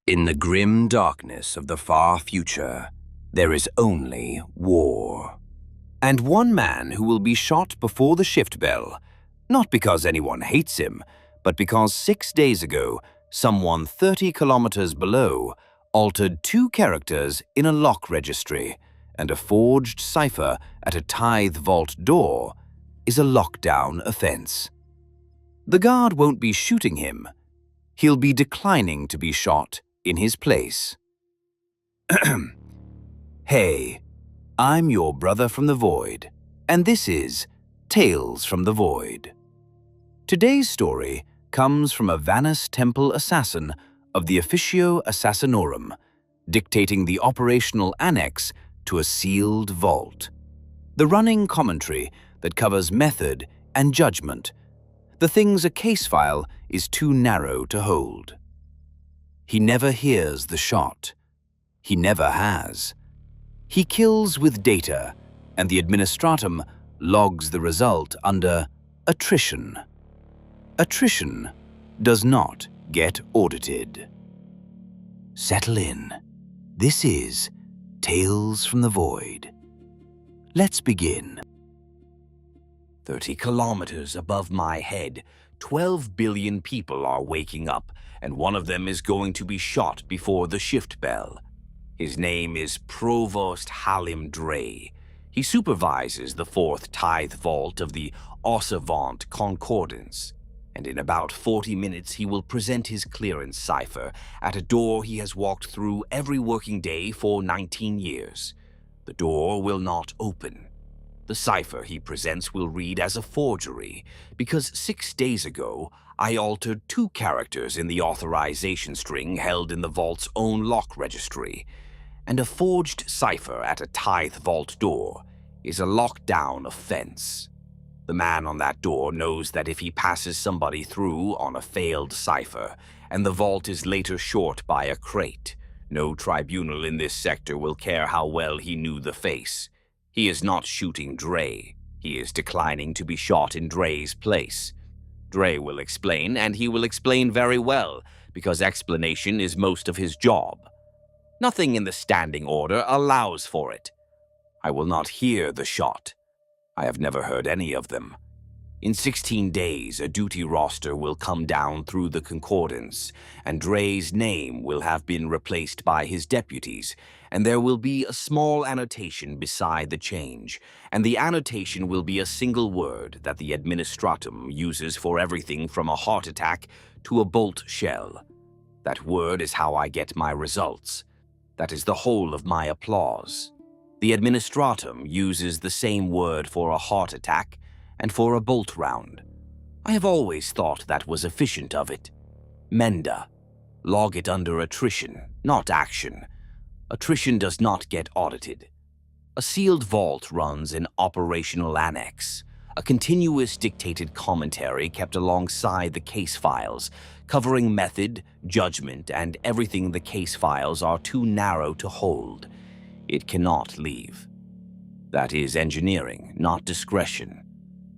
In the grim darkness of the far future, there is only war. And one man who will be shot before the shift bell, not because anyone hates him, but because 6 days ago, someone 30 kilometers below altered 2 characters in a lock registry, and a forged cipher at a tithe vault door is a lockdown offense. The guard won't be shooting him. He'll be declining to be shot in his place. Hey, I'm your brother from the Void, and this is Tales from the Void. Today's story comes from a Vanus Temple assassin of the Officio Assassinorum, dictating the operational annex to a sealed vault. The running commentary that covers method and judgment, the things a case file is too narrow to hold. He never hears the shot. He never has. He kills with data, and the administratum logs the result under attrition. Attrition does not get audited. Settle in. This is Tales from the Void. Let's begin. 30 kilometers above my head, 12 billion people are waking up, and one of them is going to be shot before the shift bell. His name is Provost Halim Dre. He supervises the 4th tithe vault of the Ossivant Concordance, and in about 40 minutes he will present his clearance cipher at a door he has walked through every working day for 19 years. The door will not open. The cipher he presents will read as a forgery, because 6 days ago I altered 2 characters in the authorization string held in the vault's own lock registry, and a forged cipher at a tithe vault door is a lockdown offense. The man on that door knows that if he passes somebody through on a failed cipher, and the vault is later short by a crate, no tribunal in this sector will care how well he knew the face. He is not shooting Dre. He is declining to be shot in Dre's place. Dre will explain, and he will explain very well, because explanation is most of his job. Nothing in the standing order allows for it. I will not hear the shot. I have never heard any of them. In 16 days, a duty roster will come down through the concordance, and Dre's name will have been replaced by his deputies, and there will be a small annotation beside the change, and the annotation will be a single word that the administratum uses for everything from a heart attack to a bolt shell. That word is how I get my results. That is the whole of my applause. The administratum uses the same word for a heart attack and for a bolt round. I have always thought that was efficient of it. Menda. Log it under attrition, not action. Attrition does not get audited. A sealed vault runs an operational annex, a continuous dictated commentary kept alongside the case files, covering method, judgment, and everything the case files are too narrow to hold. It cannot leave. That is engineering, not discretion.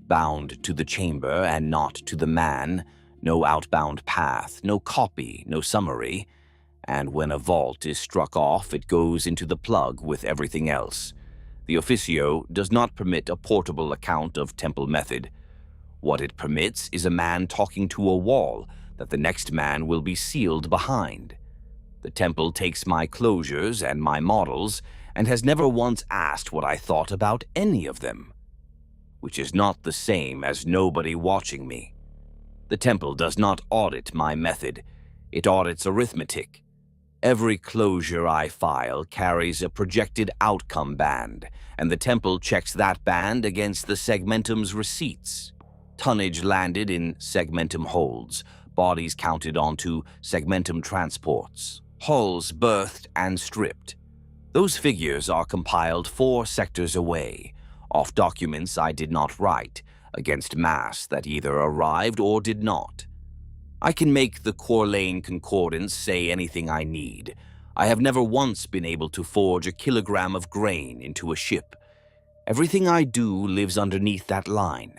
Bound to the chamber and not to the man, no outbound path, no copy, no summary, and when a vault is struck off, it goes into the plug with everything else. The Officio does not permit a portable account of temple method. What it permits is a man talking to a wall that the next man will be sealed behind. The temple takes my closures and my models and has never once asked what I thought about any of them, which is not the same as nobody watching me. The temple does not audit my method. It audits arithmetic. Every closure I file carries a projected outcome band, and the temple checks that band against the segmentum's receipts. Tonnage landed in segmentum holds, bodies counted onto segmentum transports, hulls berthed and stripped. Those figures are compiled 4 sectors away, off documents I did not write, against mass that either arrived or did not. I can make the Corlane Concordance say anything I need. I have never once been able to forge a kilogram of grain into a ship. Everything I do lives underneath that line.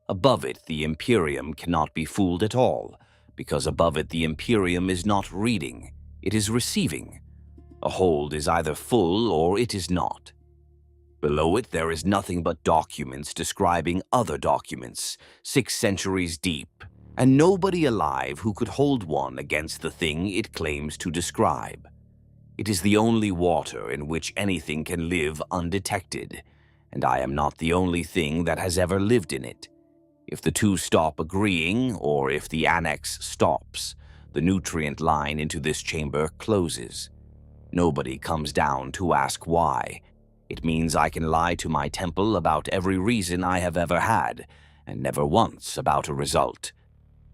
Above it, the Imperium cannot be fooled at all, because above it the Imperium is not reading. It is receiving. A hold is either full or it is not. Below it, there is nothing but documents describing other documents, 6 centuries deep, and nobody alive who could hold one against the thing it claims to describe. It is the only water in which anything can live undetected, and I am not the only thing that has ever lived in it. If the two stop agreeing, or if the annex stops, the nutrient line into this chamber closes. Nobody comes down to ask why. It means I can lie to my temple about every reason I have ever had, and never once about a result.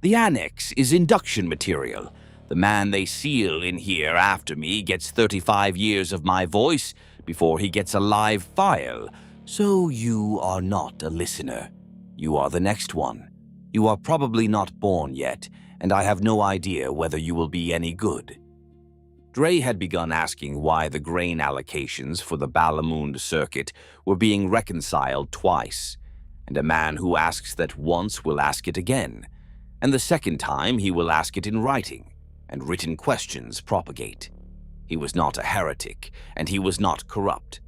The annex is induction material. The man they seal in here after me gets 35 years of my voice before he gets a live file. So you are not a listener. You are the next one. You are probably not born yet, and I have no idea whether you will be any good. Dre had begun asking why the grain allocations for the Balamund circuit were being reconciled twice, and a man who asks that once will ask it again, and the second time he will ask it in writing, and written questions propagate. He was not a heretic, and he was not corrupt.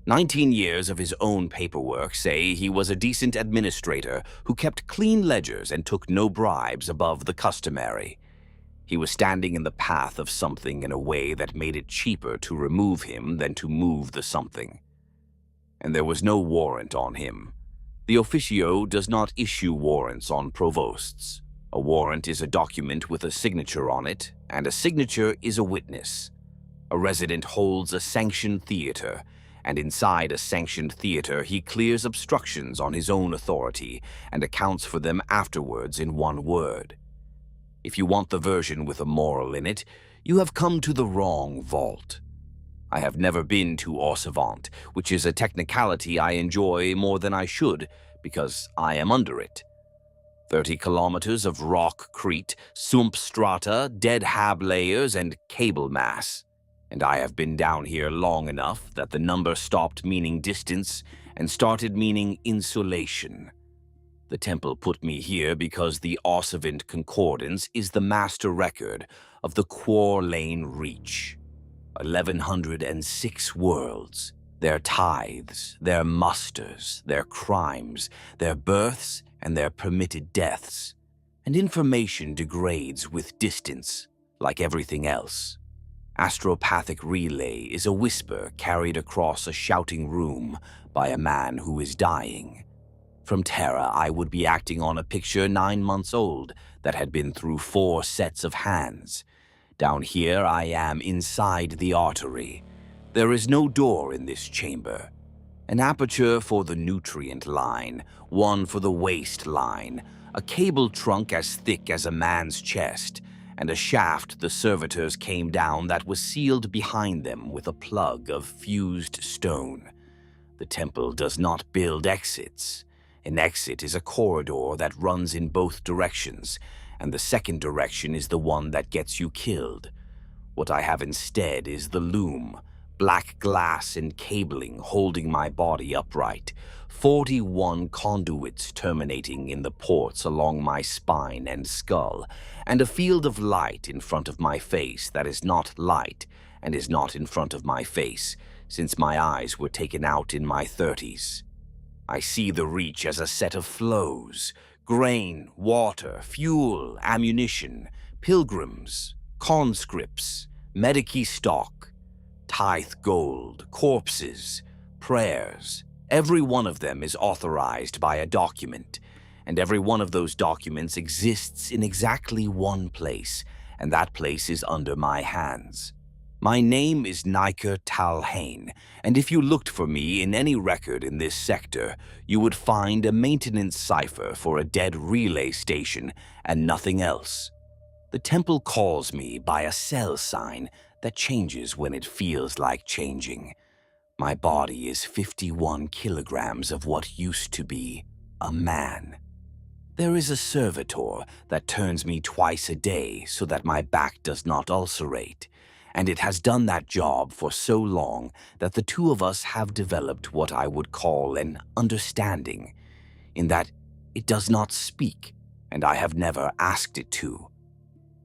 19 years of his own paperwork say he was a decent administrator who kept clean ledgers and took no bribes above the customary. He was standing in the path of something in a way that made it cheaper to remove him than to move the something. And there was no warrant on him. The Officio does not issue warrants on provosts. A warrant is a document with a signature on it, and a signature is a witness. A resident holds a sanctioned theater, and inside a sanctioned theater he clears obstructions on his own authority and accounts for them afterwards in one word. If you want the version with a moral in it, you have come to the wrong vault. I have never been to Ossivant, which is a technicality I enjoy more than I should, because I am under it. 30 kilometers of rock-crete, sump strata, dead hab layers, and cable mass. And I have been down here long enough that the number stopped meaning distance and started meaning insulation. The temple put me here because the Ossivant Concordance is the master record of the Quor Lane Reach. 1106 worlds, their tithes, their musters, their crimes, their births, and their permitted deaths. And information degrades with distance, like everything else. Astropathic relay is a whisper carried across a shouting room by a man who is dying. From Terra, I would be acting on a picture 9 months old that had been through 4 sets of hands. Down here, I am inside the artery. There is no door in this chamber. An aperture for the nutrient line, one for the waste line, a cable trunk as thick as a man's chest, and a shaft the servitors came down that was sealed behind them with a plug of fused stone. The temple does not build exits. An exit is a corridor that runs in both directions, and the second direction is the one that gets you killed. What I have instead is the loom, black glass and cabling holding my body upright, 41 conduits terminating in the ports along my spine and skull, and a field of light in front of my face that is not light and is not in front of my face, since my eyes were taken out in my 30s. I see the Reach as a set of flows, grain, water, fuel, ammunition, pilgrims, conscripts, medici stock, tithe gold, corpses, prayers. Every one of them is authorized by a document, and every one of those documents exists in exactly one place, and that place is under my hands. My name is Nychor Talhaine, and if you looked for me in any record in this sector, you would find a maintenance cipher for a dead relay station and nothing else. The temple calls me by a cell sign that changes when it feels like changing. My body is 51 kilograms of what used to be a man. There is a servitor that turns me twice a day so that my back does not ulcerate, and it has done that job for so long that the two of us have developed what I would call an understanding, in that it does not speak, and I have never asked it to.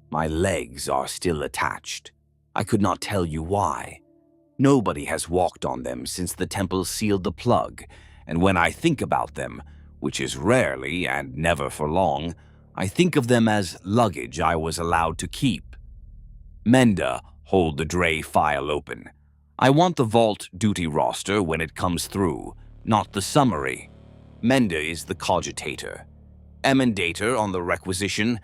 My legs are still attached. I could not tell you why. Nobody has walked on them since the temple sealed the plug, and when I think about them, which is rarely and never for long, I think of them as luggage I was allowed to keep. Menda, hold the Dre file open. I want the vault duty roster when it comes through, not the summary. Menda is the cogitator. Emendator on the requisition.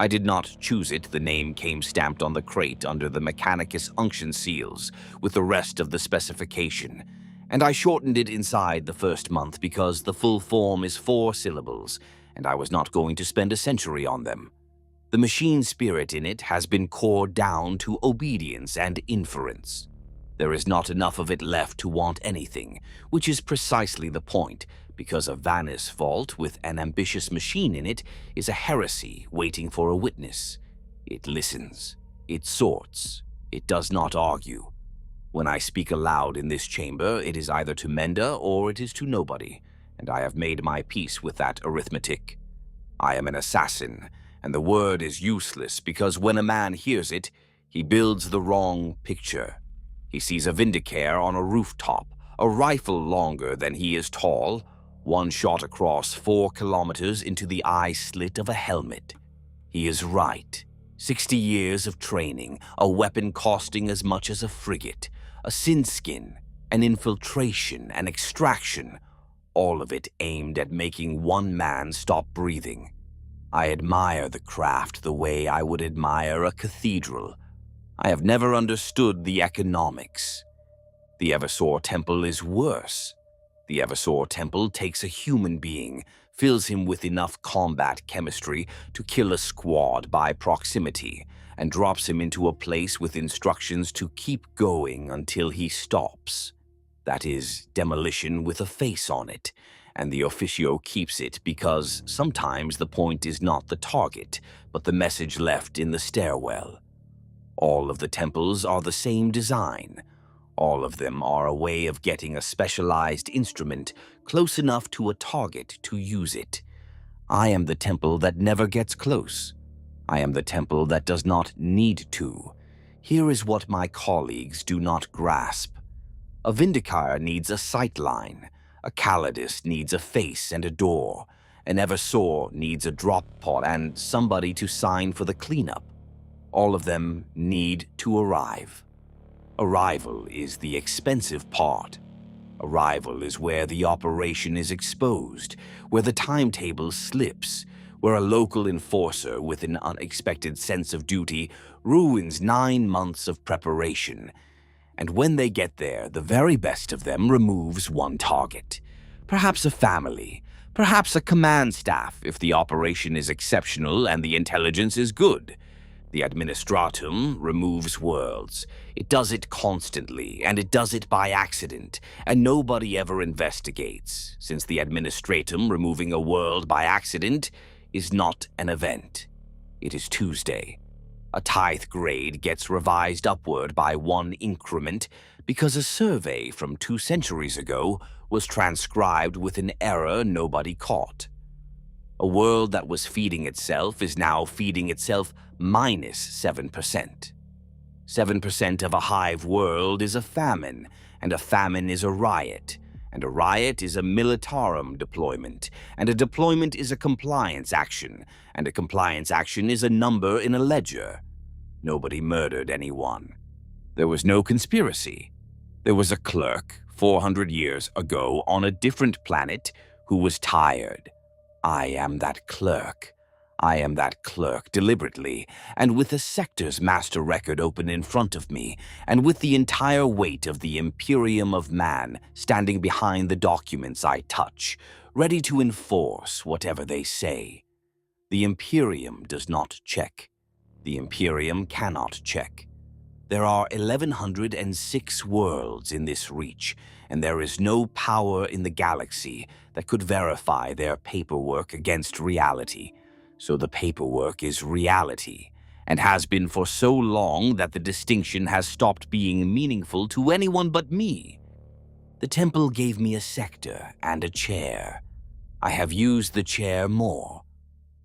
I did not choose it, the name came stamped on the crate under the Mechanicus unction seals with the rest of the specification, and I shortened it inside the first month because the full form is 4 syllables, and I was not going to spend a century on them. The machine spirit in it has been cored down to obedience and inference. There is not enough of it left to want anything, which is precisely the point, because a Vanus vault with an ambitious machine in it is a heresy waiting for a witness. It listens, it sorts, it does not argue. When I speak aloud in this chamber, it is either to Menda or it is to nobody, and I have made my peace with that arithmetic. I am an assassin, and the word is useless because when a man hears it, he builds the wrong picture. He sees a Vindicare on a rooftop, a rifle longer than he is tall, one shot across 4 kilometers into the eye slit of a helmet. He is right. 60 years of training, a weapon costing as much as a frigate, a sin-skin, an infiltration, an extraction, all of it aimed at making one man stop breathing. I admire the craft the way I would admire a cathedral. I have never understood the economics. The Eversor Temple is worse. The Eversor Temple takes a human being, fills him with enough combat chemistry to kill a squad by proximity, and drops him into a place with instructions to keep going until he stops. That is demolition with a face on it, and the Officio keeps it because sometimes the point is not the target, but the message left in the stairwell. All of the temples are the same design. All of them are a way of getting a specialized instrument close enough to a target to use it. I am the temple that never gets close. I am the temple that does not need to. Here is what my colleagues do not grasp. A Vindicare needs a sightline. A Calidus needs a face and a door. An Eversor needs a drop pod and somebody to sign for the cleanup. All of them need to arrive. Arrival is the expensive part. Arrival is where the operation is exposed, where the timetable slips, where a local enforcer with an unexpected sense of duty ruins 9 months of preparation. And when they get there, the very best of them removes one target. Perhaps a family, perhaps a command staff if the operation is exceptional and the intelligence is good. The administratum removes worlds. It does it constantly, and it does it by accident, and nobody ever investigates, since the administratum removing a world by accident is not an event. It is Tuesday. A tithe grade gets revised upward by 1 increment because a survey from 2 centuries ago was transcribed with an error nobody caught. A world that was feeding itself is now feeding itself minus 7%. 7% of a hive world is a famine, and a famine is a riot, and a riot is a militarum deployment, and a deployment is a compliance action, and a compliance action is a number in a ledger. Nobody murdered anyone. There was no conspiracy. There was a clerk 400 years ago on a different planet who was tired. I am that clerk. I am that clerk deliberately, and with the sector's master record open in front of me, and with the entire weight of the Imperium of man standing behind the documents I touch, ready to enforce whatever they say. The Imperium does not check. The Imperium cannot check. There are 1,106 worlds in this reach, and there is no power in the galaxy that could verify their paperwork against reality. So the paperwork is reality, and has been for so long that the distinction has stopped being meaningful to anyone but me. The temple gave me a sector and a chair. I have used the chair more.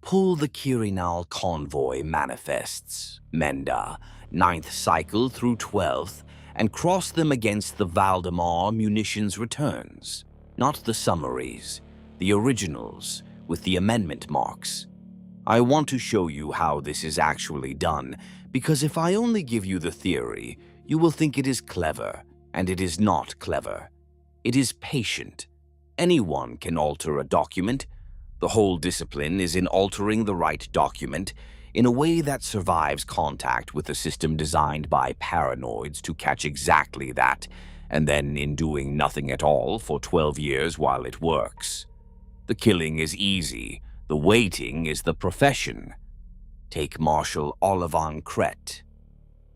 Pull the Quirinal convoy manifests, Menda. 9th cycle through 12th, and cross them against the Valdemar munitions returns, not the summaries, the originals with the amendment marks. I want to show you how this is actually done, because if I only give you the theory, you will think it is clever, and it is not clever. It is patient. Anyone can alter a document. The whole discipline is in altering the right document in a way that survives contact with a system designed by paranoids to catch exactly that, and then in doing nothing at all for 12 years while it works. The killing is easy. The waiting is the profession. Take Marshal Ossivant Kret.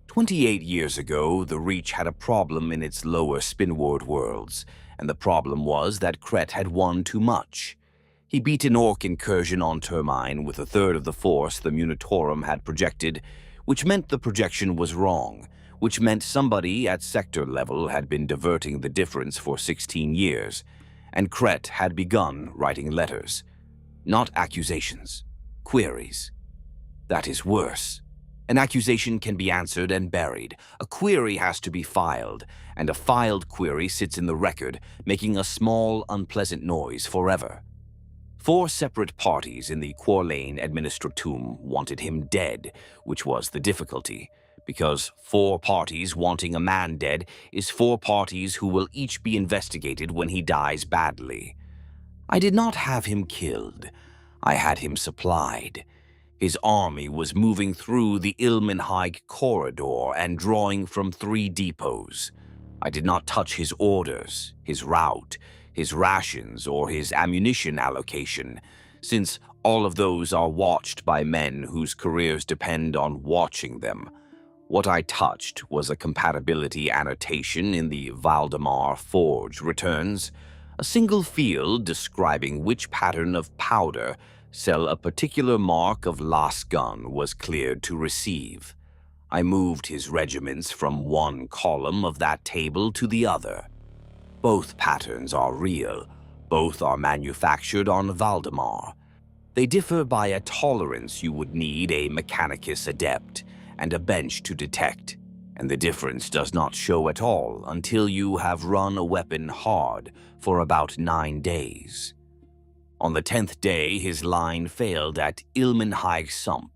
28 years ago, the Reach had a problem in its lower Spinward worlds, and the problem was that Kret had won too much. He beat an orc incursion on Termine with a third of the force the Munitorum had projected, which meant the projection was wrong, which meant somebody at sector level had been diverting the difference for 16 years, and Kret had begun writing letters. Not accusations, queries. That is worse. An accusation can be answered and buried. A query has to be filed, and a filed query sits in the record, making a small, unpleasant noise forever. 4 separate parties in the Quarlane Administratum wanted him dead, which was the difficulty, because 4 parties wanting a man dead is 4 parties who will each be investigated when he dies badly. I did not have him killed. I had him supplied. His army was moving through the Ilmenhaig corridor and drawing from 3 depots. I did not touch his orders, his route, his rations, or his ammunition allocation, since all of those are watched by men whose careers depend on watching them. What I touched was a compatibility annotation in the Valdemar Forge returns, a single field describing which pattern of powder cell a particular mark of last gun was cleared to receive. I moved his regiments from one column of that table to the other. Both patterns are real. Both are manufactured on Valdemar. They differ by a tolerance you would need a Mechanicus adept and a bench to detect, and the difference does not show at all until you have run a weapon hard for about 9 days. On the 10th day, his line failed at Ilmenhaig Sump.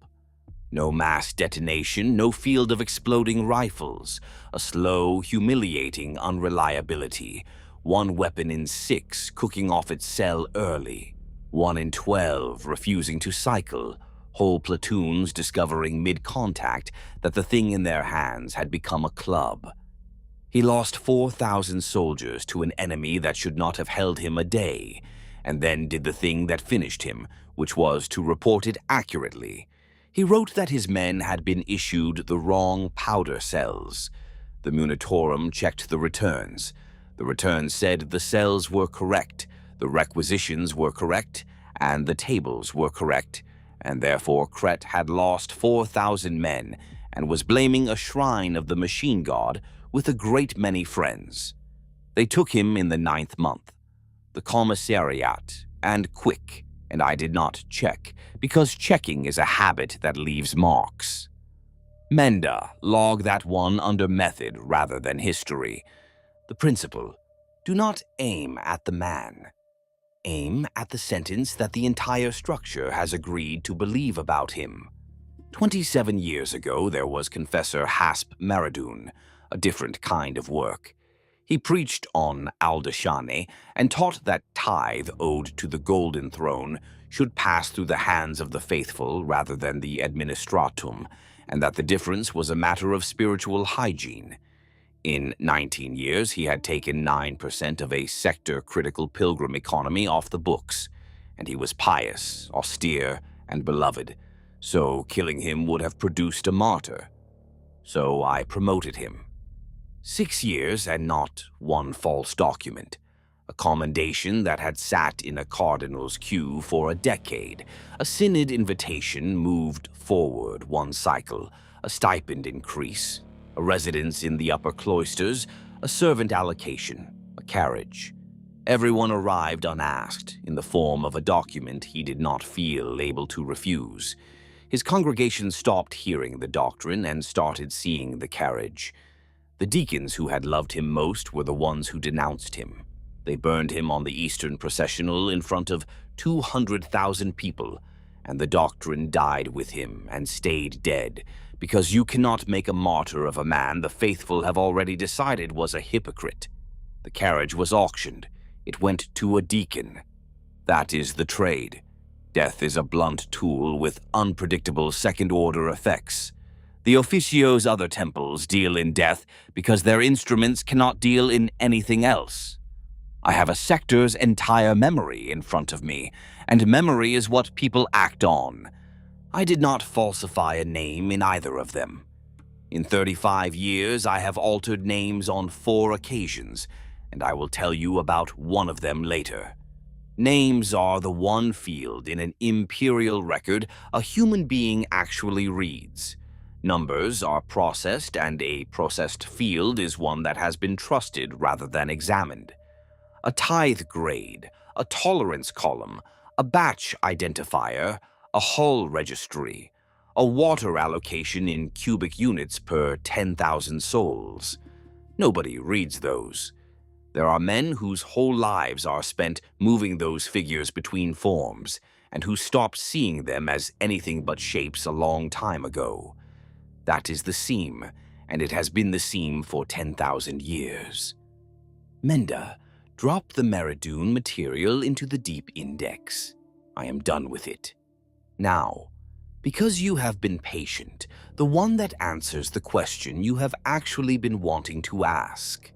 No mass detonation, no field of exploding rifles, a slow, humiliating unreliability, 1 weapon in 6 cooking off its cell early, 1 in 12 refusing to cycle, whole platoons discovering mid-contact that the thing in their hands had become a club. He lost 4,000 soldiers to an enemy that should not have held him a day, and then did the thing that finished him, which was to report it accurately. He wrote that his men had been issued the wrong powder cells. The Munitorum checked the returns. The returns said the cells were correct, the requisitions were correct, and the tables were correct, and therefore Kret had lost 4,000 men and was blaming a shrine of the machine god with a great many friends. They took him in the 9th month. The commissariat, and quick, and I did not check, because checking is a habit that leaves marks. Menda, log that one under method rather than history. The principle, do not aim at the man. Aim at the sentence that the entire structure has agreed to believe about him. 27 years ago, there was Confessor Hasp Maradun, a different kind of work. He preached on Aldashane and taught that tithe owed to the Golden Throne should pass through the hands of the faithful rather than the administratum, and that the difference was a matter of spiritual hygiene. In 19 years, he had taken 9% of a sector-critical pilgrim economy off the books, and he was pious, austere, and beloved, so killing him would have produced a martyr. So I promoted him. 6 years and not one false document. A commendation that had sat in a cardinal's queue for a decade. A synod invitation moved forward 1 cycle. A stipend increase. A residence in the upper cloisters. A servant allocation. A carriage. Everyone arrived unasked, in the form of a document he did not feel able to refuse. His congregation stopped hearing the doctrine and started seeing the carriage. The deacons who had loved him most were the ones who denounced him. They burned him on the Eastern processional in front of 200,000 people, and the doctrine died with him and stayed dead, because you cannot make a martyr of a man the faithful have already decided was a hypocrite. The carriage was auctioned. It went to a deacon. That is the trade. Death is a blunt tool with unpredictable second-order effects. The Officio's other temples deal in death because their instruments cannot deal in anything else. I have a sector's entire memory in front of me, and memory is what people act on. I did not falsify a name in either of them. In 35 years, I have altered names on 4 occasions, and I will tell you about one of them later. Names are the one field in an imperial record a human being actually reads. Numbers are processed, and a processed field is one that has been trusted rather than examined. A tithe grade, a tolerance column, a batch identifier, a hull registry, a water allocation in cubic units per 10,000 souls. Nobody reads those. There are men whose whole lives are spent moving those figures between forms, and who stopped seeing them as anything but shapes a long time ago. That is the seam, and it has been the seam for 10,000 years. Menda, drop the Meridoon material into the deep index. I am done with it. Now, because you have been patient, the one that answers the question you have actually been wanting to ask.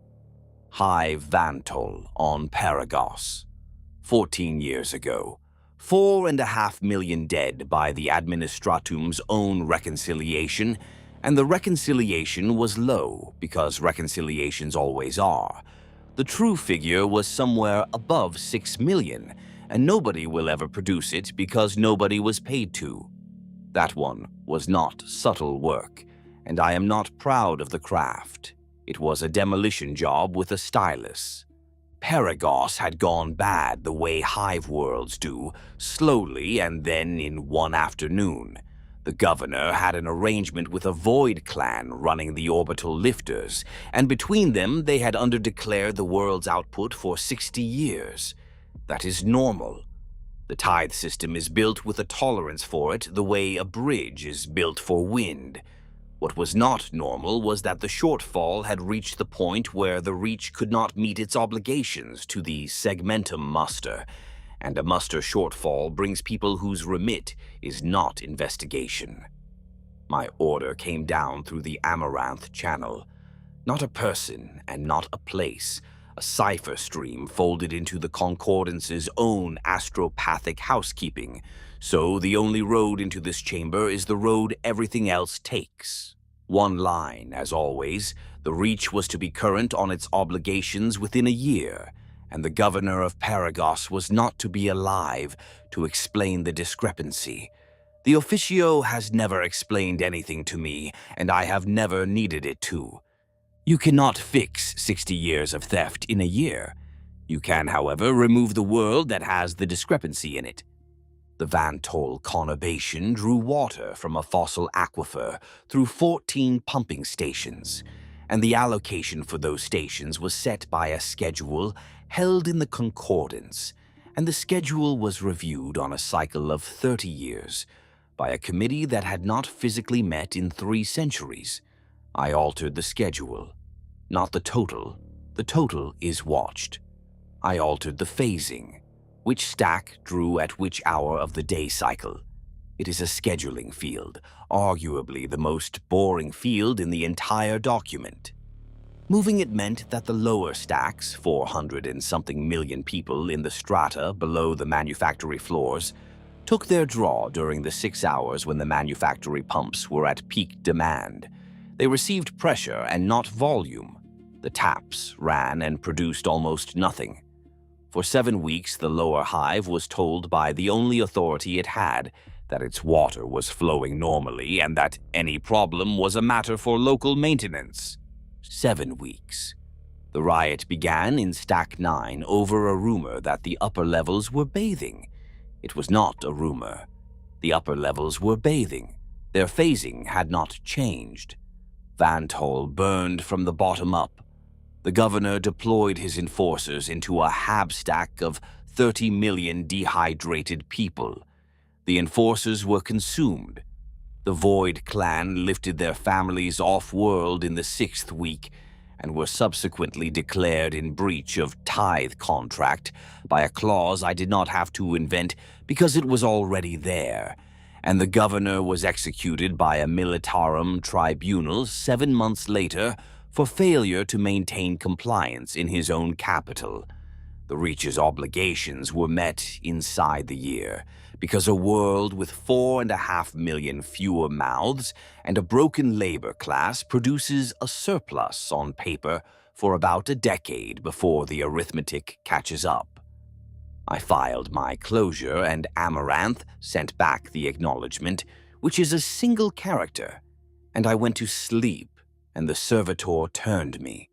Hive Vantol on Paragos. 14 years ago. 4.5 million dead by the Administratum's own reconciliation, and the reconciliation was low because reconciliations always are. The true figure was somewhere above 6 million, and nobody will ever produce it because nobody was paid to. That one was not subtle work, and I am not proud of the craft. It was a demolition job with a stylus. Paragos had gone bad the way hive worlds do, slowly and then in one afternoon. The governor had an arrangement with a Void clan running the orbital lifters, and between them they had underdeclared the world's output for 60 years. That is normal. The tithe system is built with a tolerance for it the way a bridge is built for wind. What was not normal was that the shortfall had reached the point where the reach could not meet its obligations to the segmentum muster, and a muster shortfall brings people whose remit is not investigation. My order came down through the Amaranth Channel. Not a person and not a place, a cipher stream folded into the Concordance's own astropathic housekeeping, so the only road into this chamber is the road everything else takes. One line, as always. The reach was to be current on its obligations within a year, and the governor of Paragos was not to be alive to explain the discrepancy. The Officio has never explained anything to me, and I have never needed it to. You cannot fix 60 years of theft in a year. You can, however, remove the world that has the discrepancy in it. The Vantol conurbation drew water from a fossil aquifer through 14 pumping stations, and the allocation for those stations was set by a schedule held in the Concordance, and the schedule was reviewed on a cycle of 30 years by a committee that had not physically met in 3 centuries. I altered the schedule, not the total. The total is watched. I altered the phasing, which stack drew at which hour of the day cycle. It is a scheduling field, arguably the most boring field in the entire document. Moving it meant that the lower stacks, 400 and something million people in the strata below the manufactory floors, took their draw during the 6 hours when the manufactory pumps were at peak demand. They received pressure and not volume. The taps ran and produced almost nothing. For 7 weeks, the lower hive was told by the only authority it had that its water was flowing normally and that any problem was a matter for local maintenance. 7 weeks. The riot began in Stack 9 over a rumor that the upper levels were bathing. It was not a rumor. The upper levels were bathing. Their phasing had not changed. Vantoll burned from the bottom up. The governor deployed his enforcers into a habstack of 30 million dehydrated people. The enforcers were consumed. The Void clan lifted their families off-world in the 6th week and were subsequently declared in breach of tithe contract by a clause I did not have to invent because it was already there, and the governor was executed by a militarum tribunal 7 months later for failure to maintain compliance in his own capital. The Reach's obligations were met inside the year, because a world with 4.5 million fewer mouths and a broken labor class produces a surplus on paper for about a decade before the arithmetic catches up. I filed my closure, and Amaranth sent back the acknowledgement, which is a single character, and I went to sleep, and the servitor turned me.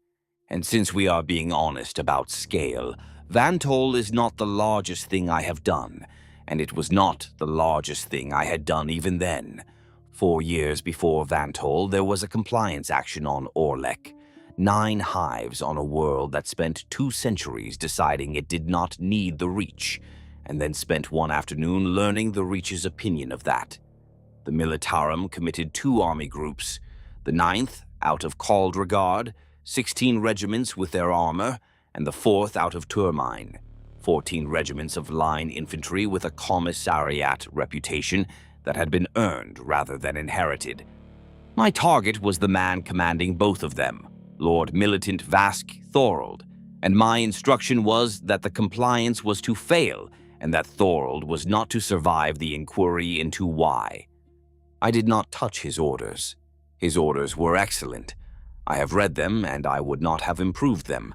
And since we are being honest about scale, Vantoll is not the largest thing I have done, and it was not the largest thing I had done even then. 4 years before Vantoll, there was a compliance action on Orlek. 9 hives on a world that spent 2 centuries deciding it did not need the Reach, and then spent one afternoon learning the Reach's opinion of that. The Militarum committed 2 army groups, the 9th out of called regard, 16 regiments with their armor, and the 4th out of Turmine, 14 regiments of line infantry with a commissariat reputation that had been earned rather than inherited. My target was the man commanding both of them, Lord Militant Vask Thorold, and my instruction was that the compliance was to fail and that Thorold was not to survive the inquiry into why. I did not touch his orders. His orders were excellent. I have read them, and I would not have improved them.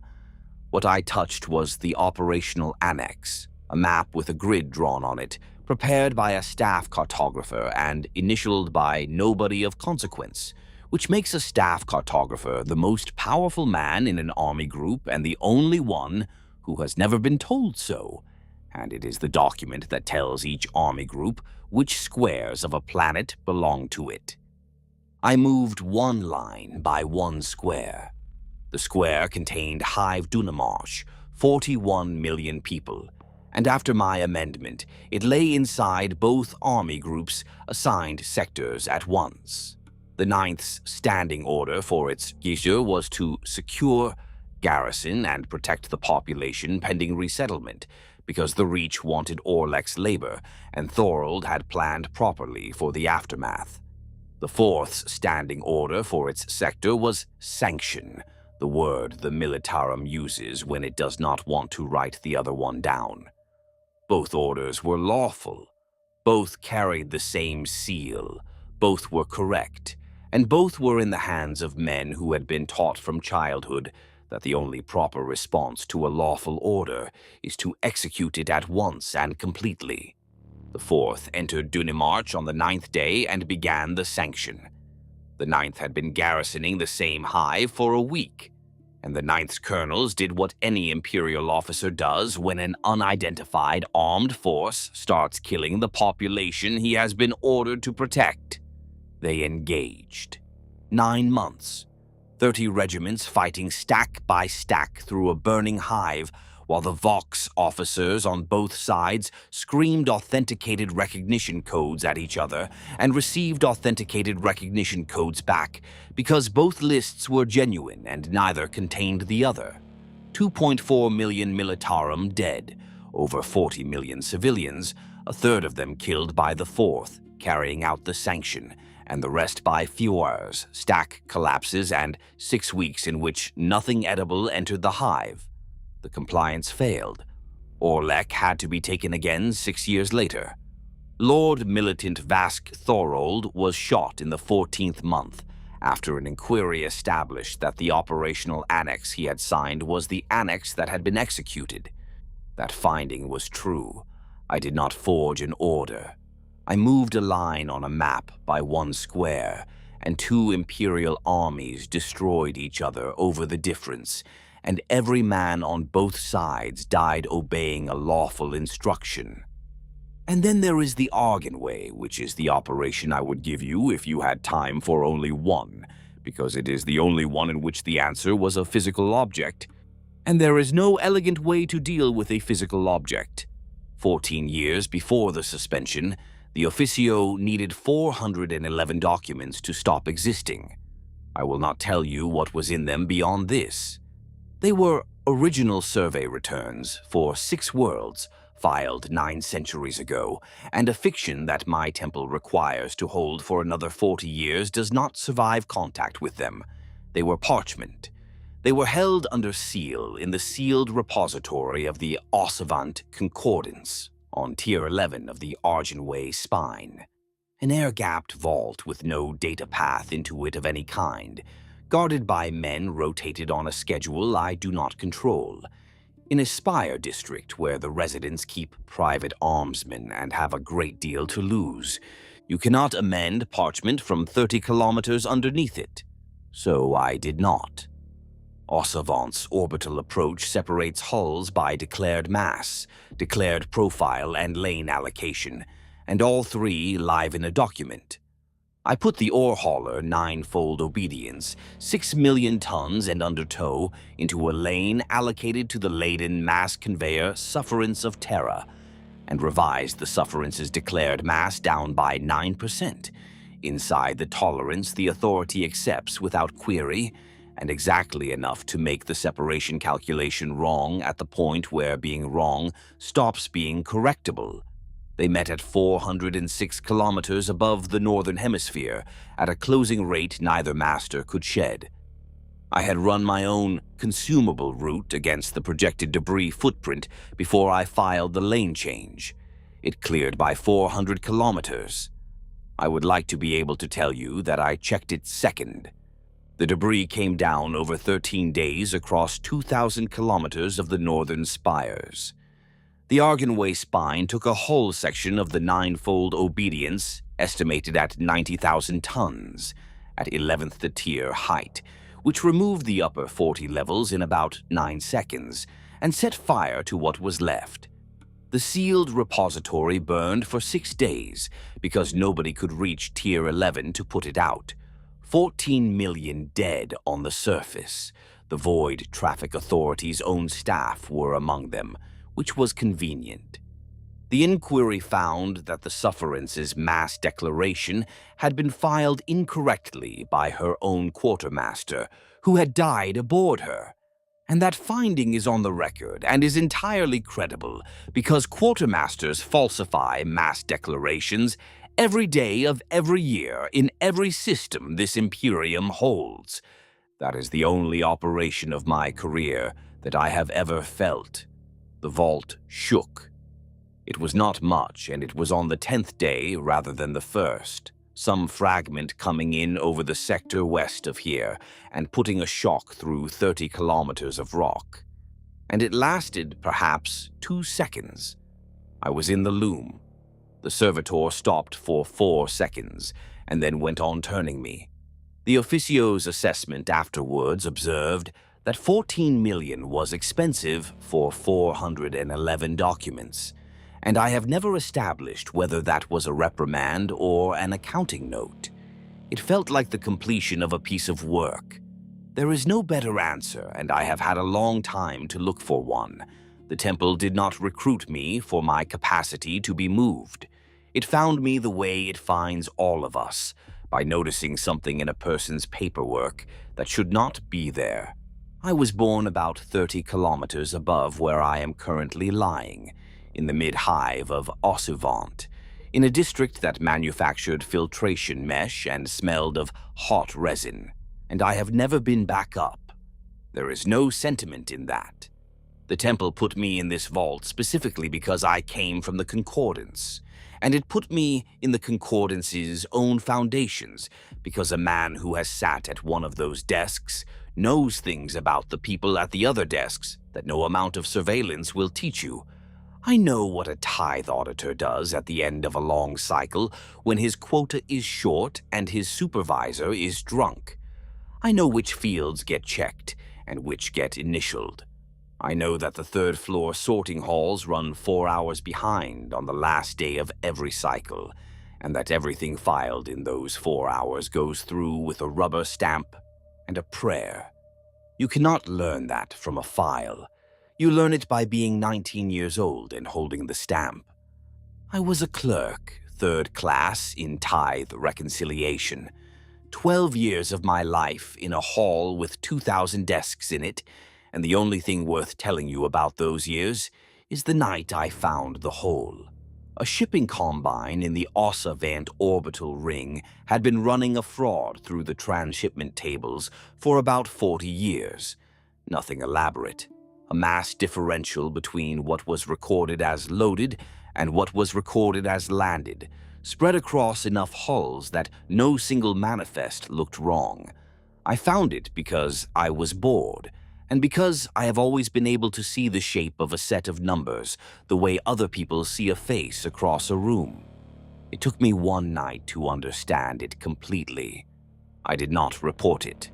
What I touched was the operational annex, a map with a grid drawn on it, prepared by a staff cartographer and initialed by nobody of consequence, which makes a staff cartographer the most powerful man in an army group and the only one who has never been told so. And it is the document that tells each army group which squares of a planet belong to it. I moved 1 line by 1 square. The square contained Hive Dunamarsh, 41 million people, and after my amendment, it lay inside both army groups assigned sectors at once. The 9th's standing order for its Nychor was to secure, garrison, and protect the population pending resettlement, because the Reach wanted Orlek's labor, and Thorold had planned properly for the aftermath. The 4th's standing order for its sector was sanction, the word the Militarum uses when it does not want to write the other one down. Both orders were lawful. Both carried the same seal. Both were correct. And both were in the hands of men who had been taught from childhood that the only proper response to a lawful order is to execute it at once and completely. The 4th entered Dunamarch on the 9th day and began the sanction. The 9th had been garrisoning the same hive for a week, and the 9th's colonels did what any Imperial officer does when an unidentified armed force starts killing the population he has been ordered to protect. They engaged. 9 months. 30 regiments fighting stack by stack through a burning hive, while the Vox officers on both sides screamed authenticated recognition codes at each other and received authenticated recognition codes back, because both lists were genuine and neither contained the other. 2.4 million Militarum dead, over 40 million civilians, a third of them killed by the 4th, carrying out the sanction, and the rest by feuars, stack collapses, and 6 weeks in which nothing edible entered the hive. The compliance failed. Orlek had to be taken again 6 years later. Lord Militant Vask Thorold was shot in the 14th month, after an inquiry established that the operational annex he had signed was the annex that had been executed. That finding was true. I did not forge an order. I moved a line on a map by 1 square, and 2 Imperial armies destroyed each other over the difference, and every man on both sides died obeying a lawful instruction. And then there is the Argon Way, which is the operation I would give you if you had time for only one, because it is the only one in which the answer was a physical object. And there is no elegant way to deal with a physical object. 14 years before the suspension, the Officio needed 411 documents to stop existing. I will not tell you what was in them beyond this. They were original survey returns for 6 worlds, filed 9 centuries ago, and a fiction that my temple requires to hold for another 40 years does not survive contact with them. They were parchment. They were held under seal in the sealed repository of the Ossivant Concordance on Tier 11 of the Argenway Spine. An air-gapped vault with no data path into it of any kind, guarded by men rotated on a schedule I do not control. In a spire district where the residents keep private armsmen and have a great deal to lose, you cannot amend parchment from 30 kilometers underneath it. So I did not. Ossivant's orbital approach separates hulls by declared mass, declared profile, and lane allocation, and all 3 live in a document. I put the ore hauler 9-fold obedience, 6 million tons and under tow, into a lane allocated to the laden mass conveyor Sufferance of Terra, and revised the Sufferance's declared mass down by 9%, inside the tolerance the authority accepts without query, and exactly enough to make the separation calculation wrong at the point where being wrong stops being correctable. They met at 406 kilometers above the northern hemisphere, at a closing rate neither master could shed. I had run my own consumable route against the projected debris footprint before I filed the lane change. It cleared by 400 kilometers. I would like to be able to tell you that I checked it second. The debris came down over 13 days across 2,000 kilometers of the northern spires. The Argonway Spine took a whole section of the 9-fold obedience, estimated at 90,000 tons, at 11th the tier height, which removed the upper 40 levels in about 9 seconds, and set fire to what was left. The sealed repository burned for 6 days, because nobody could reach tier 11 to put it out. 14 million dead on the surface. The Void Traffic Authority's own staff were among them, which was convenient. The inquiry found that the Sufferance's mass declaration had been filed incorrectly by her own quartermaster, who had died aboard her. And that finding is on the record and is entirely credible because quartermasters falsify mass declarations every day of every year in every system this Imperium holds. That is the only operation of my career that I have ever felt. The vault shook. It was not much, and it was on the 10th day rather than the 1st, some fragment coming in over the sector west of here and putting a shock through 30 kilometers of rock. And it lasted, perhaps, 2 seconds. I was in the loom. The servitor stopped for 4 seconds, and then went on turning me. The Officio's assessment afterwards observed that 14 million was expensive for 411 documents, and I have never established whether that was a reprimand or an accounting note. It felt like the completion of a piece of work. There is no better answer, and I have had a long time to look for one. The temple did not recruit me for my capacity to be moved. It found me the way it finds all of us, by noticing something in a person's paperwork that should not be there. I was born about 30 kilometers above where I am currently lying, in the mid-hive of Ossivant, in a district that manufactured filtration mesh and smelled of hot resin, and I have never been back up. There is no sentiment in that. The temple put me in this vault specifically because I came from the Concordance, and it put me in the Concordance's own foundations because a man who has sat at one of those desks knows things about the people at the other desks that no amount of surveillance will teach you. I know what a tithe auditor does at the end of a long cycle when his quota is short and his supervisor is drunk. I know which fields get checked and which get initialed. I know that the third-floor sorting halls run 4 hours behind on the last day of every cycle, and that everything filed in those 4 hours goes through with a rubber stamp and a prayer. You cannot learn that from a file. You learn it by being 19 years old and holding the stamp. I was a clerk, third class in tithe reconciliation. 12 years of my life in a hall with 2,000 desks in it, and the only thing worth telling you about those years is the night I found the hole. A shipping combine in the Ossivant orbital ring had been running a fraud through the transshipment tables for about 40 years. Nothing elaborate. A mass differential between what was recorded as loaded and what was recorded as landed, spread across enough hulls that no single manifest looked wrong. I found it because I was bored, and because I have always been able to see the shape of a set of numbers the way other people see a face across a room. It took me one night to understand it completely. I did not report it.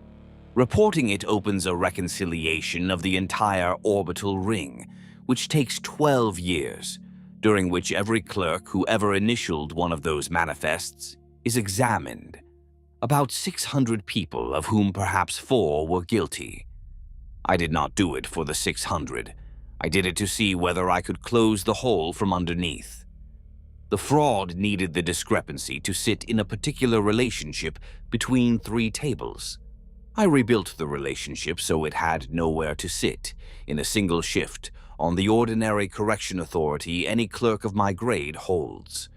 Reporting it opens a reconciliation of the entire orbital ring, which takes 12 years, during which every clerk who ever initialed one of those manifests is examined. About 600 people, of whom perhaps 4 were guilty. I did not do it for the 600. I did it to see whether I could close the hole from underneath. The fraud needed the discrepancy to sit in a particular relationship between 3 tables. I rebuilt the relationship so it had nowhere to sit, in a single shift, on the ordinary correction authority any clerk of my grade holds.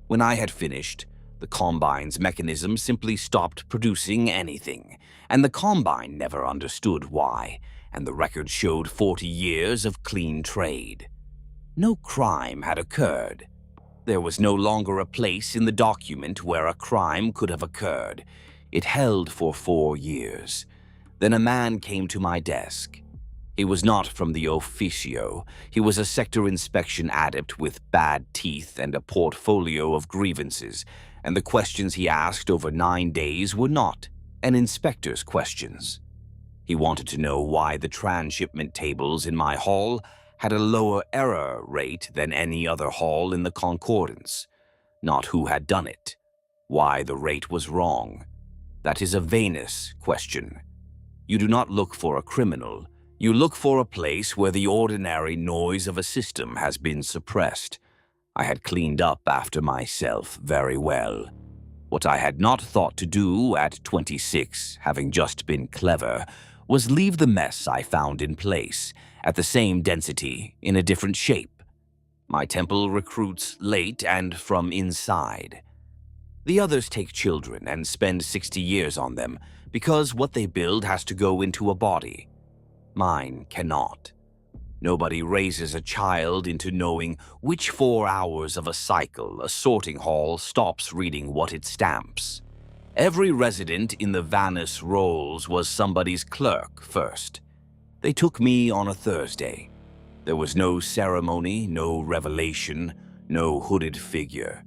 When I had finished, the Combine's mechanism simply stopped producing anything, and the Combine never understood why, and the record showed 40 years of clean trade. No crime had occurred. There was no longer a place in the document where a crime could have occurred. It held for 4 years. Then a man came to my desk. He was not from the Officio. He was a sector inspection adept with bad teeth and a portfolio of grievances, and the questions he asked over 9 days were not an inspector's questions. He wanted to know why the transshipment tables in my hall had a lower error rate than any other hall in the concordance, not who had done it, why the rate was wrong. That is a Vanus question. You do not look for a criminal. You look for a place where the ordinary noise of a system has been suppressed. I had cleaned up after myself very well. What I had not thought to do at 26, having just been clever, was leave the mess I found in place, at the same density, in a different shape. My temple recruits late and from inside. The others take children and spend 60 years on them, because what they build has to go into a body. Mine cannot. Nobody raises a child into knowing which 4 hours of a cycle a sorting hall stops reading what it stamps. Every resident in the Vanus rolls was somebody's clerk first. They took me on a Thursday. There was no ceremony, no revelation, no hooded figure.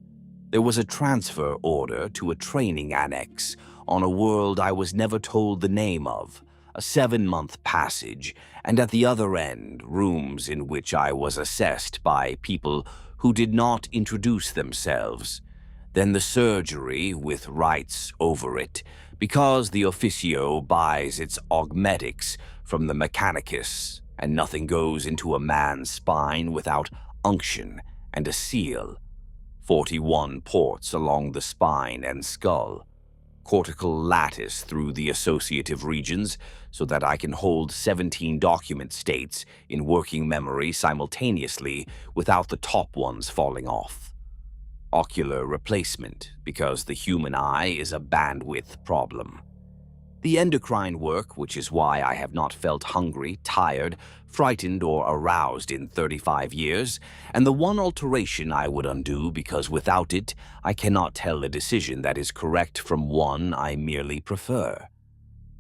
There was a transfer order to a training annex on a world I was never told the name of, a 7-month passage, and at the other end, rooms in which I was assessed by people who did not introduce themselves. Then the surgery with rights over it, because the Officio buys its augmetics from the mechanicus, and nothing goes into a man's spine without unction and a seal. 41 ports along the spine and skull. Cortical lattice through the associative regions so that I can hold 17 document states in working memory simultaneously without the top ones falling off. Ocular replacement, because the human eye is a bandwidth problem. The endocrine work, which is why I have not felt hungry, tired, frightened, or aroused in 35 years, and the one alteration I would undo because without it, I cannot tell a decision that is correct from one I merely prefer.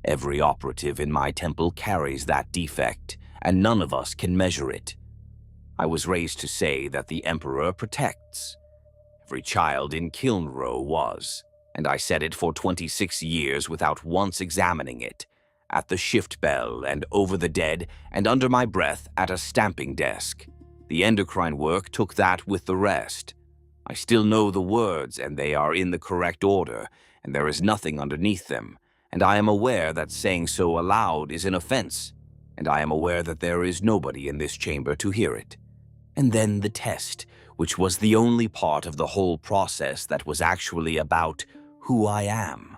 Every operative in my temple carries that defect, and none of us can measure it. I was raised to say that the Emperor protects. Every child in Kiln Row was, and I said it for 26 years without once examining it, at the shift bell and over the dead, and under my breath at a stamping desk. The endocrine work took that with the rest. I still know the words, and they are in the correct order, and there is nothing underneath them, and I am aware that saying so aloud is an offense, and I am aware that there is nobody in this chamber to hear it. And then the test, which was the only part of the whole process that was actually about who I am.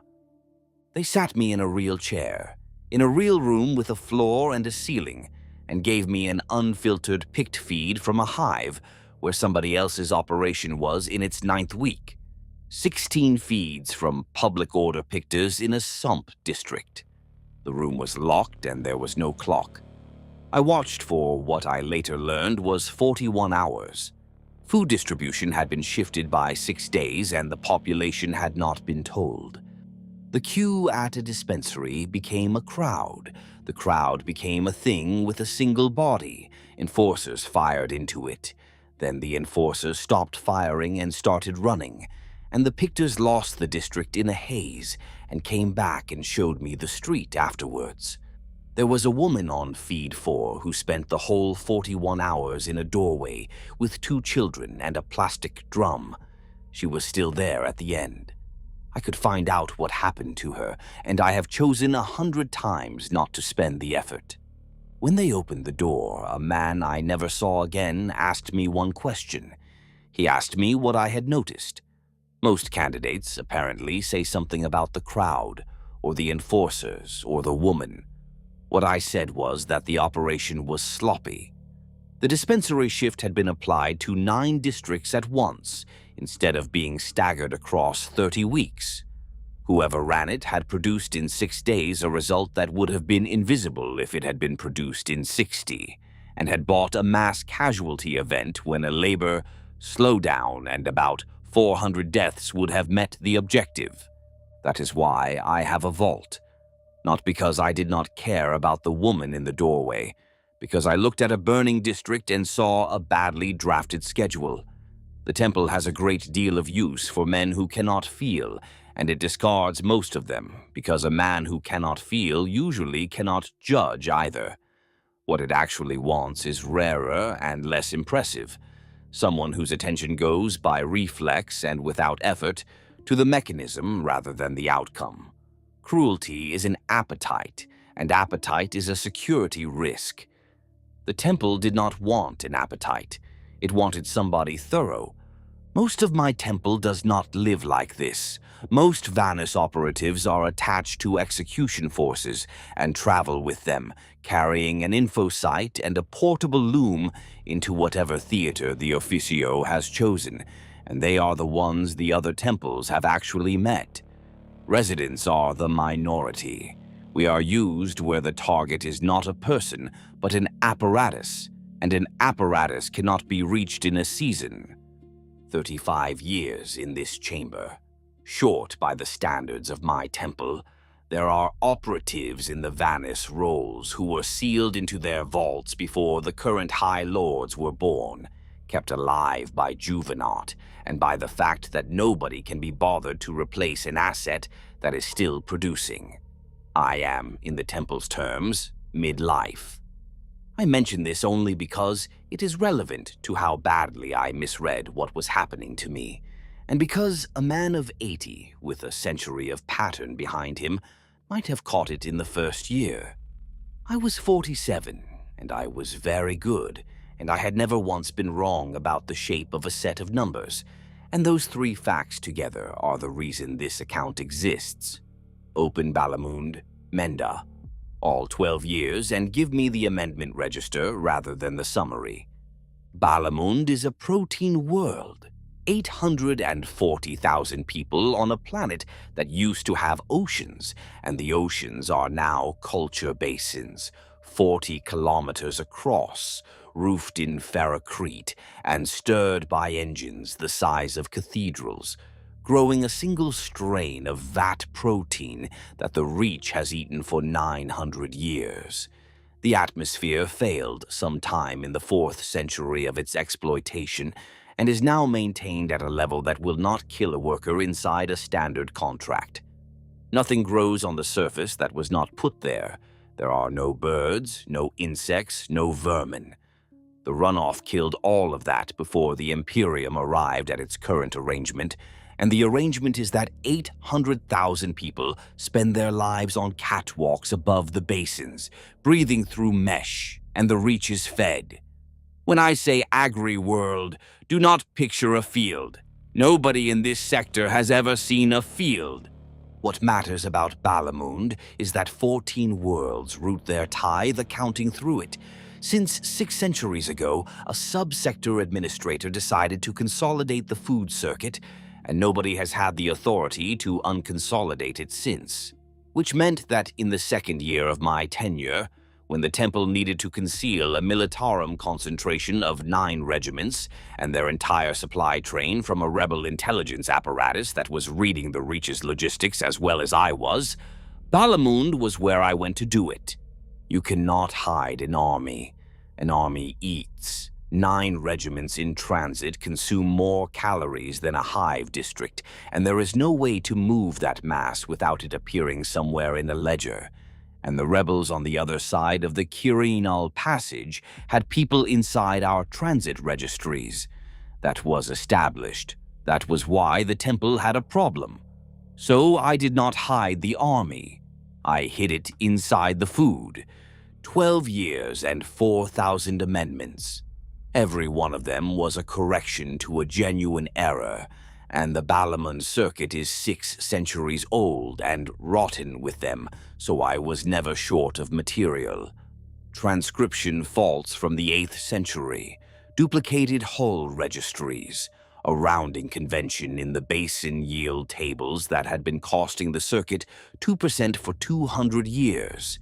They sat me in a real chair, in a real room with a floor and a ceiling, and gave me an unfiltered picked feed from a hive where somebody else's operation was in its 9th week. 16 feeds from public order pictures in a sump district. The room was locked and there was no clock. I watched for what I later learned was 41 hours. Food distribution had been shifted by 6 days and the population had not been told. The queue at a dispensary became a crowd. The crowd became a thing with a single body. Enforcers fired into it. Then the enforcers stopped firing and started running, and the pictors lost the district in a haze and came back and showed me the street afterwards. There was a woman on feed 4 who spent the whole 41 hours in a doorway with 2 children and a plastic drum. She was still there at the end. I could find out what happened to her, and I have chosen 100 times not to spend the effort. When they opened the door, a man I never saw again asked me one question. He asked me what I had noticed. Most candidates, apparently, say something about the crowd, or the enforcers, or the woman. What I said was that the operation was sloppy. The dispensary shift had been applied to 9 districts at once, instead of being staggered across 30 weeks. Whoever ran it had produced in 6 days a result that would have been invisible if it had been produced in 60, and had bought a mass casualty event when a labor slowdown and about 400 deaths would have met the objective. That is why I have a vault. Not because I did not care about the woman in the doorway, because I looked at a burning district and saw a badly drafted schedule. The temple has a great deal of use for men who cannot feel, and it discards most of them, because a man who cannot feel usually cannot judge either. What it actually wants is rarer and less impressive. Someone whose attention goes by reflex and without effort to the mechanism rather than the outcome. Cruelty is an appetite, and appetite is a security risk. The temple did not want an appetite. It wanted somebody thorough. Most of my temple does not live like this. Most Vanus operatives are attached to execution forces and travel with them, carrying an info site and a portable loom into whatever theater the Officio has chosen, and they are the ones the other temples have actually met. Residents are the minority. We are used where the target is not a person, but an apparatus, and an apparatus cannot be reached in a season. 35 years in this chamber. Short by the standards of my temple, there are operatives in the Vanus rolls who were sealed into their vaults before the current High Lords were born, kept alive by Juvenat and by the fact that nobody can be bothered to replace an asset that is still producing. I am, in the temple's terms, midlife. I mention this only because it is relevant to how badly I misread what was happening to me, and because a man of 80 with a century of pattern behind him might have caught it in the first year. I was 47, and I was very good, and I had never once been wrong about the shape of a set of numbers, and those 3 facts together are the reason this account exists. Open Balamund, Menda. All 12 years, and give me the amendment register rather than the summary. Balamund is a protein world. 840,000 people on a planet that used to have oceans, and the oceans are now culture basins, 40 kilometers across, roofed in ferrocrete, and stirred by engines the size of cathedrals, growing a single strain of vat protein that the Reach has eaten for 900 years. The atmosphere failed sometime in the 4th century of its exploitation and is now maintained at a level that will not kill a worker inside a standard contract. Nothing grows on the surface that was not put there. There are no birds, no insects, no vermin. The runoff killed all of that before the Imperium arrived at its current arrangement, and the arrangement is that 800,000 people spend their lives on catwalks above the basins, breathing through mesh, and the reach is fed. When I say agri-world, do not picture a field. Nobody in this sector has ever seen a field. What matters about Balamund is that 14 worlds root their tithe accounting through it. Since 6 centuries ago, a subsector administrator decided to consolidate the food circuit, and nobody has had the authority to unconsolidate it since. Which meant that in the second year of my tenure, when the temple needed to conceal a militarum concentration of 9 regiments and their entire supply train from a rebel intelligence apparatus that was reading the Reach's logistics as well as I was, Balamund was where I went to do it. You cannot hide an army. An army eats. 9 regiments in transit consume more calories than a hive district, and there is no way to move that mass without it appearing somewhere in a ledger. And the rebels on the other side of the Quirinal Passage had people inside our transit registries. That was established. That was why the temple had a problem. So I did not hide the army. I hid it inside the food. 12 years and 4,000 amendments. Every one of them was a correction to a genuine error, and the Balamund circuit is 6 centuries old and rotten with them, so I was never short of material. Transcription faults from the 8th century, duplicated hull registries, a rounding convention in the basin yield tables that had been costing the circuit 2% for 200 years.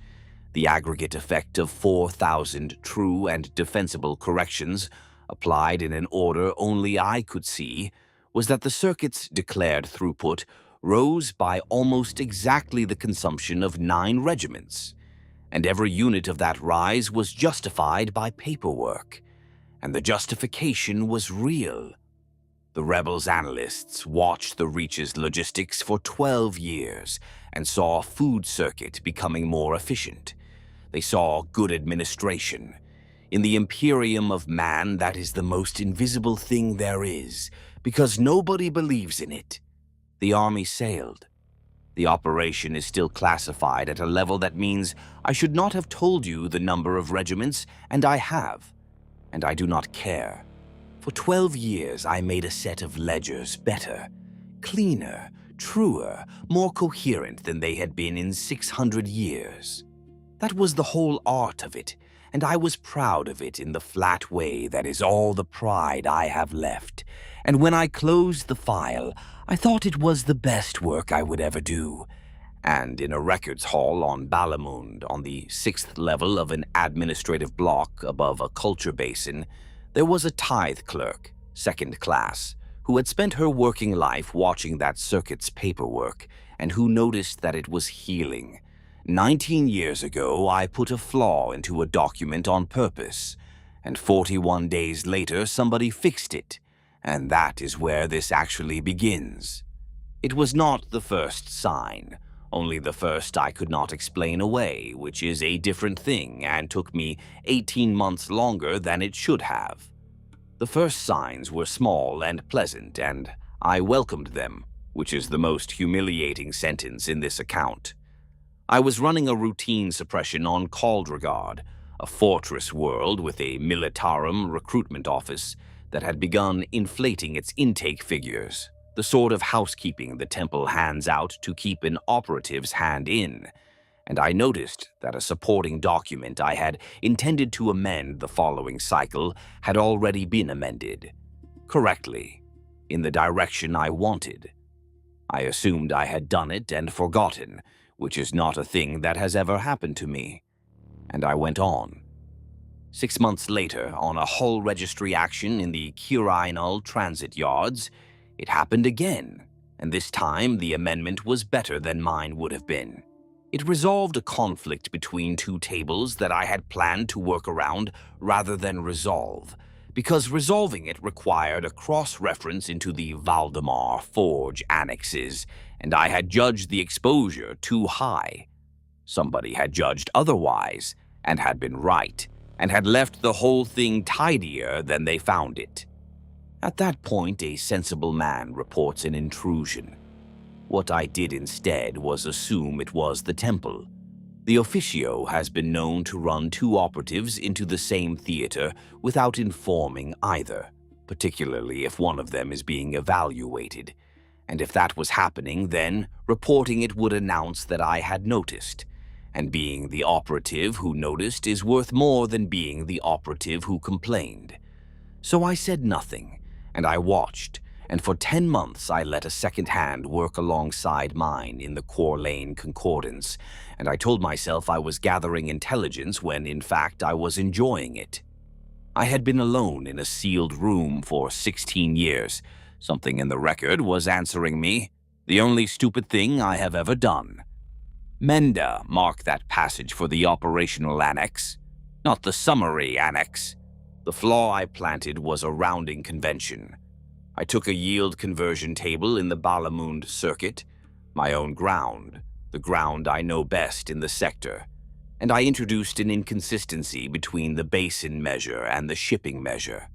The aggregate effect of 4,000 true and defensible corrections, applied in an order only I could see, was that the circuit's declared throughput rose by almost exactly the consumption of 9 regiments, and every unit of that rise was justified by paperwork, and the justification was real. The rebels' analysts watched the Reach's logistics for 12 years and saw a food circuit becoming more efficient. They saw good administration. In the Imperium of man, that is the most invisible thing there is, because nobody believes in it. The army sailed. The operation is still classified at a level that means I should not have told you the number of regiments, and I have. And I do not care. For 12 years, I made a set of ledgers better, cleaner, truer, more coherent than they had been in 600 years. That was the whole art of it, and I was proud of it in the flat way that is all the pride I have left. And when I closed the file, I thought it was the best work I would ever do. And in a records hall on Balamund, on the 6th level of an administrative block above a culture basin, there was a tithe clerk, 2nd class, who had spent her working life watching that circuit's paperwork, and who noticed that it was healing. 19 years ago, I put a flaw into a document on purpose, and 41 days later, somebody fixed it, and that is where this actually begins. It was not the first sign, only the first I could not explain away, which is a different thing and took me 18 months longer than it should have. The first signs were small and pleasant, and I welcomed them, which is the most humiliating sentence in this account. I was running a routine suppression on Caldregard, a fortress world with a militarum recruitment office that had begun inflating its intake figures, the sort of housekeeping the temple hands out to keep an operative's hand in, and I noticed that a supporting document I had intended to amend the following cycle had already been amended, correctly, in the direction I wanted. I assumed I had done it and forgotten, which is not a thing that has ever happened to me, and I went on. 6 months later, on a hull registry action in the Quirinal transit yards, it happened again, and this time the amendment was better than mine would have been. It resolved a conflict between 2 tables that I had planned to work around rather than resolve, because resolving it required a cross-reference into the Valdemar Forge annexes, and I had judged the exposure too high. Somebody had judged otherwise, and had been right, and had left the whole thing tidier than they found it. At that point, a sensible man reports an intrusion. What I did instead was assume it was the temple. The Officio has been known to run two operatives into the same theater without informing either, particularly if one of them is being evaluated. And if that was happening, then reporting it would announce that I had noticed. And being the operative who noticed is worth more than being the operative who complained. So I said nothing, and I watched, and for 10 months I let a second hand work alongside mine in the Corlane Concordance, and I told myself I was gathering intelligence when, in fact, I was enjoying it. I had been alone in a sealed room for 16 years. Something in the record was answering me, the only stupid thing I have ever done. Menda marked that passage for the operational annex, not the summary annex. The flaw I planted was a rounding convention. I took a yield conversion table in the Balamund circuit, my own ground, the ground I know best in the sector, and I introduced an inconsistency between the basin measure and the shipping measure,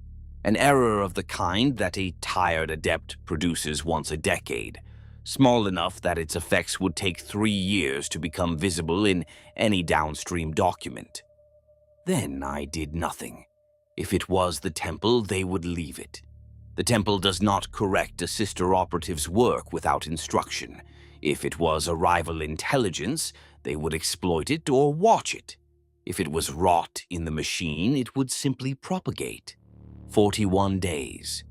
an error of the kind that a tired adept produces once a decade, small enough that its effects would take 3 years to become visible in any downstream document. Then I did nothing. If it was the temple, they would leave it. The temple does not correct a sister operative's work without instruction. If it was a rival intelligence, they would exploit it or watch it. If it was rot in the machine, it would simply propagate. 41 days.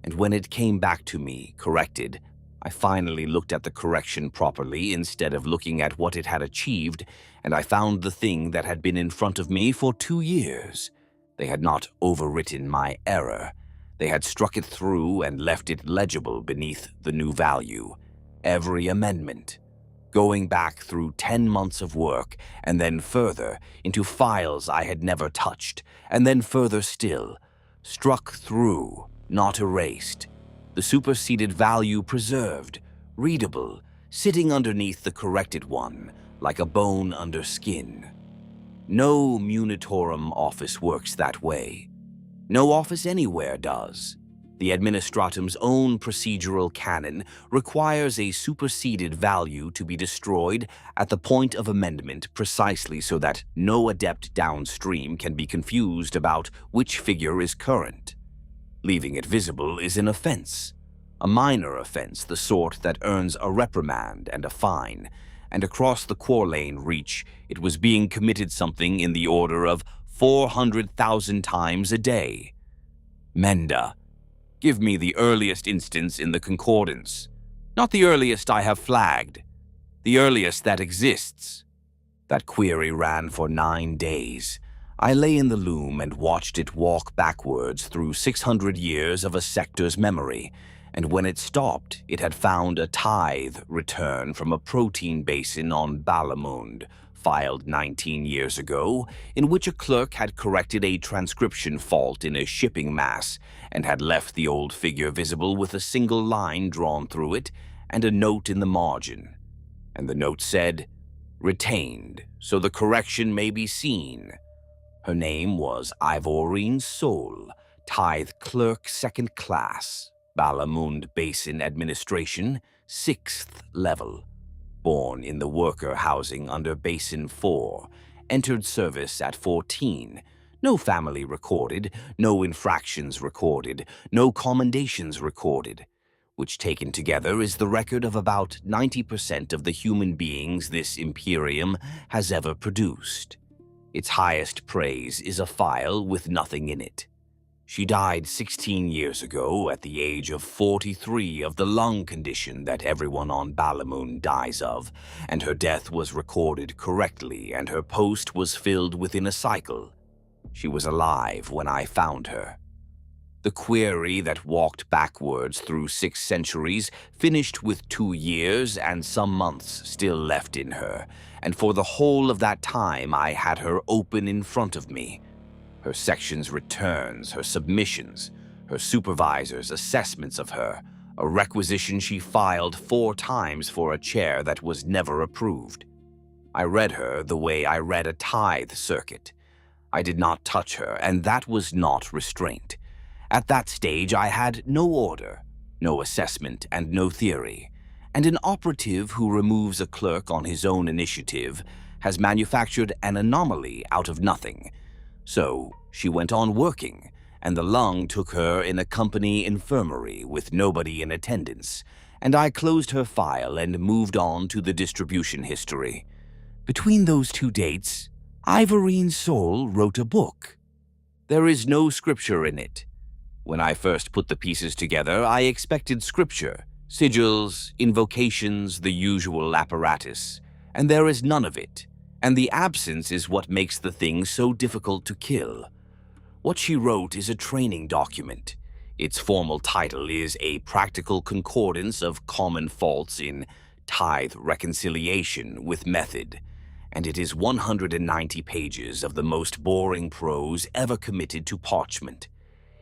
And when it came back to me, corrected, I finally looked at the correction properly instead of looking at what it had achieved, and I found the thing that had been in front of me for 2 years. They had not overwritten my error. They had struck it through and left it legible beneath the new value. Every amendment. Going back through 10 months of work, and then further into files I had never touched, and then further still. Struck through, not erased. The superseded value preserved, readable, sitting underneath the corrected one, like a bone under skin. No Munitorum office works that way. No office anywhere does. The Administratum's own procedural canon requires a superseded value to be destroyed at the point of amendment precisely so that no adept downstream can be confused about which figure is current. Leaving it visible is an offense. A minor offense, the sort that earns a reprimand and a fine, and across the Corlane reach it was being committed something in the order of 400,000 times a day. Menda, give me the earliest instance in the concordance. Not the earliest I have flagged. The earliest that exists. That query ran for 9 days. I lay in the loom and watched it walk backwards through 600 years of a sector's memory, and when it stopped, it had found a tithe return from a protein basin on Balamund, filed 19 years ago, in which a clerk had corrected a transcription fault in a shipping mass and had left the old figure visible with a single line drawn through it and a note in the margin. And the note said, "Retained, so the correction may be seen." Her name was Ivorine Sol, tithe clerk 2nd class, Balamund Basin Administration, 6th level. Born in the worker housing under Basin 4, entered service at 14. No family recorded, no infractions recorded, no commendations recorded, which taken together is the record of about 90% of the human beings this Imperium has ever produced. Its highest praise is a file with nothing in it. She died 16 years ago at the age of 43 of the lung condition that everyone on Balamund dies of, and her death was recorded correctly and her post was filled within a cycle. She was alive when I found her. The query that walked backwards through 6 centuries finished with 2 years and some months still left in her, and for the whole of that time I had her open in front of me. Her section's returns, her submissions, her supervisor's assessments of her, a requisition she filed 4 times for a chair that was never approved. I read her the way I read a tithe circuit. I did not touch her, and that was not restraint. At that stage, I had no order, no assessment, and no theory. And an operative who removes a clerk on his own initiative has manufactured an anomaly out of nothing. So she went on working, and the lung took her in a company infirmary with nobody in attendance, and I closed her file and moved on to the distribution history. Between those 2 dates, Ivorine Soul wrote a book. There is no scripture in it. When I first put the pieces together, I expected scripture, sigils, invocations, the usual apparatus, and there is none of it, and the absence is what makes the thing so difficult to kill. What she wrote is a training document. Its formal title is A Practical Concordance of Common Faults in Tithe Reconciliation with Method, and it is 190 pages of the most boring prose ever committed to parchment.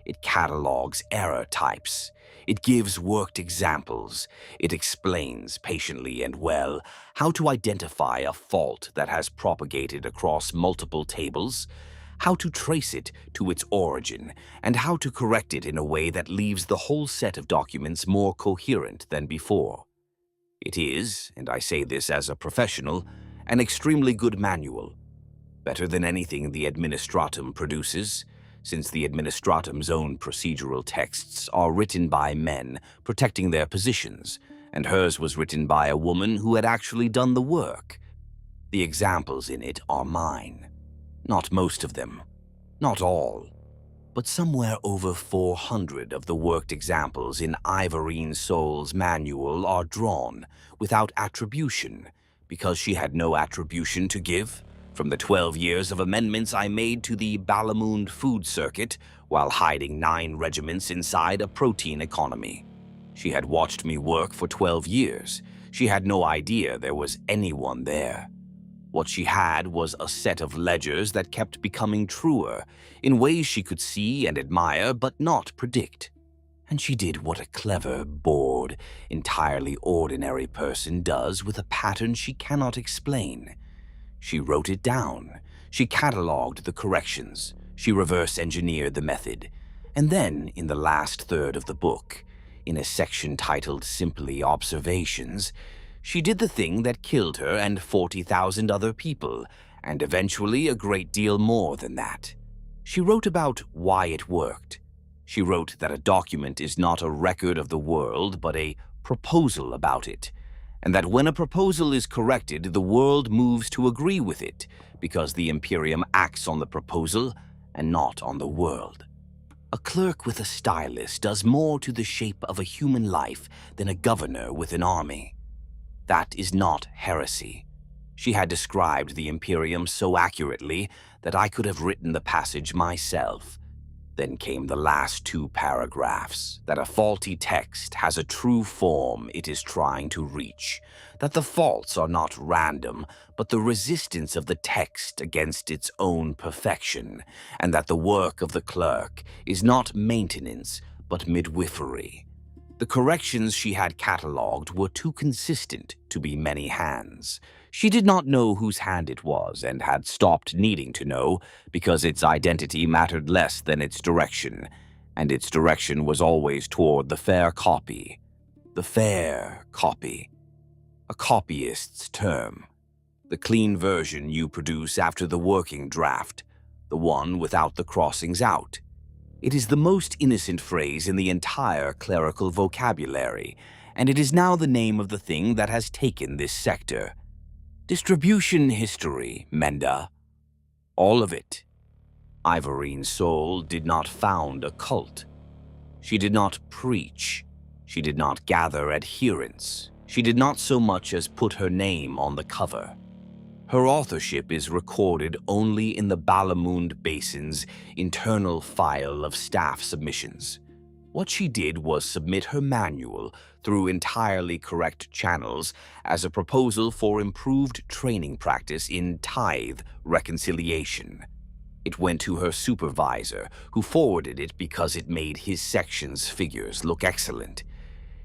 It catalogs error types. It gives worked examples. It explains patiently and well how to identify a fault that has propagated across multiple tables, how to trace it to its origin, and how to correct it in a way that leaves the whole set of documents more coherent than before. It is, and I say this as a professional, an extremely good manual, better than anything the Administratum produces, since the Administratum's own procedural texts are written by men protecting their positions, and hers was written by a woman who had actually done the work. The examples in it are mine. Not most of them, not all, but somewhere over 400 of the worked examples in Ivorine Soul's manual are drawn without attribution, because she had no attribution to give. From the 12 years of amendments I made to the Balamund food circuit while hiding 9 regiments inside a protein economy. She had watched me work for 12 years. She had no idea there was anyone there. What she had was a set of ledgers that kept becoming truer in ways she could see and admire but not predict. And she did what a clever, bored, entirely ordinary person does with a pattern she cannot explain. She wrote it down. She catalogued the corrections. She reverse-engineered the method. And then, in the last third of the book, in a section titled simply Observations, she did the thing that killed her and 40,000 other people, and eventually a great deal more than that. She wrote about why it worked. She wrote that a document is not a record of the world, but a proposal about it, and that when a proposal is corrected, the world moves to agree with it, because the Imperium acts on the proposal and not on the world. A clerk with a stylus does more to the shape of a human life than a governor with an army. That is not heresy. She had described the Imperium so accurately that I could have written the passage myself. Then came the last 2 paragraphs, that a faulty text has a true form it is trying to reach, that the faults are not random, but the resistance of the text against its own perfection, and that the work of the clerk is not maintenance, but midwifery. The corrections she had catalogued were too consistent to be many hands. She did not know whose hand it was and had stopped needing to know because its identity mattered less than its direction, and its direction was always toward the fair copy. The fair copy. A copyist's term. The clean version you produce after the working draft, the one without the crossings out. It is the most innocent phrase in the entire clerical vocabulary, and it is now the name of the thing that has taken this sector. Distribution history, Menda. All of it. Ivorine Soul did not found a cult. She did not preach. She did not gather adherents. She did not so much as put her name on the cover. Her authorship is recorded only in the Balamund Basin's internal file of staff submissions. What she did was submit her manual through entirely correct channels as a proposal for improved training practice in tithe reconciliation. It went to her supervisor, who forwarded it because it made his section's figures look excellent.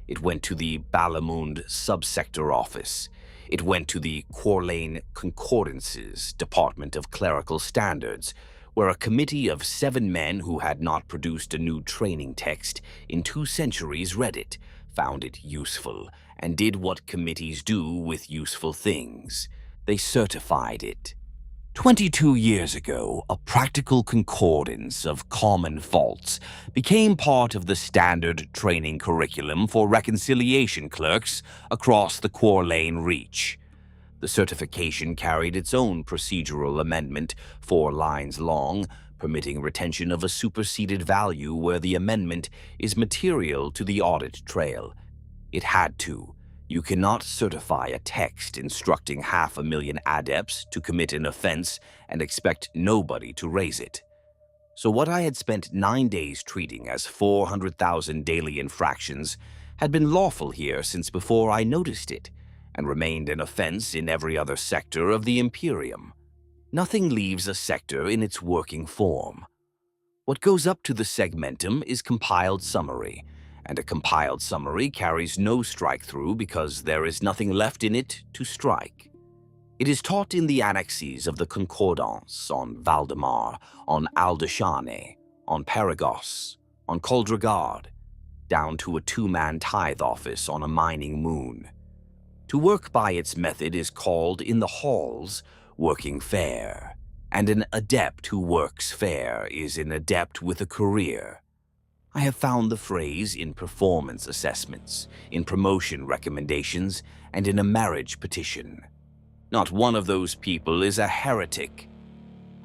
It went to the Balamund subsector office. It went to the Quarlaine Concordance's Department of Clerical Standards, where a committee of 7 men who had not produced a new training text in 2 centuries read it, found it useful, and did what committees do with useful things. They certified it. 22 years ago, a practical concordance of common faults became part of the standard training curriculum for reconciliation clerks across the Quarlaine Reach. The certification carried its own procedural amendment, 4 lines long, permitting retention of a superseded value where the amendment is material to the audit trail. It had to. You cannot certify a text instructing 500,000 adepts to commit an offense and expect nobody to raise it. So what I had spent 9 days treating as 400,000 daily infractions had been lawful here since before I noticed it, and remained an offense in every other sector of the Imperium. Nothing leaves a sector in its working form. What goes up to the segmentum is compiled summary, and a compiled summary carries no strike-through because there is nothing left in it to strike. It is taught in the annexes of the Concordance, on Valdemar, on Aldeshane, on Paragos, on Coldregard, down to a 2-man tithe office on a mining moon. To work by its method is called in the halls working fair, and an adept who works fair is an adept with a career. I have found the phrase in performance assessments, in promotion recommendations, and in a marriage petition. Not one of those people is a heretic.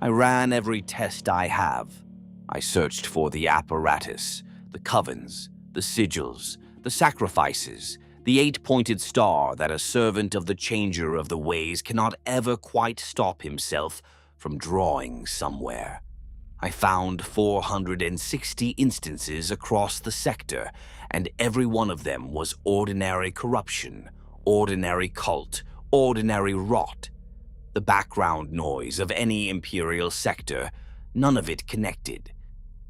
I ran every test I have. I searched for the apparatus, the covens, the sigils, the sacrifices, the 8-pointed star that a servant of the changer of the ways cannot ever quite stop himself from drawing somewhere. I found 460 instances across the sector, and every one of them was ordinary corruption, ordinary cult, ordinary rot. The background noise of any imperial sector, none of it connected.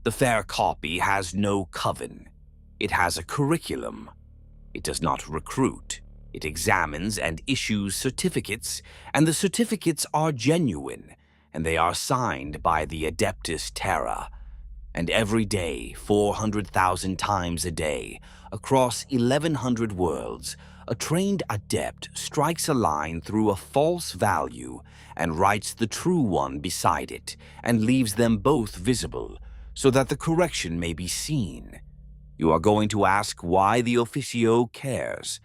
The fair copy has no coven. It has a curriculum. It does not recruit. It examines and issues certificates, and the certificates are genuine, and they are signed by the Adeptus Terra. And every day, 400,000 times a day, across 1,100 worlds, a trained adept strikes a line through a false value and writes the true one beside it, and leaves them both visible, so that the correction may be seen. You are going to ask why the Officio cares.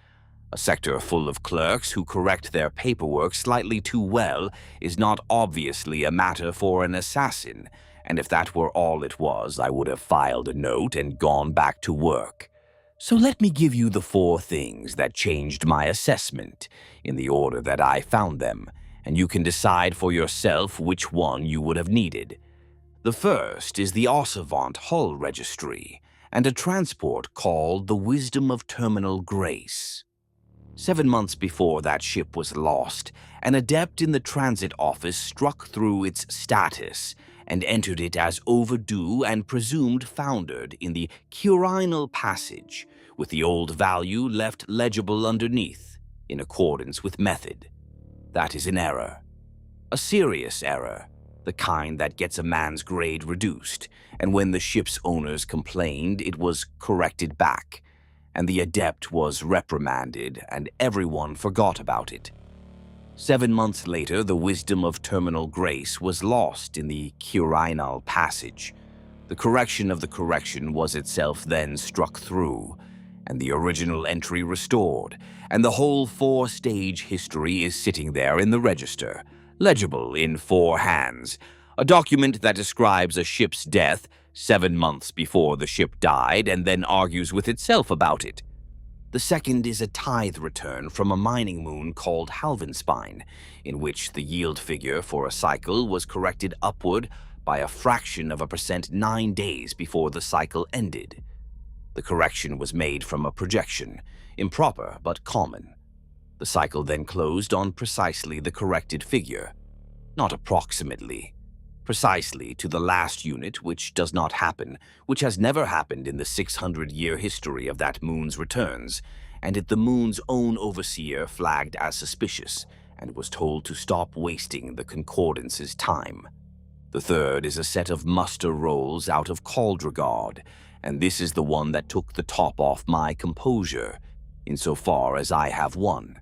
A sector full of clerks who correct their paperwork slightly too well is not obviously a matter for an assassin, and if that were all it was, I would have filed a note and gone back to work. So let me give you the 4 things that changed my assessment, in the order that I found them, and you can decide for yourself which one you would have needed. The first is the Ossivant hull registry, and a transport called the Wisdom of Terminal Grace. 7 months before that ship was lost, an adept in the transit office struck through its status and entered it as overdue and presumed foundered in the Curinal Passage, with the old value left legible underneath, in accordance with method. That is an error. A serious error, the kind that gets a man's grade reduced, and when the ship's owners complained, it was corrected back, and the adept was reprimanded, and everyone forgot about it. 7 months later, the Wisdom of Terminal Grace was lost in the Curinal Passage. The correction of the correction was itself then struck through, and the original entry restored, and the whole 4-stage history is sitting there in the register, legible in 4 hands, a document that describes a ship's death 7 months before the ship died and then argues with itself about it. The second is a tithe return from a mining moon called Halvenspine, in which the yield figure for a cycle was corrected upward by a fraction of a percent 9 days before the cycle ended. The correction was made from a projection, improper but common. The cycle then closed on precisely the corrected figure, not approximately. precisely to the last unit, which does not happen, which has never happened in the 600-year history of that moon's returns, and it the moon's own overseer flagged as suspicious, and was told to stop wasting the Concordance's time. The third is a set of muster rolls out of Caldregard, and this is the one that took the top off my composure, insofar as I have one.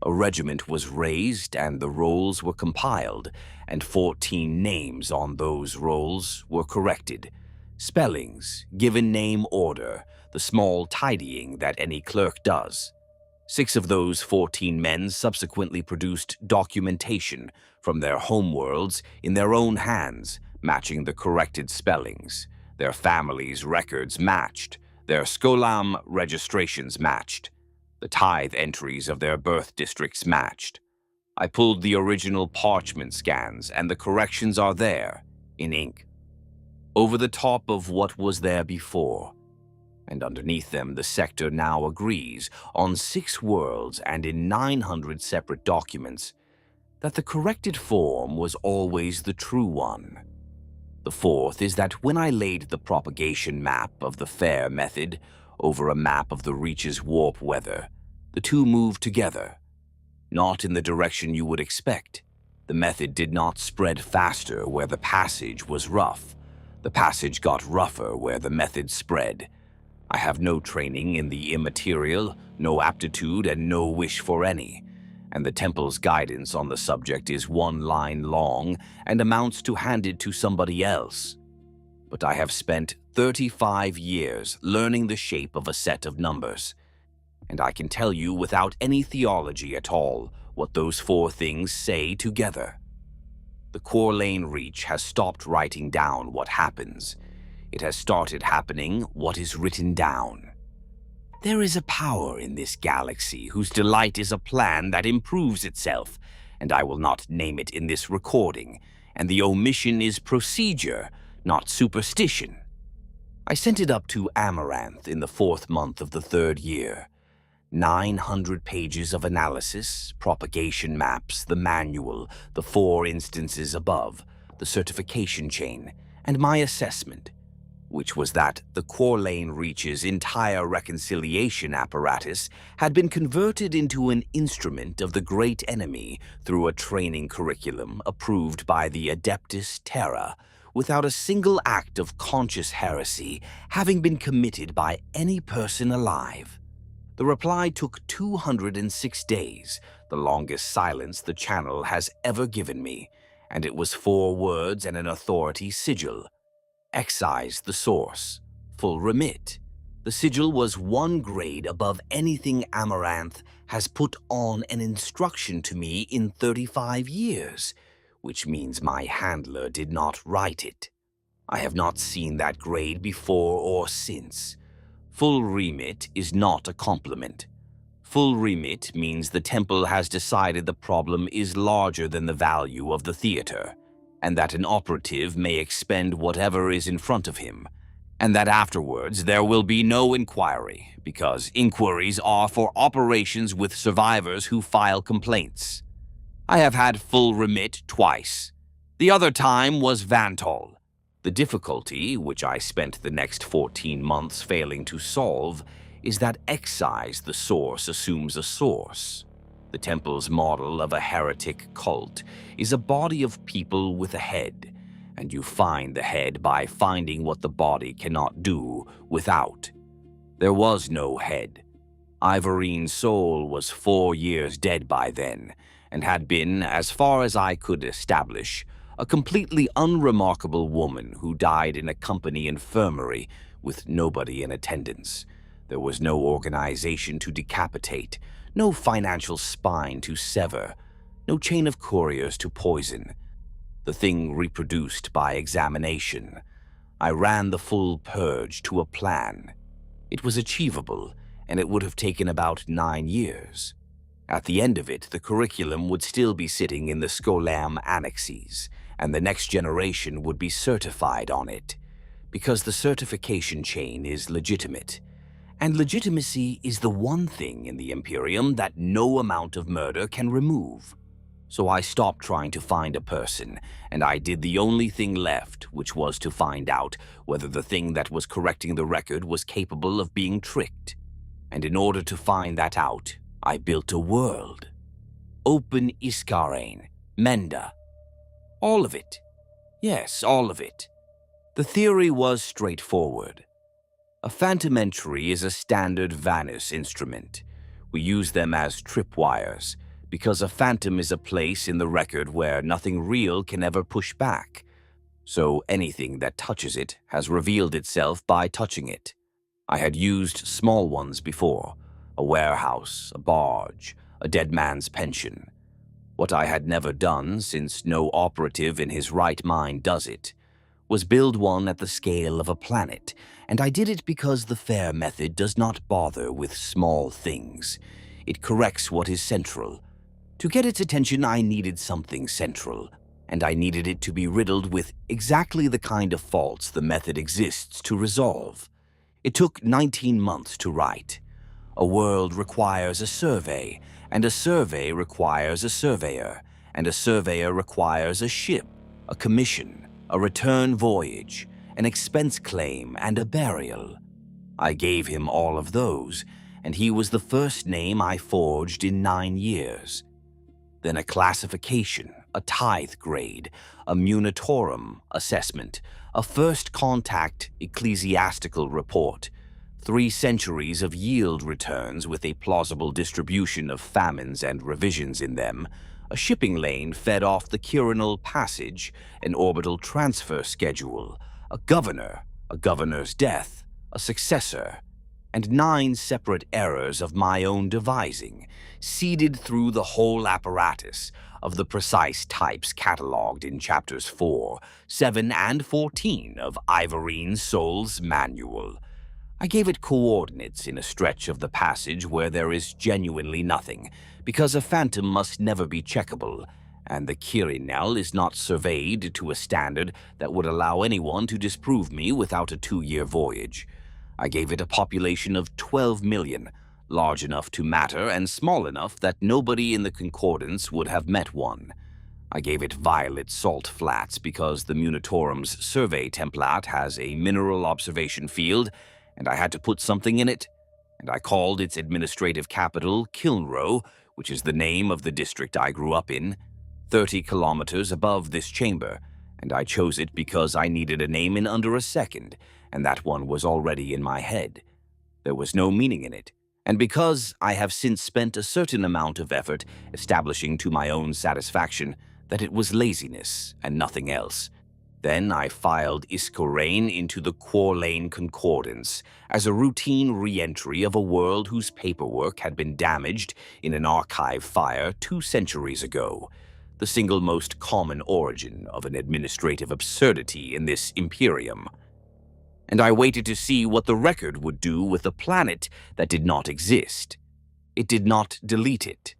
A regiment was raised, and the rolls were compiled, and 14 names on those rolls were corrected. Spellings, given name order, the small tidying that any clerk does. 6 of those 14 men subsequently produced documentation from their homeworlds in their own hands, matching the corrected spellings. Their families' records matched. Their Scholam registrations matched. The tithe entries of their birth districts matched. I pulled the original parchment scans, and the corrections are there, in ink, over the top of what was there before. And underneath them the sector now agrees, on 6 worlds and in 900 separate documents, that the corrected form was always the true one. The fourth is that when I laid the propagation map of the fair method over a map of the Reach's warp weather, the two moved together, not in the direction you would expect. The method did not spread faster where the passage was rough. The passage got rougher where the method spread. I have no training in the immaterial, no aptitude, and no wish for any, and the Temple's guidance on the subject is 1 line long and amounts to handed to somebody else. But I have spent 35 years learning the shape of a set of numbers, and I can tell you without any theology at all what those 4 things say together. The Corlane Reach has stopped writing down what happens. It has started happening what is written down. There is a power in this galaxy whose delight is a plan that improves itself, and I will not name it in this recording, and the omission is procedure, not superstition. I sent it up to Amaranth in the 4th month of the 3rd year. 900 pages of analysis, propagation maps, the manual, the 4 instances above, the certification chain, and my assessment, which was that the Corlane Reach's entire reconciliation apparatus had been converted into an instrument of the great enemy through a training curriculum approved by the Adeptus Terra, without a single act of conscious heresy having been committed by any person alive. The reply took 206 days, the longest silence the channel has ever given me, and it was 4 words and an authority sigil. Excise the source. Full remit. The sigil was 1 grade above anything Amaranth has put on an instruction to me in 35 years, which means my handler did not write it. I have not seen that grade before or since. Full remit is not a compliment. Full remit means the Temple has decided the problem is larger than the value of the theater, and that an operative may expend whatever is in front of him, and that afterwards there will be no inquiry, because inquiries are for operations with survivors who file complaints. I have had full remit twice. The other time was Vantol. The difficulty, which I spent the next 14 months failing to solve, is that excise the source assumes a source. The Temple's model of a heretic cult is a body of people with a head, and you find the head by finding what the body cannot do without. There was no head. Ivorine's soul was 4 years dead by then, and had been, as far as I could establish, a completely unremarkable woman who died in a company infirmary with nobody in attendance. There was no organization to decapitate, no financial spine to sever, no chain of couriers to poison. The thing reproduced by examination. I ran the full purge to a plan. It was achievable, and it would have taken about 9 years. At the end of it, the curriculum would still be sitting in the Scholam annexes, and the next generation would be certified on it, because the certification chain is legitimate. And legitimacy is the one thing in the Imperium that no amount of murder can remove. So I stopped trying to find a person, and I did the only thing left, which was to find out whether the thing that was correcting the record was capable of being tricked. And in order to find that out, I built a world. Open Iskarain, Menda. All of it. Yes, all of it. The theory was straightforward. A phantom entry is a standard Vanus instrument. We use them as tripwires, because a phantom is a place in the record where nothing real can ever push back. So anything that touches it has revealed itself by touching it. I had used small ones before, a warehouse, a barge, a dead man's pension. What I had never done, since no operative in his right mind does it, was build one at the scale of a planet, and I did it because the fair method does not bother with small things. It corrects what is central. To get its attention, I needed something central, and I needed it to be riddled with exactly the kind of faults the method exists to resolve. It took 19 months to write. A world requires a survey, and a survey requires a surveyor, and a surveyor requires a ship, a commission, a return voyage, an expense claim, and a burial. I gave him all of those, and he was the first name I forged in 9 years. Then a classification, a tithe grade, a munitorum assessment, a first contact ecclesiastical report, 3 centuries of yield returns with a plausible distribution of famines and revisions in them, a shipping lane fed off the Quirinal passage, an orbital transfer schedule, a governor, a governor's death, a successor, and 9 separate errors of my own devising, seeded through the whole apparatus of the precise types catalogued in chapters 4, 7, and 14 of Ivorine Soul's manual. I gave it coordinates in a stretch of the passage where there is genuinely nothing, because a phantom must never be checkable, and the Quirinal is not surveyed to a standard that would allow anyone to disprove me without a 2-year voyage. I gave it a population of 12 million, large enough to matter and small enough that nobody in the concordance would have met one. I gave it violet salt flats because the Munitorum's survey template has a mineral observation field, and I had to put something in it, and I called its administrative capital Kilnro, which is the name of the district I grew up in, 30 kilometers above this chamber, and I chose it because I needed a name in under a second, and that one was already in my head. There was no meaning in it, and because I have since spent a certain amount of effort establishing to my own satisfaction that it was laziness and nothing else. Then I filed Iskarain into the Quarlane Concordance as a routine re-entry of a world whose paperwork had been damaged in an archive fire 2 centuries ago, the single most common origin of an administrative absurdity in this Imperium. And I waited to see what the record would do with a planet that did not exist. It did not delete it.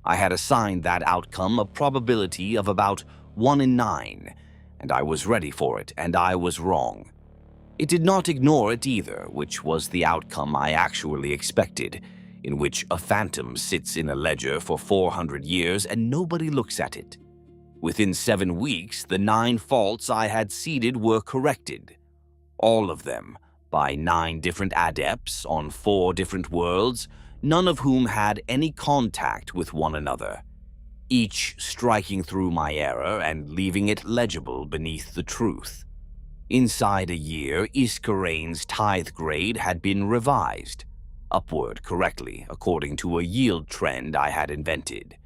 I had assigned that outcome a probability of about 1 in 9, and I was ready for it, and I was wrong. It did not ignore it either, which was the outcome I actually expected, in which a phantom sits in a ledger for 400 years and nobody looks at it. Within 7 weeks, the 9 faults I had seeded were corrected. All of them, by 9 different adepts on 4 different worlds, none of whom had any contact with one another, each striking through my error and leaving it legible beneath the truth. Inside a year, Iskarain's tithe grade had been revised, upward correctly according to a yield trend I had invented,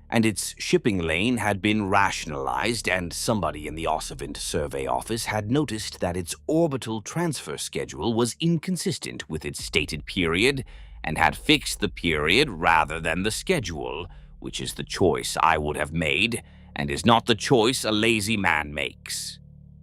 and its shipping lane had been rationalized, and somebody in the Ossivant survey office had noticed that its orbital transfer schedule was inconsistent with its stated period and had fixed the period rather than the schedule, which is the choice I would have made, and is not the choice a lazy man makes.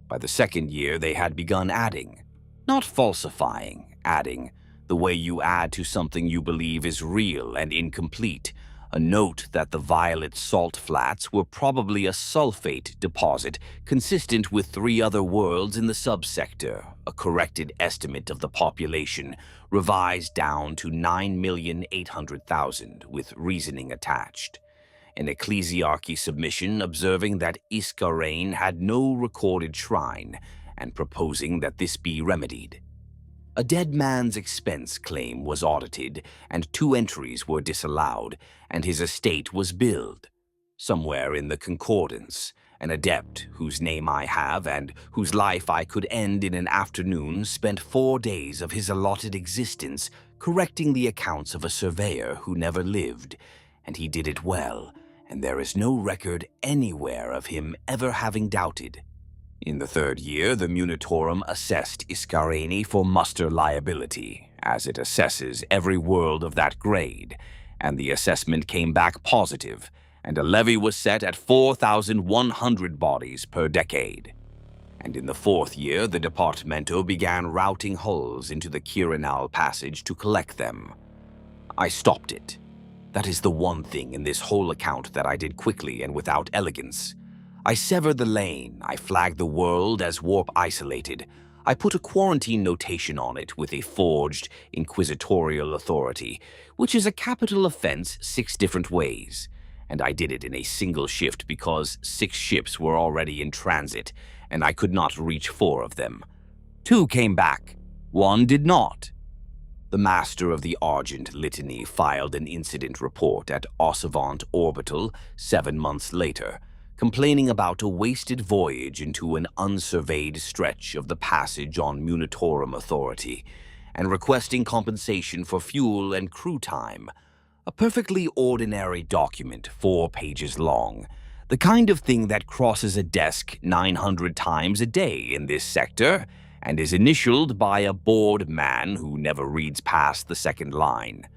By the 2nd year, they had begun adding, not falsifying, adding, the way you add to something you believe is real and incomplete, a note that the violet salt flats were probably a sulfate deposit consistent with 3 other worlds in the subsector, a corrected estimate of the population, revised down to 9,800,000 with reasoning attached. an ecclesiarchy submission observing that Iscarane had no recorded shrine and proposing that this be remedied. A dead man's expense claim was audited, and 2 entries were disallowed, and his estate was billed. Somewhere in the concordance, an adept whose name I have and whose life I could end in an afternoon spent 4 days of his allotted existence correcting the accounts of a surveyor who never lived, and he did it well, and there is no record anywhere of him ever having doubted. In the 3rd year, the Munitorum assessed Iscarane for muster liability, as it assesses every world of that grade, and the assessment came back positive, and a levy was set at 4,100 bodies per decade. And in the 4th year, the Departamento began routing hulls into the Quirinal passage to collect them. I stopped it. That is the one thing in this whole account that I did quickly and without elegance. I severed the lane, I flagged the world as warp-isolated, I put a quarantine notation on it with a forged inquisitorial authority, which is a capital offense 6 different ways. And I did it in a single shift because 6 ships were already in transit, and I could not reach 4 of them. 2 came back, 1 did not. The master of the Argent Litany filed an incident report at Ossivant Orbital 7 months later, complaining about a wasted voyage into an unsurveyed stretch of the passage on Munitorum authority, and requesting compensation for fuel and crew time. A perfectly ordinary document, 4 pages long, the kind of thing that crosses a desk 900 times a day in this sector, and is initialed by a bored man who never reads past the 2nd line.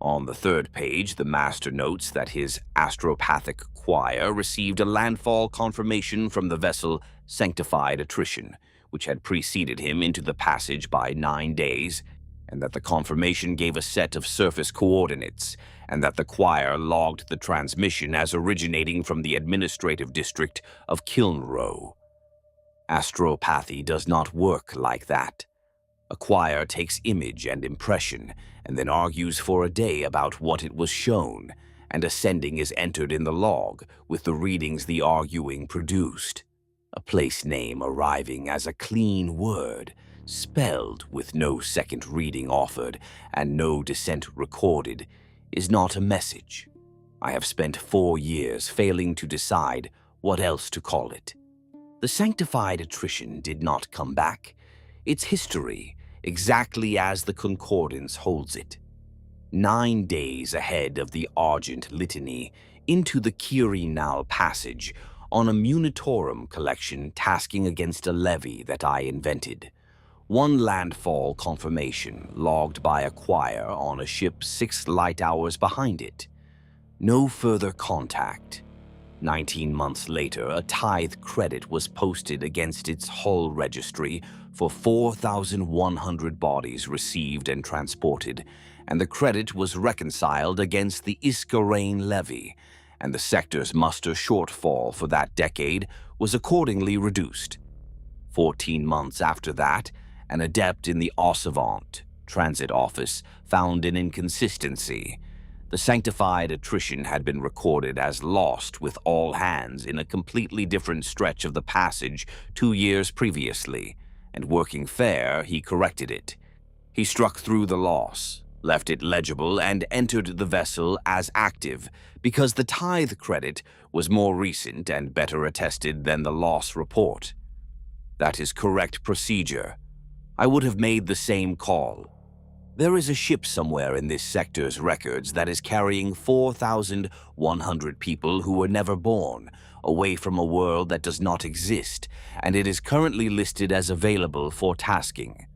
On the 3rd page, the master notes that his astropathic choir received a landfall confirmation from the vessel Sanctified Attrition, which had preceded him into the passage by 9 days, and that the confirmation gave a set of surface coordinates, and that the choir logged the transmission as originating from the administrative district of Kilnrow. Astropathy does not work like that. A choir takes image and impression, and then argues for a day about what it was shown, and a sending is entered in the log with the readings the arguing produced. A place name arriving as a clean word, spelled with no second reading offered and no dissent recorded, is not a message. I have spent 4 years failing to decide what else to call it. The Sanctified Attrition did not come back. Its history, exactly as the Concordance holds it. 9 days ahead of the Argent Litany, into the Quirinal passage, on a Munitorum collection tasking against a levy that I invented. 1 landfall confirmation logged by a choir on a ship 6 light hours behind it. No further contact. 19 months later, a tithe credit was posted against its hull registry for 4,100 bodies received and transported, and the credit was reconciled against the Iscarane levy, and the sector's muster shortfall for that decade was accordingly reduced. 14 months after that, an adept in the Ossivant transit office found an inconsistency. The Sanctified Attrition had been recorded as lost with all hands in a completely different stretch of the passage 2 years previously, and working fair, he corrected it. He struck through the loss, left it legible, and entered the vessel as active because the tithe credit was more recent and better attested than the loss report. That is correct procedure. I would have made the same call. There is a ship somewhere in this sector's records that is carrying 4,100 people who were never born, away from a world that does not exist, and it is currently listed as available for tasking.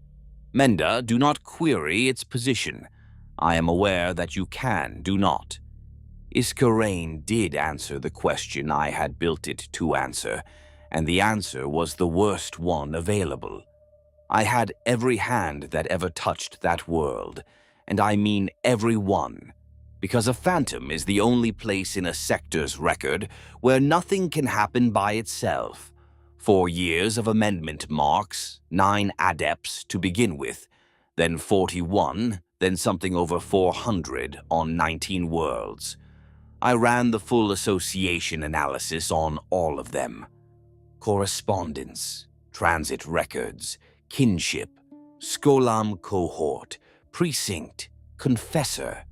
Menda, do not query its position. I am aware that you do not. Iscarane did answer the question I had built it to answer, and the answer was the worst one available. I had every hand that ever touched that world, and I mean every one, because a phantom is the only place in a sector's record where nothing can happen by itself. 4 years of amendment marks, 9 adepts to begin with, then 41, then something over 400 on 19 worlds. I ran the full association analysis on all of them. Correspondence, transit records, kinship, scholam cohort, precinct, confessor,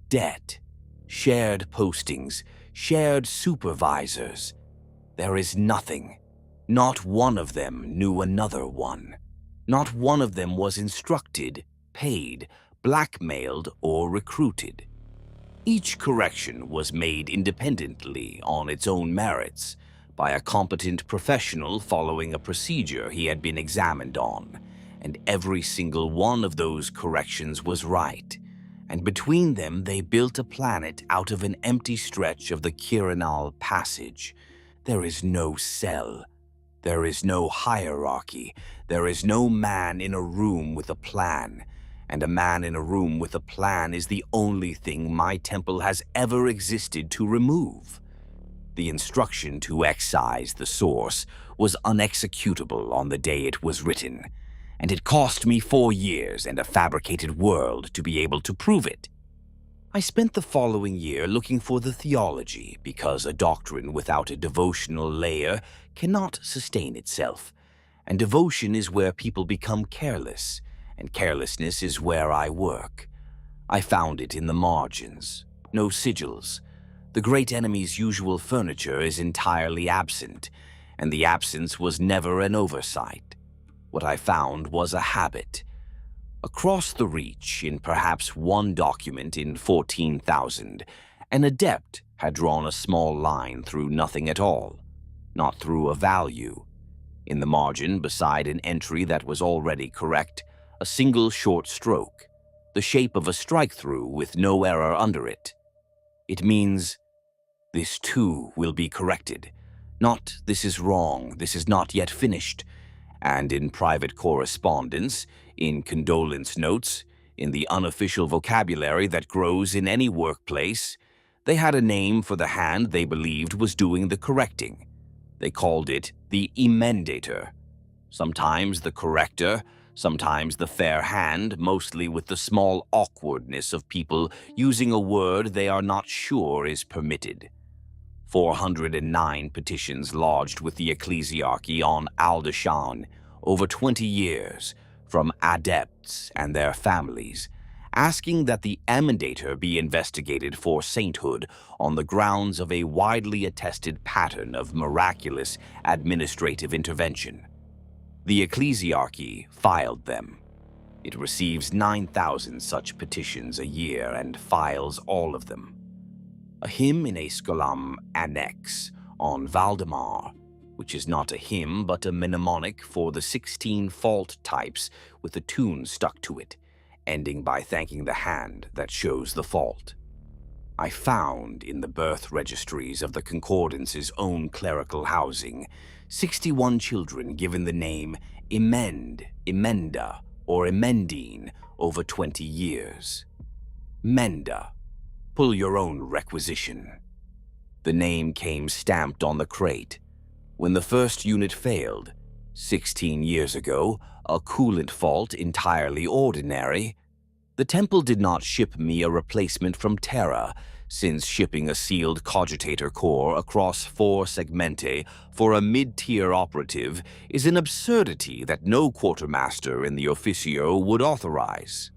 debt, shared postings, shared supervisors. There is nothing. Not one of them knew another one. Not one of them was instructed, paid, blackmailed, or recruited. Each correction was made independently on its own merits by a competent professional following a procedure he had been examined on, and every single one of those corrections was right. And between them they built a planet out of an empty stretch of the Quirinal Passage. There is no cell. There is no hierarchy. There is no man in a room with a plan. And a man in a room with a plan is the only thing my temple has ever existed to remove. The instruction to excise the source was unexecutable on the day it was written, and it cost me 4 years and a fabricated world to be able to prove it. I spent the following year looking for the theology, because a doctrine without a devotional layer cannot sustain itself, and devotion is where people become careless, and carelessness is where I work. I found it in the margins. No sigils. The great enemy's usual furniture is entirely absent, and the absence was never an oversight. What I found was a habit. Across the reach, in perhaps one document in 14,000, an adept had drawn a small line through nothing at all, not through a value. In the margin, beside an entry that was already correct, a single short stroke, the shape of a strike-through with no error under it. It means, this too will be corrected. Not, this is wrong, this is not yet finished. And in private correspondence, in condolence notes, in the unofficial vocabulary that grows in any workplace, they had a name for the hand they believed was doing the correcting. They called it the emendator. Sometimes the corrector, sometimes the fair hand, mostly with the small awkwardness of people using a word they are not sure is permitted. 409 petitions lodged with the ecclesiarchy on Aldashan over 20 years from adepts and their families, asking that the emendator be investigated for sainthood on the grounds of a widely attested pattern of miraculous administrative intervention. The ecclesiarchy filed them. It receives 9,000 such petitions a year and files all of them. A hymn in a scholam annex on Valdemar, which is not a hymn but a mnemonic for the 16 fault types with a tune stuck to it, ending by thanking the hand that shows the fault. I found in the birth registries of the Concordance's own clerical housing 61 children given the name Emend, Emenda, or Emendine over 20 years. Menda. Pull your own requisition. The name came stamped on the crate. When the first unit failed, 16 years ago, a coolant fault entirely ordinary, the temple did not ship me a replacement from Terra, since shipping a sealed cogitator core across 4 segmentae for a mid-tier operative is an absurdity that no quartermaster in the Officio would authorize.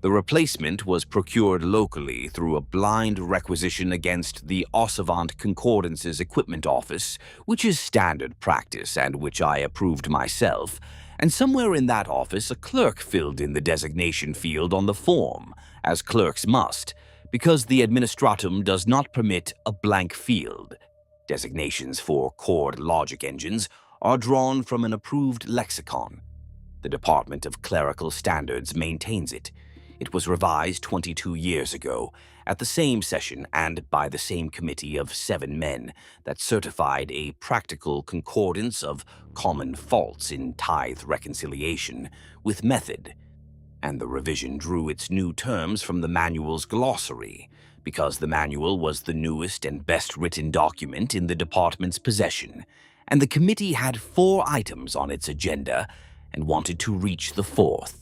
The replacement was procured locally through a blind requisition against the Ossivant Concordance's equipment office, which is standard practice and which I approved myself, and somewhere in that office a clerk filled in the designation field on the form, as clerks must, because the administratum does not permit a blank field. Designations for cord logic engines are drawn from an approved lexicon. The Department of Clerical Standards maintains it. It was revised 22 years ago, at the same session and by the same committee of 7 men that certified a practical concordance of common faults in tithe reconciliation with method, and the revision drew its new terms from the manual's glossary, because the manual was the newest and best-written document in the department's possession, and the committee had 4 items on its agenda and wanted to reach the 4th.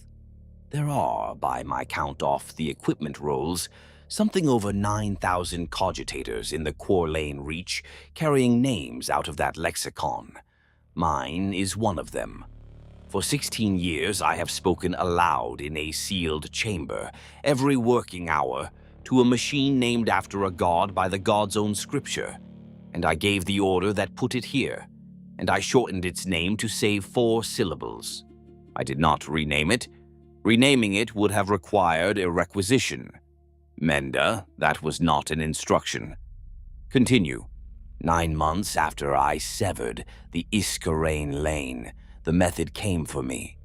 There are, by my count off the equipment rolls, Something over 9,000 cogitators in the Corlane reach carrying names out of that lexicon. Mine is one of them. For 16 years, I have spoken aloud in a sealed chamber, every working hour, to a machine named after a god by the god's own scripture. And I gave the order that put it here, and I shortened its name to save 4 syllables. I did not rename it. Renaming it would have required a requisition. Menda, that was not an instruction. Continue. 9 months after I severed the Iskarane lane, the method came for me.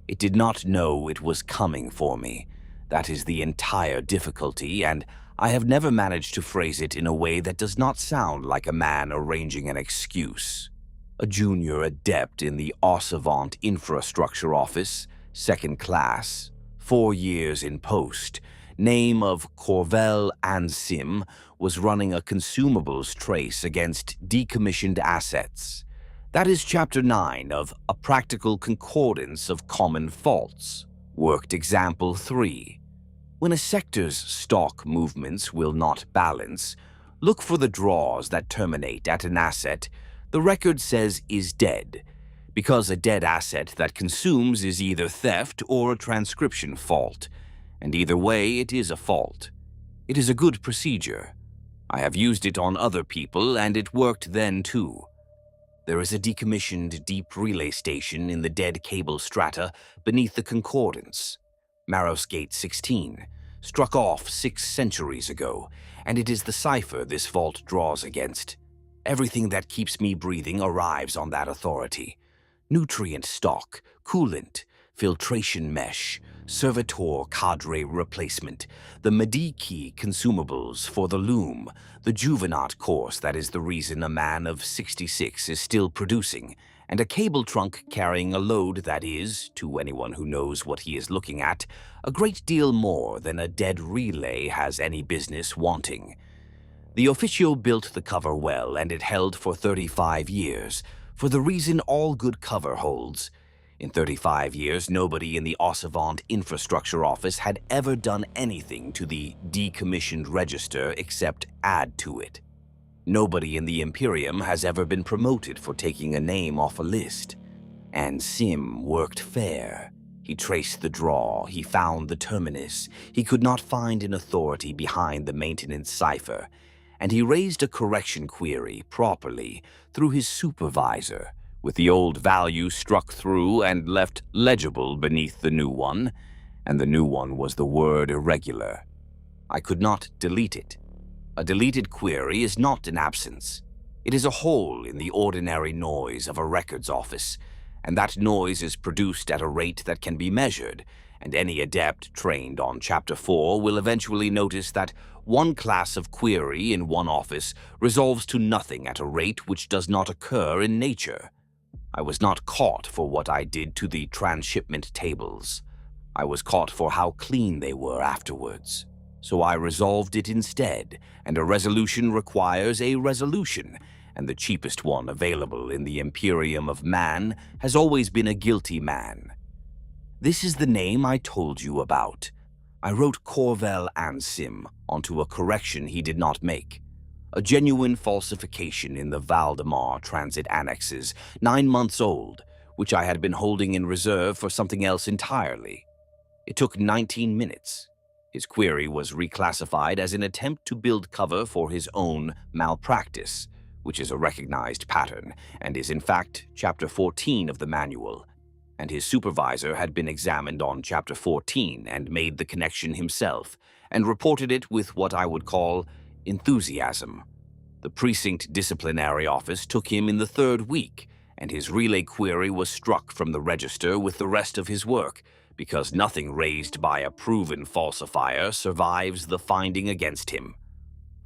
It did not know it was coming for me. That is the entire difficulty, and I have never managed to phrase it in a way that does not sound like a man arranging an excuse. A junior adept in the Ossivant infrastructure office, 2nd class, 4 years in post, name of Corvel Ansim, was running a consumables trace against decommissioned assets. That is Chapter 9 of A Practical Concordance of Common Faults. Worked Example 3. When a sector's stock movements will not balance, look for the draws that terminate at an asset the record says is dead, because a dead asset that consumes is either theft or a transcription fault, and either way it is a fault. It is a good procedure. I have used it on other people, and it worked then too. There is a decommissioned deep relay station in the dead cable strata beneath the concordance. Marrowsgate 16, struck off 6 centuries ago, and it is the cipher this vault draws against. Everything that keeps me breathing arrives on that authority. Nutrient stock, coolant, filtration mesh, servitor cadre replacement, the Mediki consumables for the loom, the Juvenat course that is the reason a man of 66 is still producing, and a cable trunk carrying a load that is, to anyone who knows what he is looking at, a great deal more than a dead relay has any business wanting. The Officio built the cover well, and it held for 35 years, for the reason all good cover holds. In 35 years, nobody in the Ossivant infrastructure office had ever done anything to the decommissioned register except add to it. Nobody in the Imperium has ever been promoted for taking a name off a list. And Sim worked fair. He traced the draw, he found the terminus, he could not find an authority behind the maintenance cipher, and he raised a correction query properly through his supervisor, with the old value struck through and left legible beneath the new one, and the new one was the word irregular. I could not delete it. A deleted query is not an absence. It is a hole in the ordinary noise of a records office, and that noise is produced at a rate that can be measured, and any adept trained on Chapter 4 will eventually notice that one class of query in one office resolves to nothing at a rate which does not occur in nature. I was not caught for what I did to the transshipment tables. I was caught for how clean they were afterwards. So I resolved it instead, and a resolution requires a resolution, and the cheapest one available in the Imperium of man has always been a guilty man. This is the name I told you about. I wrote Corvel Ansim onto a correction he did not make. A genuine falsification in the Valdemar transit annexes, 9 months old, which I had been holding in reserve for something else entirely. It took 19 minutes. His query was reclassified as an attempt to build cover for his own malpractice, which is a recognized pattern, and is in fact Chapter 14 of the manual. And his supervisor had been examined on Chapter 14 and made the connection himself, and reported it with what I would call enthusiasm. The precinct disciplinary office took him in the 3rd week, and his relay query was struck from the register with the rest of his work, because nothing raised by a proven falsifier survives the finding against him.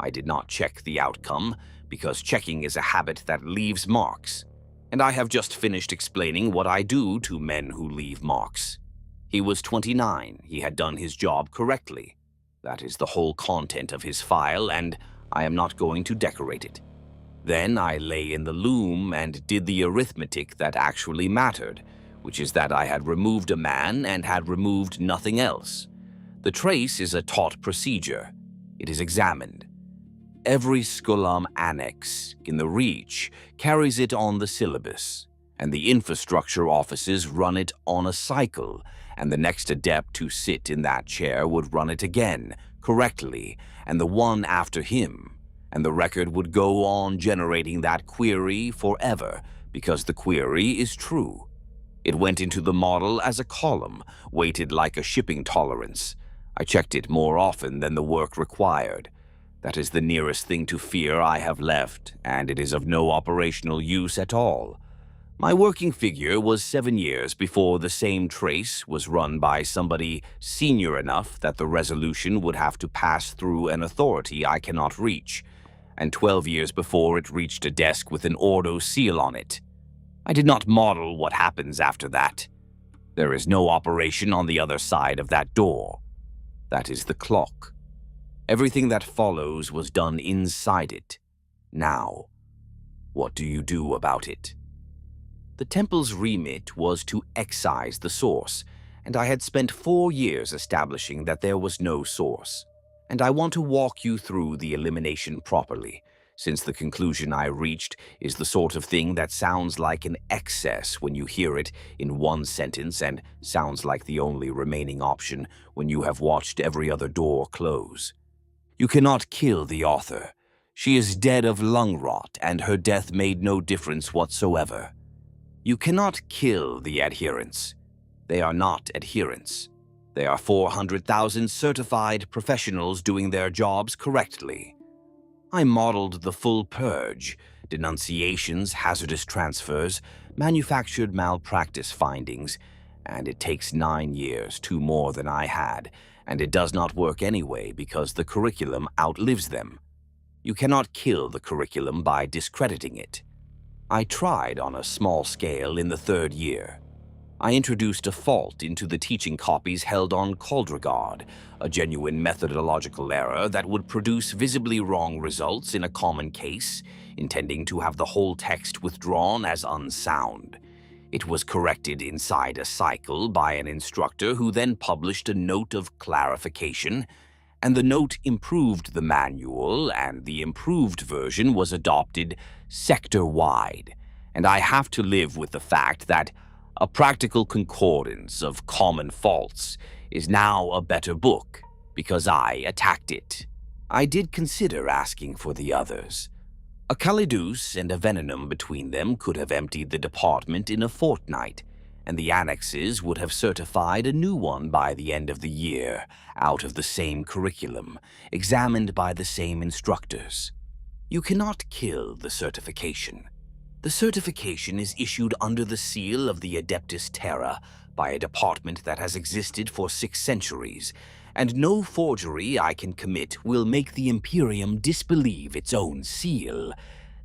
I did not check the outcome, because checking is a habit that leaves marks, and I have just finished explaining what I do to men who leave marks. He was 29, he had done his job correctly. That is the whole content of his file, and I am not going to decorate it. Then I lay in the loom and did the arithmetic that actually mattered, which is that I had removed a man and had removed nothing else. The trace is a taught procedure. It is examined. Every Skulam annex in the Reach carries it on the syllabus, and the infrastructure offices run it on a cycle, and the next adept to sit in that chair would run it again, correctly, and the one after him, and the record would go on generating that query forever, because the query is true. It went into the model as a column, weighted like a shipping tolerance. I checked it more often than the work required. That is the nearest thing to fear I have left, and it is of no operational use at all. My working figure was 7 years before the same trace was run by somebody senior enough that the resolution would have to pass through an authority I cannot reach, and 12 years before it reached a desk with an Ordo seal on it. I did not model what happens after that. There is no operation on the other side of that door. That is the clock. Everything that follows was done inside it. Now, what do you do about it? The temple's remit was to excise the source, and I had spent 4 years establishing that there was no source. And I want to walk you through the elimination properly, since the conclusion I reached is the sort of thing that sounds like an excess when you hear it in one sentence and sounds like the only remaining option when you have watched every other door close. You cannot kill the author. She is dead of lung rot, and her death made no difference whatsoever. You cannot kill the adherents. They are not adherents. They are 400,000 certified professionals doing their jobs correctly. I modeled the full purge, denunciations, hazardous transfers, manufactured malpractice findings, and it takes 9 years, 2 more than I had, and it does not work anyway because the curriculum outlives them. You cannot kill the curriculum by discrediting it. I tried on a small scale in the 3rd year. I introduced a fault into the teaching copies held on Caldregard, a genuine methodological error that would produce visibly wrong results in a common case, intending to have the whole text withdrawn as unsound. It was corrected inside a cycle by an instructor who then published a note of clarification, and the note improved the manual, and the improved version was adopted sector-wide. And I have to live with the fact that A Practical Concordance of Common Faults is now a better book because I attacked it. I did consider asking for the others. A Calidus and a Venenum between them could have emptied the department in a fortnight, and the annexes would have certified a new one by the end of the year, out of the same curriculum, examined by the same instructors. You cannot kill the certification. The certification is issued under the seal of the Adeptus Terra by a department that has existed for 6 centuries, and no forgery I can commit will make the Imperium disbelieve its own seal.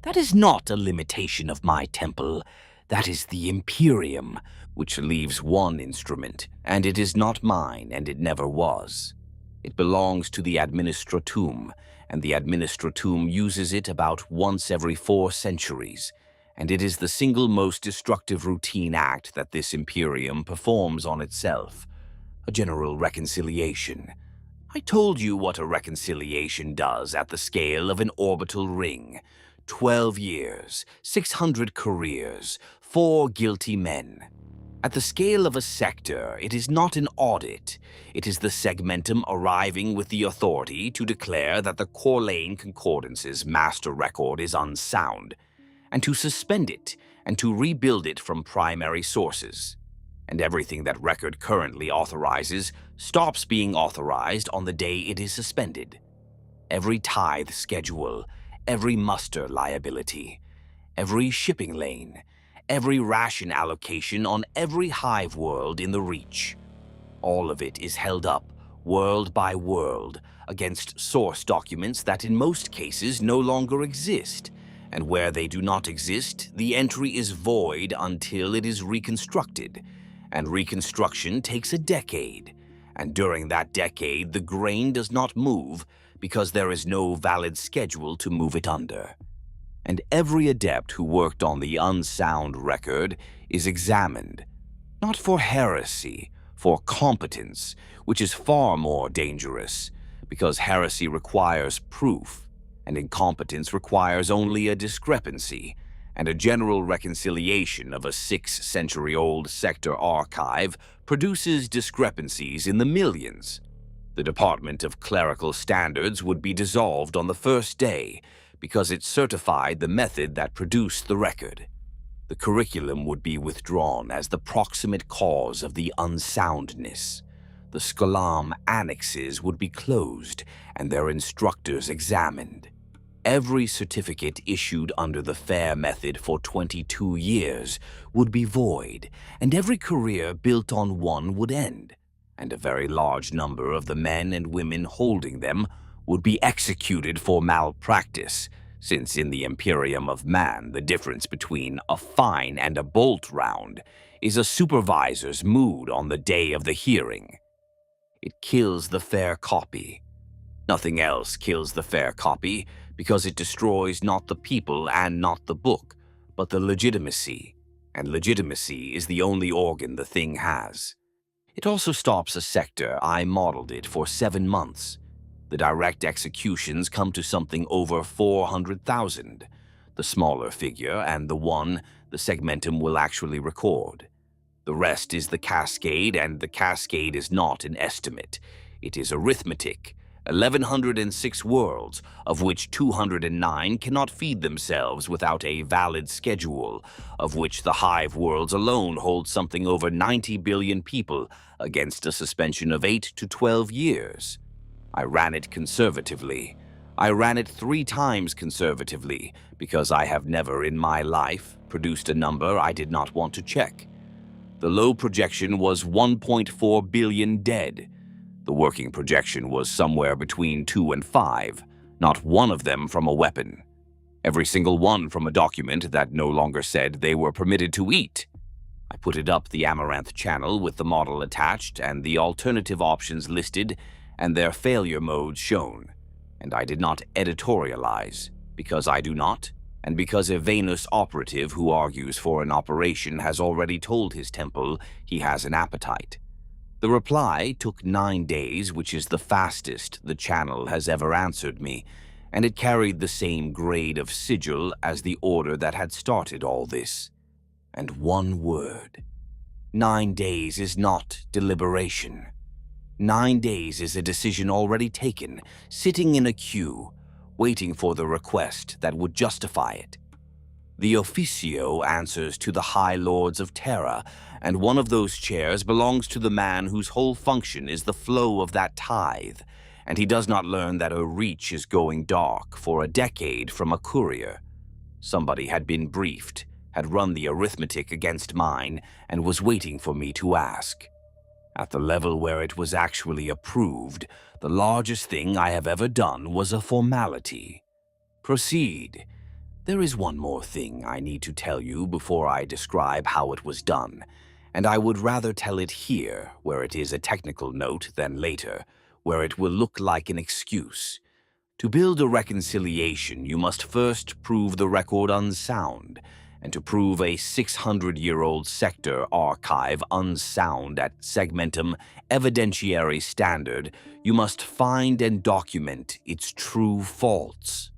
That is not a limitation of my temple. That is the Imperium, which leaves one instrument, and it is not mine, and it never was. It belongs to the Administratum, and the Administratum uses it about once every 4 centuries, and it is the single most destructive routine act that this Imperium performs on itself. A general reconciliation. I told you what a reconciliation does at the scale of an orbital ring. 12 years, 600 careers, 4 guilty men. At the scale of a sector, it is not an audit. It is the segmentum arriving with the authority to declare that the Corlane Concordance's master record is unsound, and to suspend it and to rebuild it from primary sources. And everything that record currently authorizes stops being authorized on the day it is suspended. Every tithe schedule, every muster liability, every shipping lane, every ration allocation on every hive world in the Reach. All of it is held up, world by world, against source documents that in most cases no longer exist, and where they do not exist, the entry is void until it is reconstructed. And reconstruction takes a decade, and during that decade the grain does not move because there is no valid schedule to move it under. And every adept who worked on the unsound record is examined, not for heresy, for competence, which is far more dangerous, because heresy requires proof, and incompetence requires only a discrepancy, and a general reconciliation of a 6-century-old sector archive produces discrepancies in the millions. The Department of Clerical Standards would be dissolved on the first day because it certified the method that produced the record. The curriculum would be withdrawn as the proximate cause of the unsoundness. The Scholam annexes would be closed and their instructors examined. Every certificate issued under the fair method for 22 years would be void, and every career built on one would end, and a very large number of the men and women holding them would be executed for malpractice, since in the Imperium of Man the difference between a fine and a bolt round is a supervisor's mood on the day of the hearing. It kills the fair copy. Nothing else kills the fair copy, because it destroys not the people and not the book, but the legitimacy, and legitimacy is the only organ the thing has. It also stops a sector. I modeled it for 7 months. The direct executions come to something over 400,000, the smaller figure and the one the segmentum will actually record. The rest is the cascade, and the cascade is not an estimate. It is arithmetic. 1,106 worlds, of which 209 cannot feed themselves without a valid schedule, of which the hive worlds alone hold something over 90 billion people against a suspension of 8 to 12 years. I ran it conservatively. I ran it 3 times conservatively, because I have never in my life produced a number I did not want to check. The low projection was 1.4 billion dead. The working projection was somewhere between 2 and 5, not one of them from a weapon. Every single one from a document that no longer said they were permitted to eat. I put it up the Amaranth channel with the model attached and the alternative options listed and their failure modes shown. And I did not editorialize, because I do not, and because a Vanus operative who argues for an operation has already told his temple he has an appetite. The reply took 9 days, which is the fastest the channel has ever answered me, and it carried the same grade of sigil as the order that had started all this. And one word. 9 days is not deliberation. 9 days is a decision already taken, sitting in a queue, waiting for the request that would justify it. The Officio answers to the High Lords of Terra, and one of those chairs belongs to the man whose whole function is the flow of that tithe, and he does not learn that a reach is going dark for a decade from a courier. Somebody had been briefed, had run the arithmetic against mine, and was waiting for me to ask. At the level where it was actually approved, the largest thing I have ever done was a formality. Proceed. There is one more thing I need to tell you before I describe how it was done, and I would rather tell it here, where it is a technical note, than later, where it will look like an excuse. To build a reconciliation, you must first prove the record unsound, and to prove a 600-year-old sector archive unsound at segmentum evidentiary standard, you must find and document its true faults.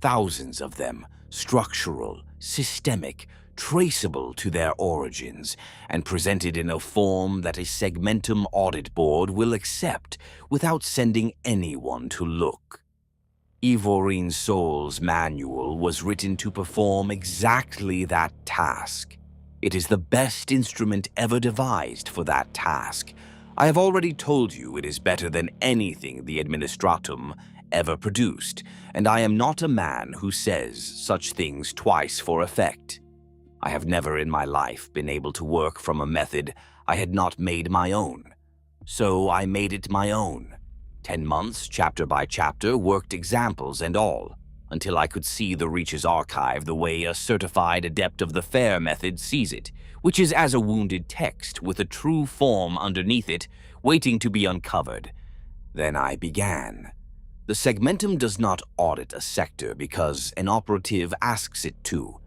Thousands of them, structural, systemic, traceable to their origins, and presented in a form that a segmentum audit board will accept without sending anyone to look. Evorine Soul's manual was written to perform exactly that task. It is the best instrument ever devised for that task. I have already told you it is better than anything the Administratum ever produced, and I am not a man who says such things twice for effect. I have never in my life been able to work from a method I had not made my own. So I made it my own. 10 months, chapter by chapter, worked examples and all, until I could see the Reach's archive the way a certified adept of the fair method sees it, which is as a wounded text with a true form underneath it, waiting to be uncovered. Then I began. The segmentum does not audit a sector because an operative asks it to.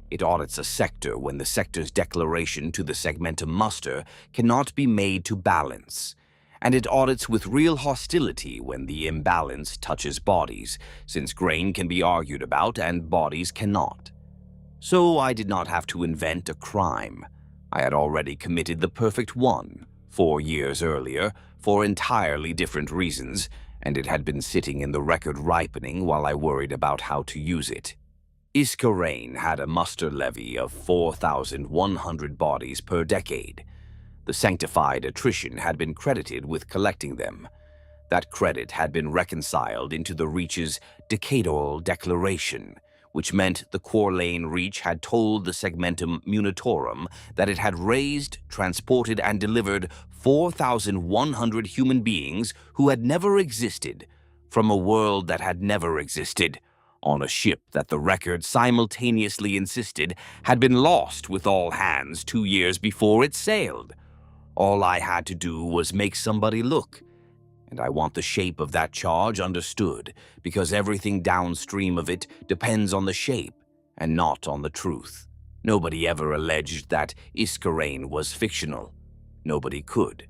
It audits a sector when the sector's declaration to the segmentum muster cannot be made to balance. and it audits with real hostility when the imbalance touches bodies, since grain can be argued about and bodies cannot. So I did not have to invent a crime. I had already committed the perfect one 4 years earlier for entirely different reasons, and it had been sitting in the record ripening while I worried about how to use it. Iskarain had a muster levy of 4,100 bodies per decade. The sanctified attrition had been credited with collecting them. That credit had been reconciled into the Reach's decadal declaration, which meant the Corlane Reach had told the Segmentum Munitorum that it had raised, transported, and delivered 4,100 human beings who had never existed from a world that had never existed, on a ship that the record simultaneously insisted had been lost with all hands 2 years before it sailed. All I had to do was make somebody look. And I want the shape of that charge understood, because everything downstream of it depends on the shape and not on the truth. Nobody ever alleged that Iskarain was fictional. Nobody could.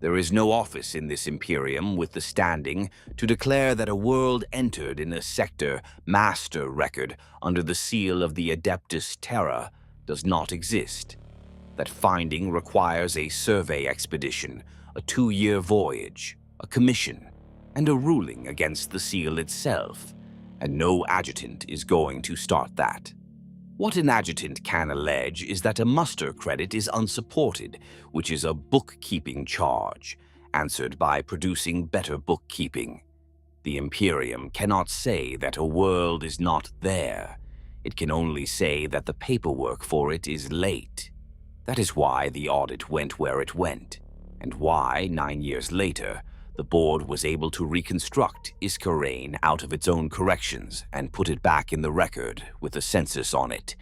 There is no office in this Imperium with the standing to declare that a world entered in a sector master record under the seal of the Adeptus Terra does not exist. That finding requires a survey expedition, a 2-year voyage, a commission, and a ruling against the seal itself, and no adjutant is going to start that. What an adjutant can allege is that a muster credit is unsupported, which is a bookkeeping charge, answered by producing better bookkeeping. The Imperium cannot say that a world is not there. It can only say that the paperwork for it is late. That is why the audit went where it went, and why, 9 years later, the board was able to reconstruct Iskarain out of its own corrections and put it back in the record with a census on it,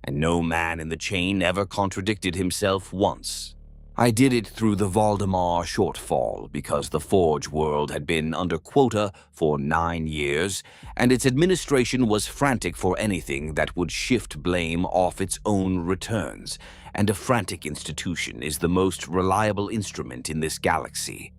and no man in the chain ever contradicted himself once. I did it through the Valdemar shortfall because the Forge world had been under quota for 9 years, and its administration was frantic for anything that would shift blame off its own returns, and a frantic institution is the most reliable instrument in this galaxy.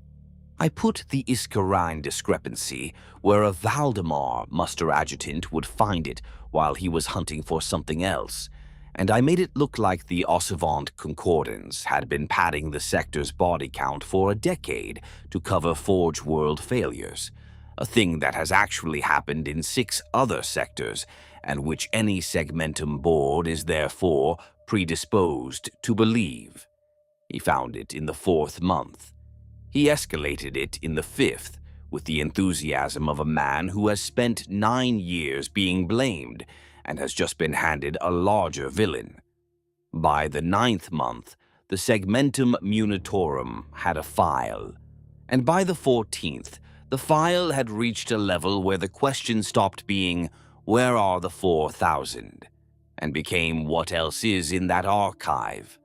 I put the Iskarain discrepancy where a Valdemar muster adjutant would find it while he was hunting for something else, and I made it look like the Ossivant Concordance had been padding the sector's body count for a decade to cover Forge World failures, a thing that has actually happened in 6 other sectors, and which any Segmentum board is therefore predisposed to believe. He found it in the 4th month. He escalated it in the 5th, with the enthusiasm of a man who has spent 9 years being blamed and has just been handed a larger villain. By the 9th month, the Segmentum Munitorum had a file, and by the 14th, the file had reached a level where the question stopped being, "Where are the 4,000?" and became, "What else is in that archive?"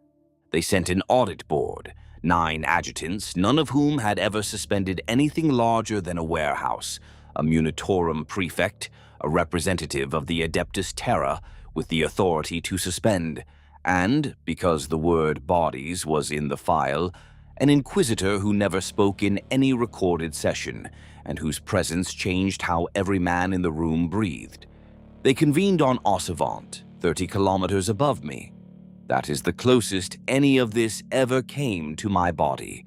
They sent an audit board, 9 adjutants, none of whom had ever suspended anything larger than a warehouse, a Munitorum prefect, a representative of the Adeptus Terra with the authority to suspend, and, because the word bodies was in the file, an inquisitor who never spoke in any recorded session, and whose presence changed how every man in the room breathed. They convened on Ossivant, 30 kilometers above me. That is the closest any of this ever came to my body.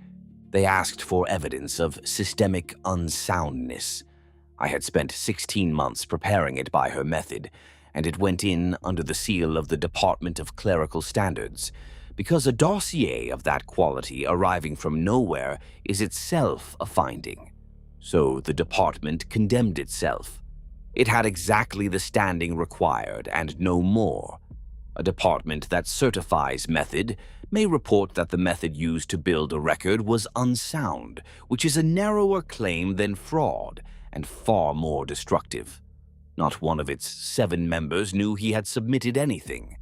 They asked for evidence of systemic unsoundness. I had spent 16 months preparing it by her method, and it went in under the seal of the Department of Clerical Standards, because a dossier of that quality arriving from nowhere is itself a finding. So the department condemned itself. It had exactly the standing required and no more. A department that certifies method may report that the method used to build a record was unsound, which is a narrower claim than fraud and far more destructive. Not one of its 7 members knew he had submitted anything.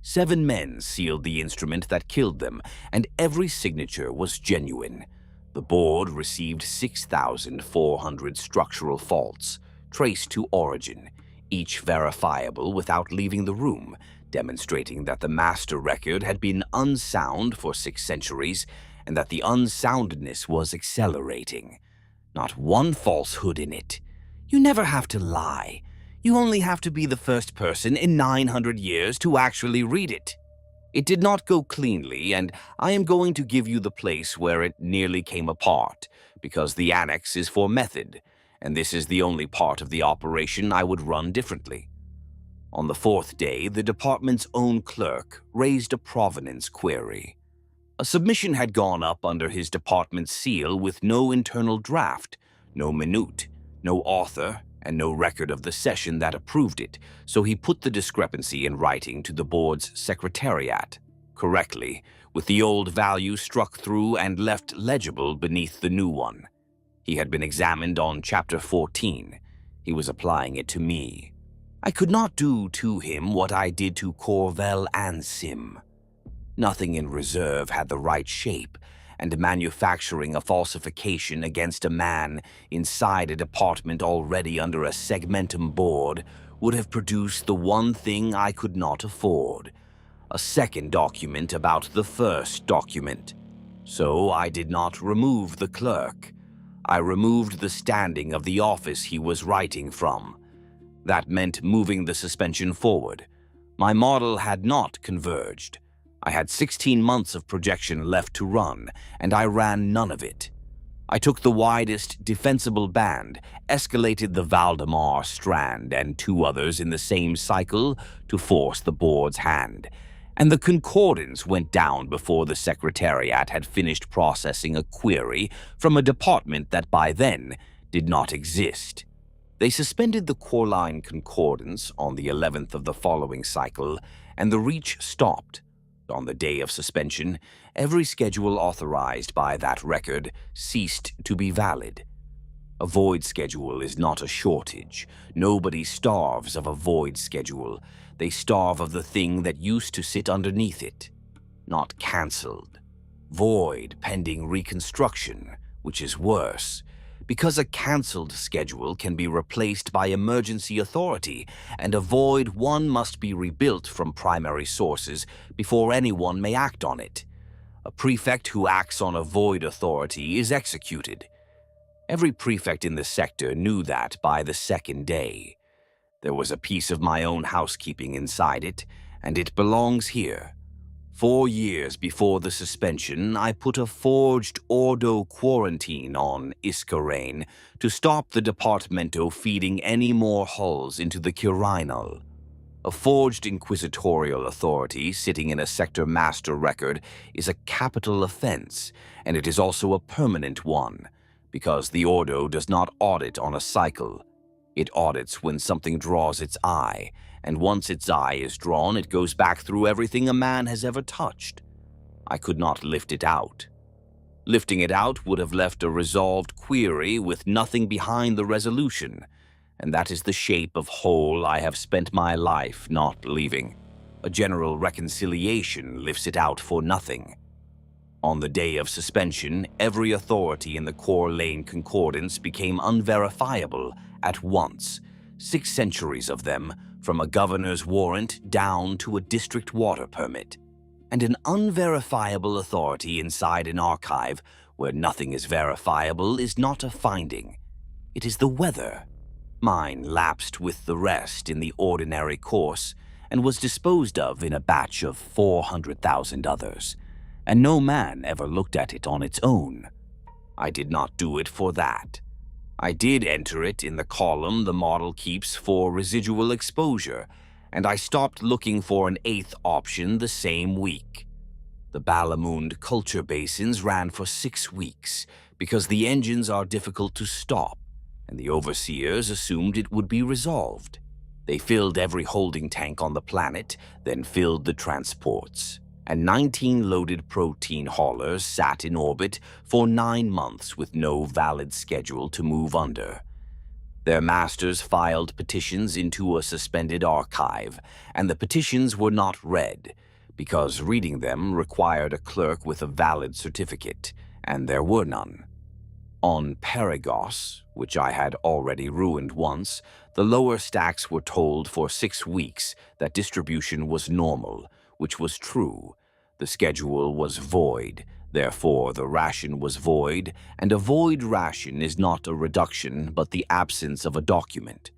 7 men sealed the instrument that killed them, and every signature was genuine. The board received 6,400 structural faults, traced to origin, each verifiable without leaving the room, demonstrating that the master record had been unsound for 6 centuries and that the unsoundness was accelerating. Not one falsehood in it. You never have to lie. You only have to be the first person in 900 years to actually read it. It did not go cleanly, and I am going to give you the place where it nearly came apart, because the annex is for method, and this is the only part of the operation I would run differently. On the fourth day, the department's own clerk raised a provenance query. A submission had gone up under his department's seal with no internal draft, no minute, no author, and no record of the session that approved it, so he put the discrepancy in writing to the board's secretariat, correctly, with the old value struck through and left legible beneath the new one. He had been examined on Chapter 14. He was applying it to me. I could not do to him what I did to Corvel and Sim. Nothing in reserve had the right shape, and manufacturing a falsification against a man inside a department already under a segmentum board would have produced the one thing I could not afford: a second document about the first document. So I did not remove the clerk. I removed the standing of the office he was writing from. That meant moving the suspension forward. My model had not converged. I had 16 months of projection left to run, and I ran none of it. I took the widest defensible band, escalated the Valdemar strand and 2 others in the same cycle to force the board's hand, and the concordance went down before the Secretariat had finished processing a query from a department that by then did not exist. They suspended the Corline concordance on the 11th of the following cycle, and the reach stopped. On the day of suspension, every schedule authorized by that record ceased to be valid. A void schedule is not a shortage. Nobody starves of a void schedule. They starve of the thing that used to sit underneath it. Not cancelled. Void pending reconstruction, which is worse, because a cancelled schedule can be replaced by emergency authority, and a void one must be rebuilt from primary sources before anyone may act on it. A prefect who acts on a void authority is executed. Every prefect in the sector knew that by the second day. There was a piece of my own housekeeping inside it, and it belongs here. 4 years before the suspension, I put a forged Ordo quarantine on Iscarene to stop the Departamento feeding any more hulls into the Quirinal. A forged inquisitorial authority sitting in a sector master record is a capital offense, and it is also a permanent one, because the Ordo does not audit on a cycle. It audits when something draws its eye, and once its eye is drawn, it goes back through everything a man has ever touched. I could not lift it out. Lifting it out would have left a resolved query with nothing behind the resolution, and that is the shape of hole I have spent my life not leaving. A general reconciliation lifts it out for nothing. On the day of suspension, every authority in the Core Lane Concordance became unverifiable at once, 6 centuries of them, from a governor's warrant down to a district water permit. And an unverifiable authority inside an archive where nothing is verifiable is not a finding. It is the weather. Mine lapsed with the rest in the ordinary course and was disposed of in a batch of 400,000 others, and no man ever looked at it on its own. I did not do it for that. I did enter it in the column the model keeps for residual exposure, and I stopped looking for an 8th option the same week. The Balamund culture basins ran for 6 weeks because the engines are difficult to stop, and the overseers assumed it would be resolved. They filled every holding tank on the planet, then filled the transports, and 19 loaded protein haulers sat in orbit for 9 months with no valid schedule to move under. Their masters filed petitions into a suspended archive, and the petitions were not read, because reading them required a clerk with a valid certificate, and there were none. On Perigos, which I had already ruined once, the lower stacks were told for 6 weeks that distribution was normal, which was true. The schedule was void. Therefore, the ration was void, and a void ration is not a reduction but the absence of a document.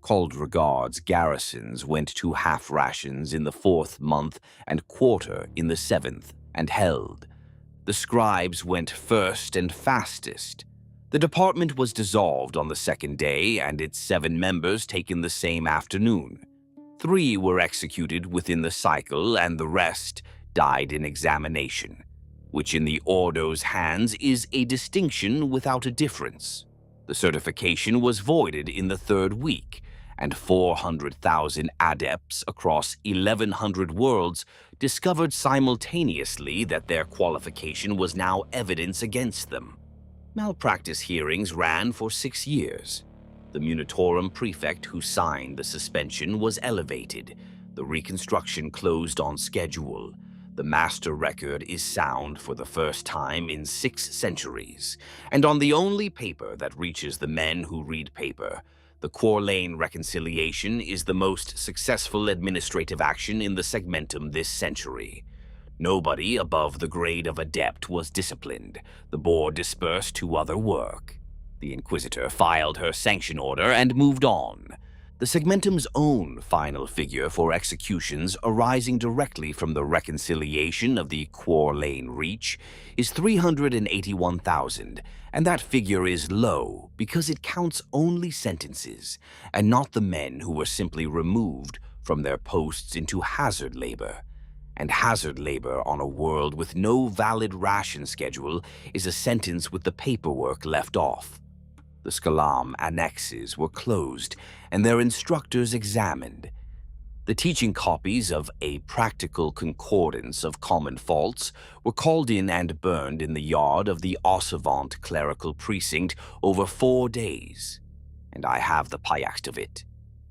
Caldregard's garrisons went to half rations in the 4th month and quarter in the 7th, and held. The scribes went first and fastest. The department was dissolved on the 2nd day, and its 7 members taken the same afternoon. 3 were executed within the cycle, and the rest died in examination, which in the Ordo's hands is a distinction without a difference. The certification was voided in the 3rd week, and 400,000 adepts across 1,100 worlds discovered simultaneously that their qualification was now evidence against them. Malpractice hearings ran for 6 years. The Munitorum prefect who signed the suspension was elevated. The reconstruction closed on schedule. The master record is sound for the first time in 6 centuries, and on the only paper that reaches the men who read paper, the Talhaine reconciliation is the most successful administrative action in the segmentum this century. Nobody above the grade of adept was disciplined. The board dispersed to other work. The Inquisitor filed her sanction order and moved on. The segmentum's own final figure for executions arising directly from the reconciliation of the Talhaine Reach is 381,000, and that figure is low because it counts only sentences and not the men who were simply removed from their posts into hazard labor. And hazard labor on a world with no valid ration schedule is a sentence with the paperwork left off. The Scalam annexes were closed and their instructors examined. The teaching copies of A Practical Concordance of Common Faults were called in and burned in the yard of the Ossivant clerical precinct over 4 days. And I have the pyaxt of it,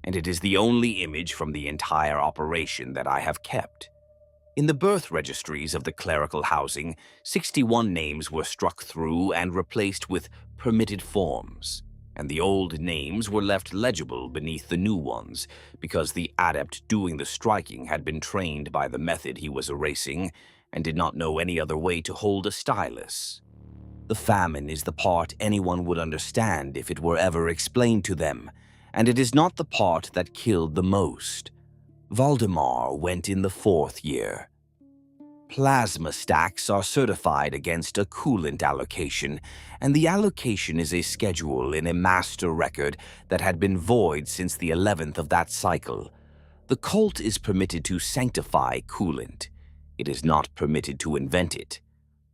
and it is the only image from the entire operation that I have kept. In the birth registries of the clerical housing, 61 names were struck through and replaced with permitted forms, and the old names were left legible beneath the new ones because the adept doing the striking had been trained by the method he was erasing and did not know any other way to hold a stylus. The famine is the part anyone would understand if it were ever explained to them, and it is not the part that killed the most. Valdemar went in the 4th year. Plasma stacks are certified against a coolant allocation, and the allocation is a schedule in a master record that had been void since the 11th of that cycle. The cult is permitted to sanctify coolant. It is not permitted to invent it.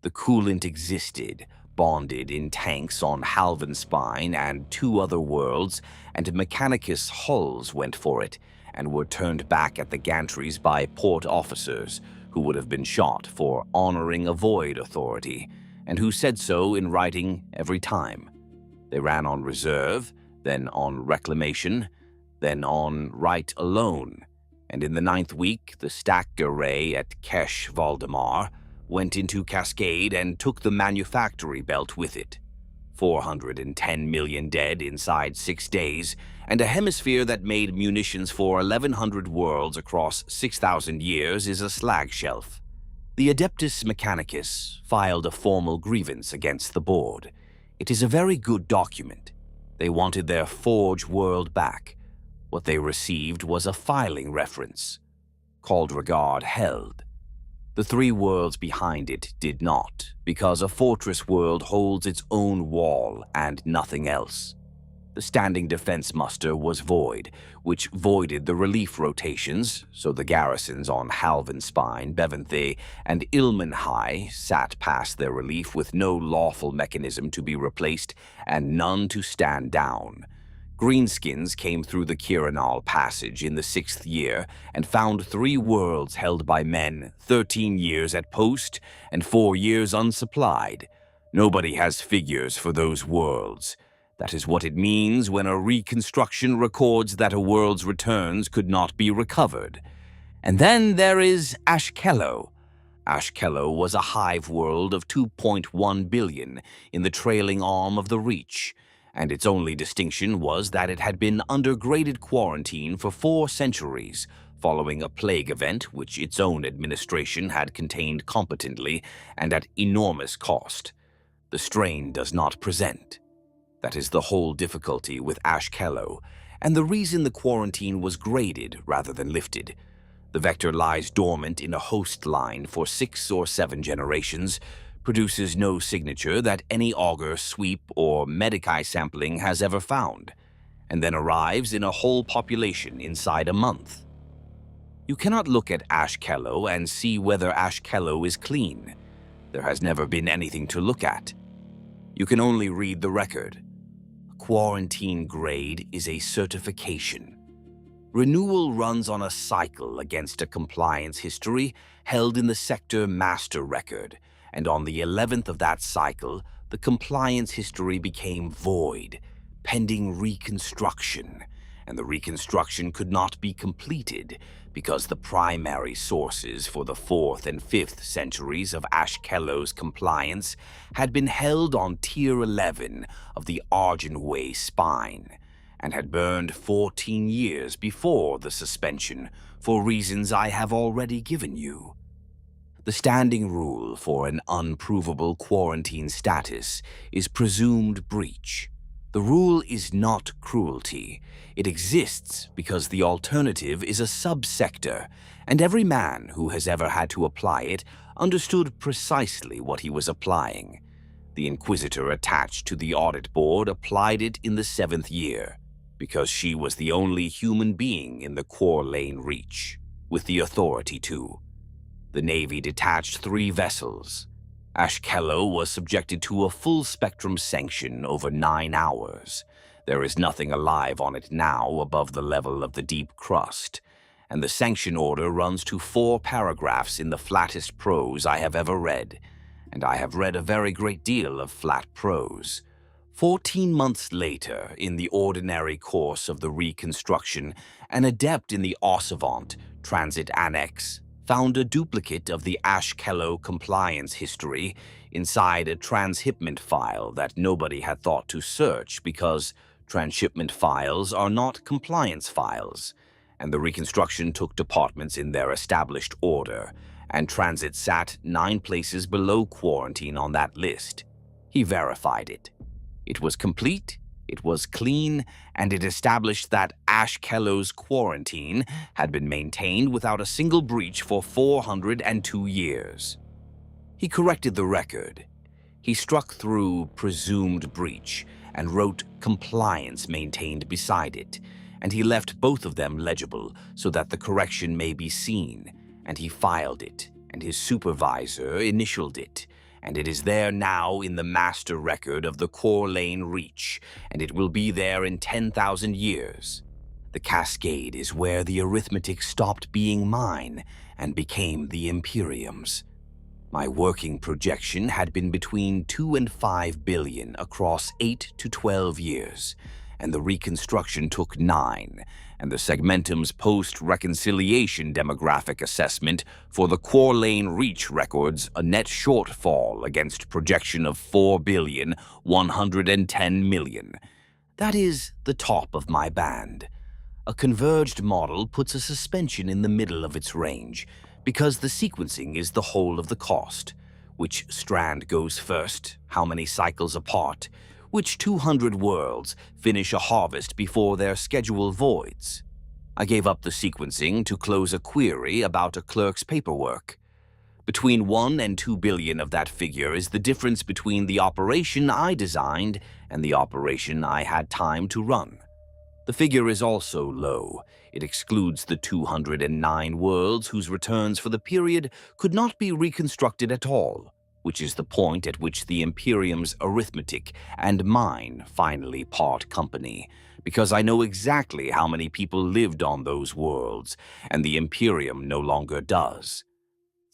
The coolant existed, bonded in tanks on Halvenspine and 2 other worlds, and Mechanicus hulls went for it, and were turned back at the gantries by port officers who would have been shot for honoring a void authority, and who said so in writing every time. They ran on reserve, then on reclamation, then on right alone, and in the 9th week the stacked array at Kesh Valdemar went into Cascade and took the manufactory belt with it. 410 million dead inside 6 days, and a hemisphere that made munitions for 1,100 worlds across 6,000 years is a slag shelf. The Adeptus Mechanicus filed a formal grievance against the board. It is a very good document. They wanted their Forge world back. What they received was a filing reference. Caldregard held. The 3 worlds behind it did not, because a fortress world holds its own wall and nothing else. The standing defense muster was void, which voided the relief rotations, so the garrisons on Halvenspine, Beventhe, and Ilmenhai sat past their relief with no lawful mechanism to be replaced and none to stand down. Greenskins came through the Quirinal passage in the 6th year and found 3 worlds held by men, 13 years at post and 4 years unsupplied. Nobody has figures for those worlds. That is what it means when a reconstruction records that a world's returns could not be recovered. And then there is Ashkello. Ashkello was a hive world of 2.1 billion in the trailing arm of the Reach, and its only distinction was that it had been under graded quarantine for 4 centuries, following a plague event which its own administration had contained competently and at enormous cost. The strain does not present. That is the whole difficulty with Ashkello, and the reason the quarantine was graded rather than lifted. The vector lies dormant in a host line for 6 or 7 generations, produces no signature that any augur, sweep, or medici sampling has ever found, and then arrives in a whole population inside a month. You cannot look at Ashkello and see whether Ashkello is clean. There has never been anything to look at. You can only read the record. A quarantine grade is a certification. Renewal runs on a cycle against a compliance history held in the sector master record, and on the 11th of that cycle, the compliance history became void, pending reconstruction, and the reconstruction could not be completed because the primary sources for the 4th and 5th centuries of Ashkello's compliance had been held on Tier 11 of the Argentway spine, and had burned 14 years before the suspension for reasons I have already given you. The standing rule for an unprovable quarantine status is presumed breach. The rule is not cruelty. It exists because the alternative is a subsector, and every man who has ever had to apply it understood precisely what he was applying. The Inquisitor attached to the audit board applied it in the 7th year, because she was the only human being in the Quarlane Reach, with the authority to. The Navy detached 3 vessels. Ashkello was subjected to a full-spectrum sanction over 9 hours. There is nothing alive on it now above the level of the deep crust, and the sanction order runs to 4 paragraphs in the flattest prose I have ever read, and I have read a very great deal of flat prose. 14 months later, in the ordinary course of the reconstruction, an adept in the Ossivant Transit Annex found a duplicate of the Ashkello compliance history inside a transshipment file that nobody had thought to search because transshipment files are not compliance files, and the reconstruction took departments in their established order, and Transit sat 9 places below quarantine on that list. He verified it. It was complete, it was clean, and it established that Ashkello's quarantine had been maintained without a single breach for 402 years. He corrected the record. He struck through presumed breach and wrote compliance maintained beside it, and he left both of them legible so that the correction may be seen, and he filed it, and his supervisor initialed it, and it is there now in the master record of the Quarlane Reach, and it will be there in 10,000 years. The cascade is where the arithmetic stopped being mine and became the Imperium's. My working projection had been between 2 and 5 billion across 8 to 12 years, and the reconstruction took 9, and the segmentum's post-reconciliation demographic assessment for the Quarlane Reach records a net shortfall against projection of 4,110 million. That is the top of my band. A converged model puts a suspension in the middle of its range, because the sequencing is the whole of the cost. Which strand goes first, how many cycles apart, which 200 worlds finish a harvest before their schedule voids. I gave up the sequencing to close a query about a clerk's paperwork. Between 1 and 2 billion of that figure is the difference between the operation I designed and the operation I had time to run. The figure is also low. It excludes the 209 worlds whose returns for the period could not be reconstructed at all, which is the point at which the Imperium's arithmetic and mine finally part company, because I know exactly how many people lived on those worlds, and the Imperium no longer does.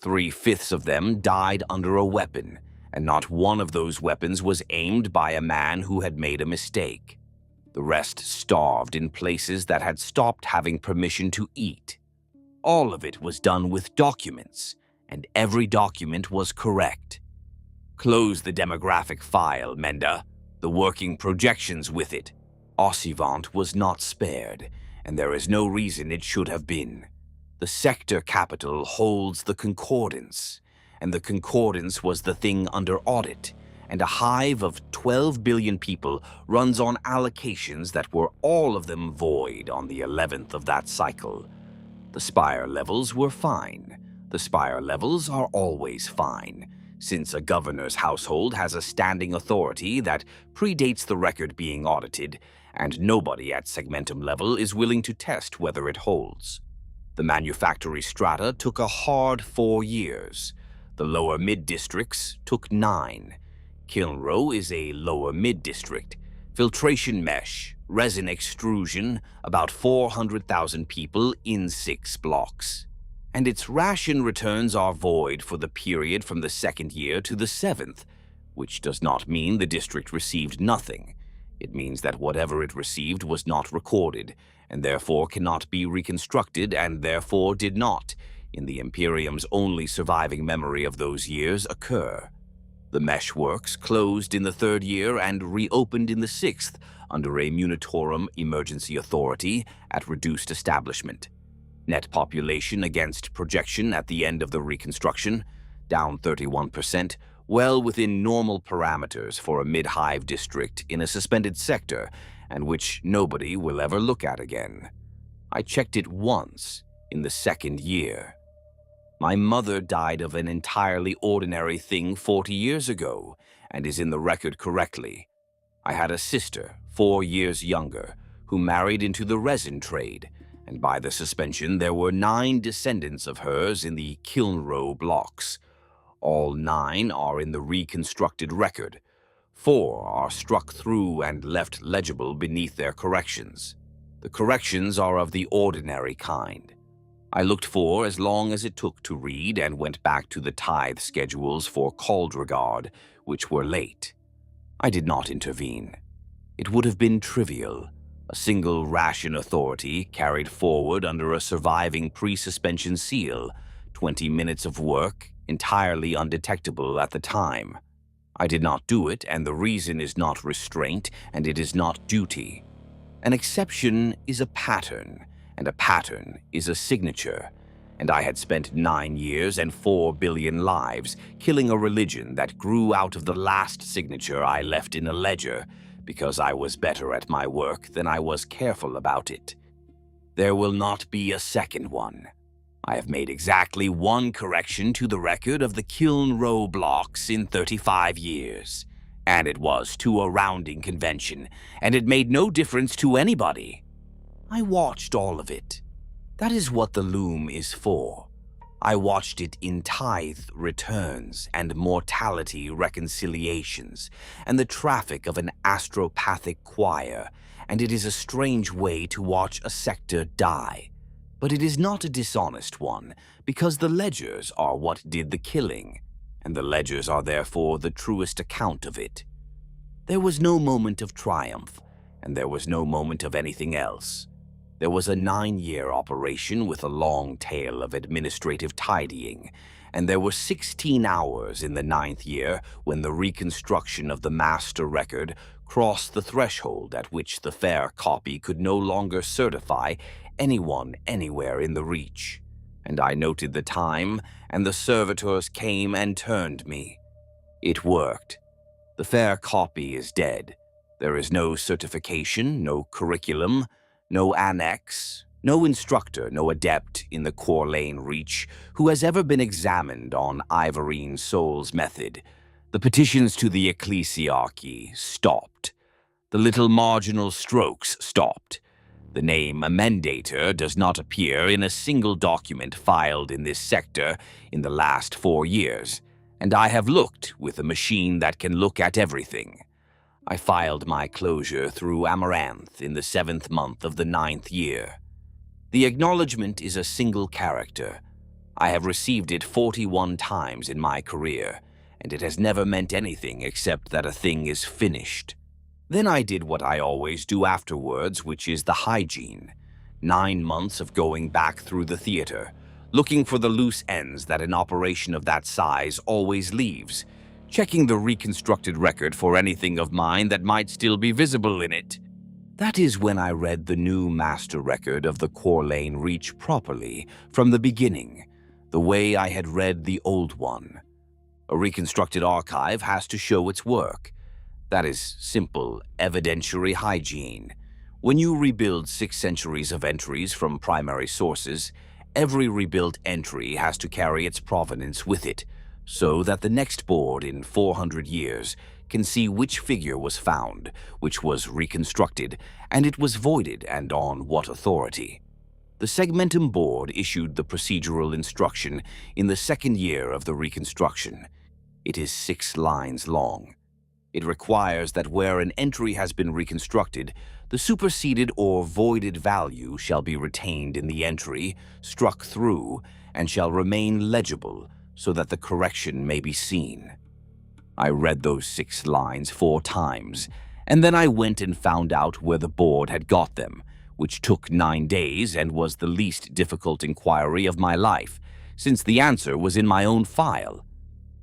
3/5 of them died under a weapon, and not one of those weapons was aimed by a man who had made a mistake. The rest starved in places that had stopped having permission to eat. All of it was done with documents, and every document was correct. Close the demographic file, Menda. The working projections with it. Ossivant was not spared, and there is no reason it should have been. The sector capital holds the concordance, and the concordance was the thing under audit, and a hive of 12 billion people runs on allocations that were all of them void on the 11th of that cycle. The spire levels were fine. The spire levels are always fine, since a governor's household has a standing authority that predates the record being audited, and nobody at segmentum level is willing to test whether it holds. The manufactory strata took a hard 4 years. The lower mid-districts took 9. Kiln row is a lower mid-district. Filtration mesh, resin extrusion, about 400,000 people in 6 blocks. And its ration returns are void for the period from the 2nd year to the 7th, which does not mean the district received nothing. It means that whatever it received was not recorded, and therefore cannot be reconstructed, and therefore did not, in the Imperium's only surviving memory of those years, occur. The mesh works closed in the 3rd year and reopened in the 6th under a munitorum emergency authority at reduced establishment. Net population against projection at the end of the reconstruction, down 31%, well within normal parameters for a mid-hive district in a suspended sector, and which nobody will ever look at again. I checked it once in the 2nd year. My mother died of an entirely ordinary thing 40 years ago, and is in the record correctly. I had a sister, 4 years younger, who married into the resin trade, and by the suspension there were 9 descendants of hers in the kiln row blocks. All 9 are in the reconstructed record. 4 are struck through and left legible beneath their corrections. The corrections are of the ordinary kind. I looked for as long as it took to read and went back to the tithe schedules for Caldregard, which were late. I did not intervene. It would have been trivial. A single ration authority carried forward under a surviving pre-suspension seal, 20 minutes of work, entirely undetectable at the time. I did not do it, and the reason is not restraint, and it is not duty. An exception is a pattern, and a pattern is a signature, and I had spent 9 years and 4 billion lives killing a religion that grew out of the last signature I left in a ledger, because I was better at my work than I was careful about it. There will not be a second one. I have made exactly 1 correction to the record of the kiln row blocks in 35 years, and it was to a rounding convention, and it made no difference to anybody. I watched all of it. That is what the loom is for. I watched it in tithe returns and mortality reconciliations and the traffic of an astropathic choir, and it is a strange way to watch a sector die. But it is not a dishonest one, because the ledgers are what did the killing, and the ledgers are therefore the truest account of it. There was no moment of triumph, and there was no moment of anything else. There was a 9-year operation with a long tail of administrative tidying, and there were 16 hours in the 9th year when the reconstruction of the master record crossed the threshold at which the fair copy could no longer certify anyone anywhere in the reach. And I noted the time, and the servitors came and turned me. It worked. The fair copy is dead. There is no certification, no curriculum, no annex, no instructor, no adept in the Corlane Reach who has ever been examined on Ivorine Soul's method. The petitions to the ecclesiarchy stopped. The little marginal strokes stopped. The name Amendator does not appear in a single document filed in this sector in the last 4 years, and I have looked with a machine that can look at everything. I filed my closure through Amaranth in the 7th month of the 9th year. The acknowledgement is a single character. I have received it 41 times in my career, and it has never meant anything except that a thing is finished. Then I did what I always do afterwards, which is the hygiene. 9 months of going back through the theater, looking for the loose ends that an operation of that size always leaves, checking the reconstructed record for anything of mine that might still be visible in it. That is when I read the new master record of the Talhaine Reach properly, from the beginning, the way I had read the old one. A reconstructed archive has to show its work. That is simple evidentiary hygiene. When you rebuild 6 centuries of entries from primary sources, every rebuilt entry has to carry its provenance with it, so that the next board in 400 years can see which figure was found, which was reconstructed, and it was voided and on what authority. The Segmentum Board issued the procedural instruction in the 2nd year of the reconstruction. It is 6 lines long. It requires that where an entry has been reconstructed, the superseded or voided value shall be retained in the entry, struck through, and shall remain legible so that the correction may be seen. I read those 6 lines 4 times, and then I went and found out where the board had got them, which took 9 days and was the least difficult inquiry of my life, since the answer was in my own file.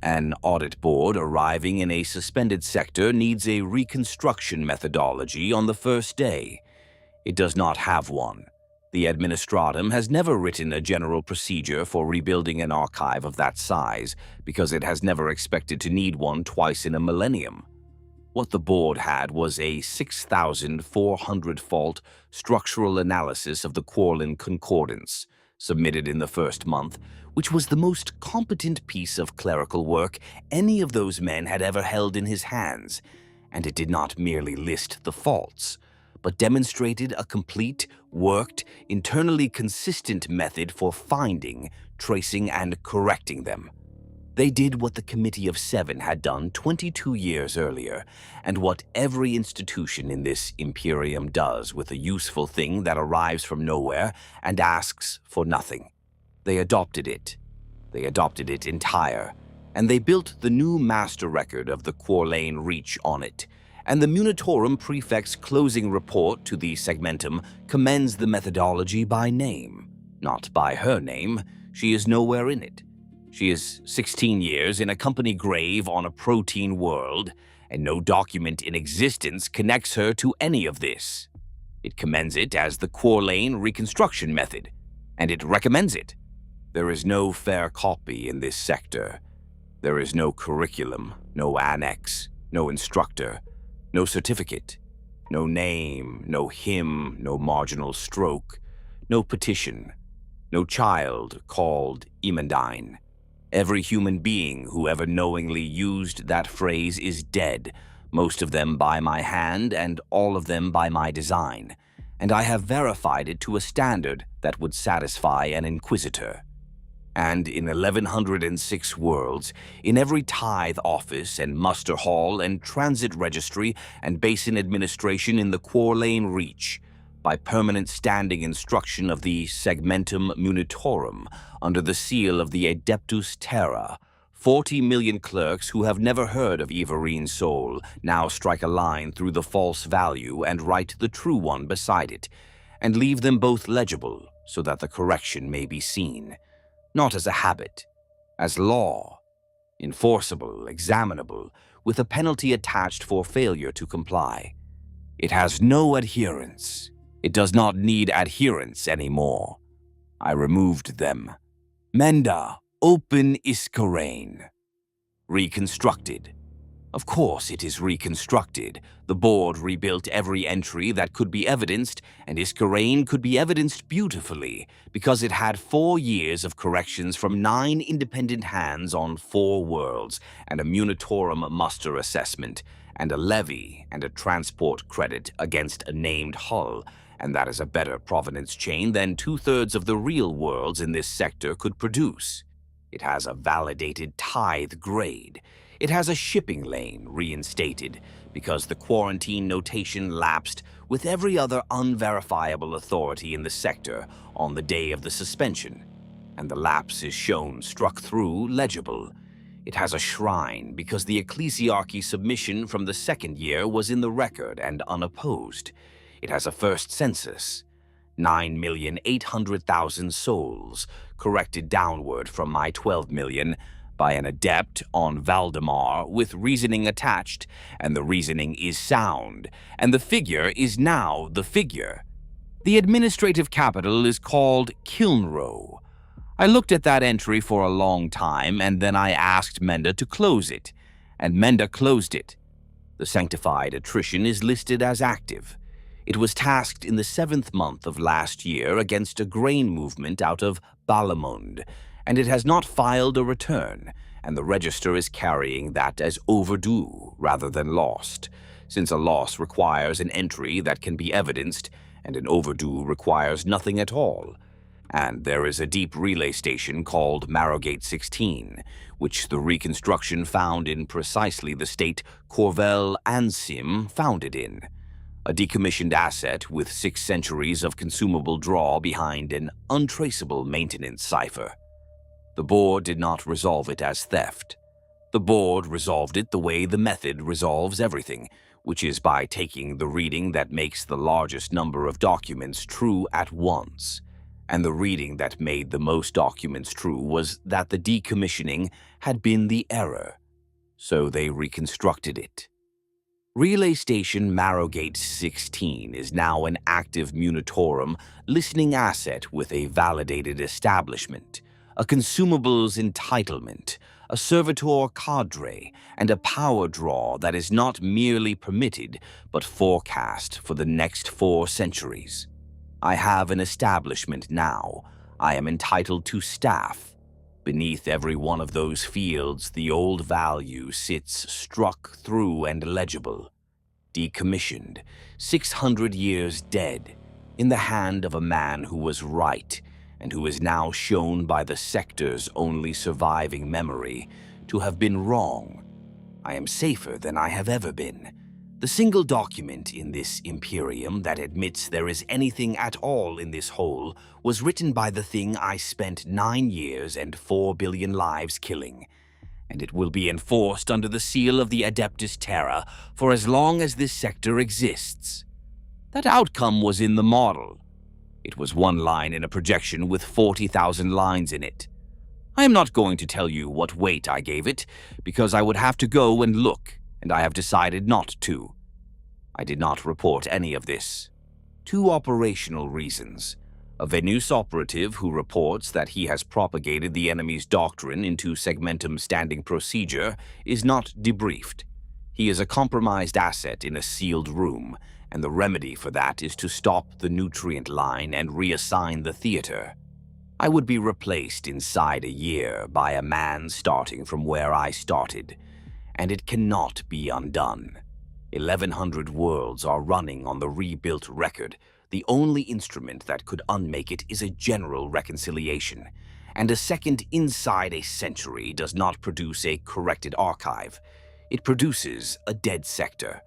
An audit board arriving in a suspended sector needs a reconstruction methodology on the first day. It does not have one. The Administratum has never written a general procedure for rebuilding an archive of that size, because it has never expected to need one twice in a millennium. What the board had was a 6,400-fault structural analysis of the Talhaine Concordance, submitted in the first month, which was the most competent piece of clerical work any of those men had ever held in his hands, and it did not merely list the faults, but demonstrated a complete, worked, internally consistent method for finding, tracing, and correcting them. They did what the Committee of 7 had done 22 years earlier, and what every institution in this Imperium does with a useful thing that arrives from nowhere and asks for nothing. They adopted it. They adopted it entire, and they built the new master record of the Talhaine Reach on it, and the Munitorum Prefect's closing report to the Segmentum commends the methodology by name. Not by her name. She is nowhere in it. She is 16 years in a company grave on a protein world, and no document in existence connects her to any of this. It commends it as the Talhaine reconstruction method, and it recommends it. There is no fair copy in this sector. There is no curriculum, no annex, no instructor, no certificate, no name, no hymn, no marginal stroke, no petition, no child called Emendine. Every human being who ever knowingly used that phrase is dead, most of them by my hand and all of them by my design, and I have verified it to a standard that would satisfy an inquisitor. And in 1106 worlds, in every tithe office and muster hall and transit registry and basin administration in the Talhaine Reach, by permanent standing instruction of the Segmentum Munitorum, under the seal of the Adeptus Terra, 40 million clerks who have never heard of Everine Soul now strike a line through the false value and write the true one beside it, and leave them both legible so that the correction may be seen. Not as a habit, as law, enforceable, examinable, with a penalty attached for failure to comply. It has no adherents. It does not need adherents anymore. I removed them. Menda, open Iskarain. Reconstructed. Of course it is reconstructed. The board rebuilt every entry that could be evidenced, and Iskarain could be evidenced beautifully, because it had 4 years of corrections from 9 independent hands on 4 worlds, and a Munitorum muster assessment, and a levy and a transport credit against a named hull, and that is a better provenance chain than 2/3 of the real worlds in this sector could produce. It has a validated tithe grade. It has a shipping lane reinstated, because the quarantine notation lapsed with every other unverifiable authority in the sector on the day of the suspension, and the lapse is shown struck through legible. It has a shrine, because the ecclesiarchy submission from the 2nd year was in the record and unopposed. It has a first census, 9,800,000 souls, corrected downward from my 12 million, by an adept on Valdemar with reasoning attached, and the reasoning is sound, and the figure is now the figure. The administrative capital is called Kilnrow. I looked at that entry for a long time, and then I asked Menda to close it, and Menda closed it. The sanctified attrition is listed as active. It was tasked in the 7th month of last year against a grain movement out of Balamond, and it has not filed a return, and the register is carrying that as overdue rather than lost, since a loss requires an entry that can be evidenced, and an overdue requires nothing at all. And there is a deep relay station called Marrowgate 16, which the reconstruction found in precisely the state Corvel Ansim found it in. A decommissioned asset with 6 centuries of consumable draw behind an untraceable maintenance cipher. The board did not resolve it as theft. The board resolved it the way the method resolves everything, which is by taking the reading that makes the largest number of documents true at once. And the reading that made the most documents true was that the decommissioning had been the error. So they reconstructed it. Relay Station Marrowgate 16 is now an active Munitorum listening asset with a validated establishment, a consumables entitlement, a servitor cadre, and a power draw that is not merely permitted but forecast for the next 4 centuries. I have an establishment now. I am entitled to staff. Beneath every one of those fields, the old value sits struck through and legible. Decommissioned, 600 years dead, in the hand of a man who was right, and who is now shown by the sector's only surviving memory to have been wrong. I am safer than I have ever been. The single document in this Imperium that admits there is anything at all in this hole was written by the thing I spent 9 years and 4 billion lives killing, and it will be enforced under the seal of the Adeptus Terra for as long as this sector exists. That outcome was in the model. It was 1 line in a projection with 40,000 lines in it. I am not going to tell you what weight I gave it, because I would have to go and look, and I have decided not to. I did not report any of this. 2 operational reasons. A Vanus operative who reports that he has propagated the enemy's doctrine into segmentum standing procedure is not debriefed. He is a compromised asset in a sealed room, and the remedy for that is to stop the nutrient line and reassign the theater. I would be replaced inside a year by a man starting from where I started, and it cannot be undone. 1,100 worlds are running on the rebuilt record. The only instrument that could unmake it is a general reconciliation, and a second inside a century does not produce a corrected archive. It produces a dead sector.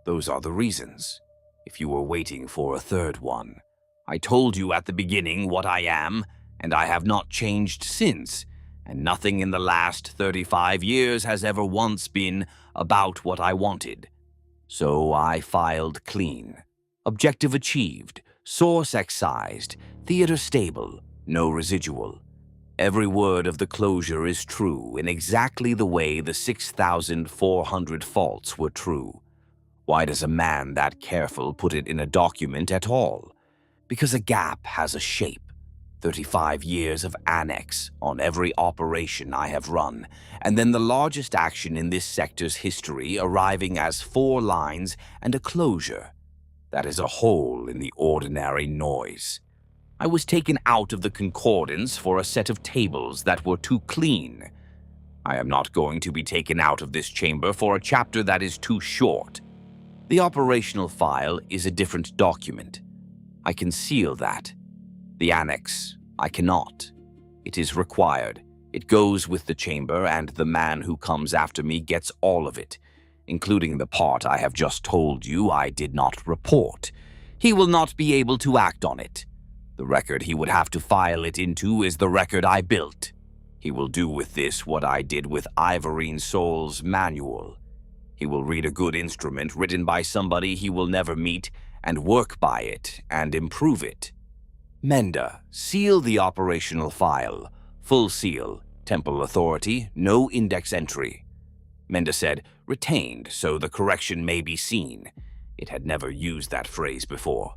Those are the reasons. If you were waiting for a third one, I told you at the beginning what I am, and I have not changed since, and nothing in the last 35 years has ever once been about what I wanted. So I filed clean. Objective achieved, source excised, theater stable, no residual. Every word of the closure is true in exactly the way the 6,400 faults were true. Why does a man that careful put it in a document at all? Because a gap has a shape. 35 years of annex on every operation I have run, and then the largest action in this sector's history arriving as 4 lines and a closure. That is a hole in the ordinary noise. I was taken out of the concordance for a set of tables that were too clean. I am not going to be taken out of this chamber for a chapter that is too short. The operational file is a different document. I can seal that. The annex, I cannot. It is required. It goes with the chamber, and the man who comes after me gets all of it, including the part I have just told you I did not report. He will not be able to act on it. The record he would have to file it into is the record I built. He will do with this what I did with Ivorine Soul's manual. He will read a good instrument written by somebody he will never meet and work by it and improve it. Menda, seal the operational file. Full seal. Temple authority, no index entry. Menda said, retained, so the correction may be seen. It had never used that phrase before.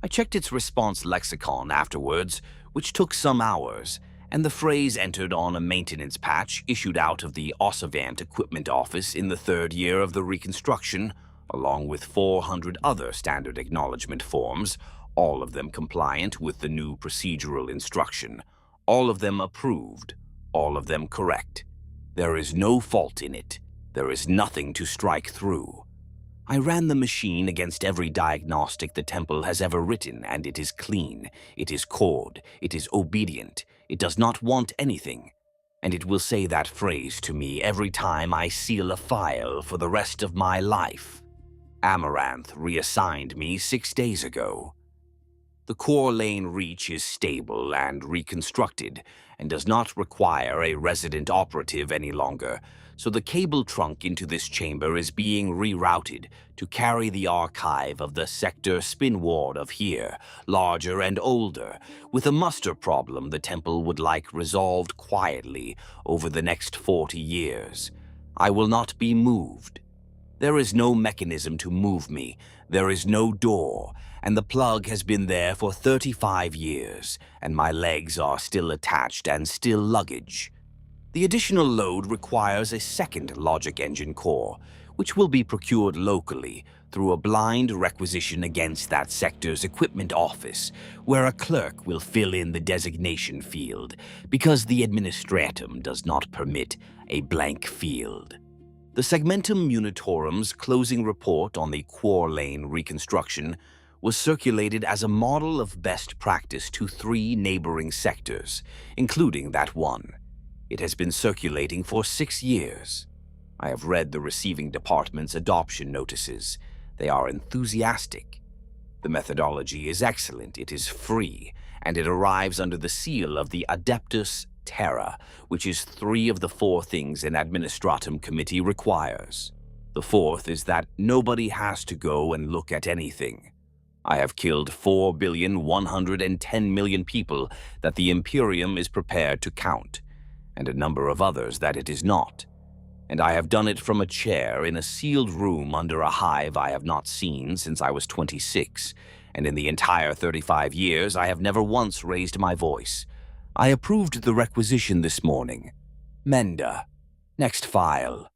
I checked its response lexicon afterwards, which took some hours, and the phrase entered on a maintenance patch issued out of the Ossivant equipment office in the 3rd year of the reconstruction, along with 400 other standard acknowledgement forms, all of them compliant with the new procedural instruction, all of them approved, all of them correct. There is no fault in it. There is nothing to strike through. I ran the machine against every diagnostic the Temple has ever written, and it is clean, it is cored, it is obedient, it does not want anything. And it will say that phrase to me every time I seal a file for the rest of my life. Amaranth reassigned me 6 days ago. The core lane reach is stable and reconstructed, and does not require a resident operative any longer, so the cable trunk into this chamber is being rerouted to carry the archive of the sector spin ward of here, larger and older, with a muster problem the Temple would like resolved quietly over the next 40 years. I will not be moved. There is no mechanism to move me, there is no door, and the plug has been there for 35 years, and my legs are still attached and still luggage. The additional load requires a second logic engine core, which will be procured locally through a blind requisition against that sector's equipment office, where a clerk will fill in the designation field, because the administratum does not permit a blank field. The Segmentum Munitorum's closing report on the core lane reconstruction was circulated as a model of best practice to 3 neighboring sectors, including that one. It has been circulating for 6 years. I have read the receiving department's adoption notices. They are enthusiastic. The methodology is excellent, it is free, and it arrives under the seal of the Adeptus Terra, which is 3 of the 4 things an administratum committee requires. The 4th is that nobody has to go and look at anything. I have killed 4,110,000,000 people that the Imperium is prepared to count, and a number of others that it is not. And I have done it from a chair in a sealed room under a hive I have not seen since I was 26, and in the entire 35 years I have never once raised my voice. I approved the requisition this morning. Menda. Next file.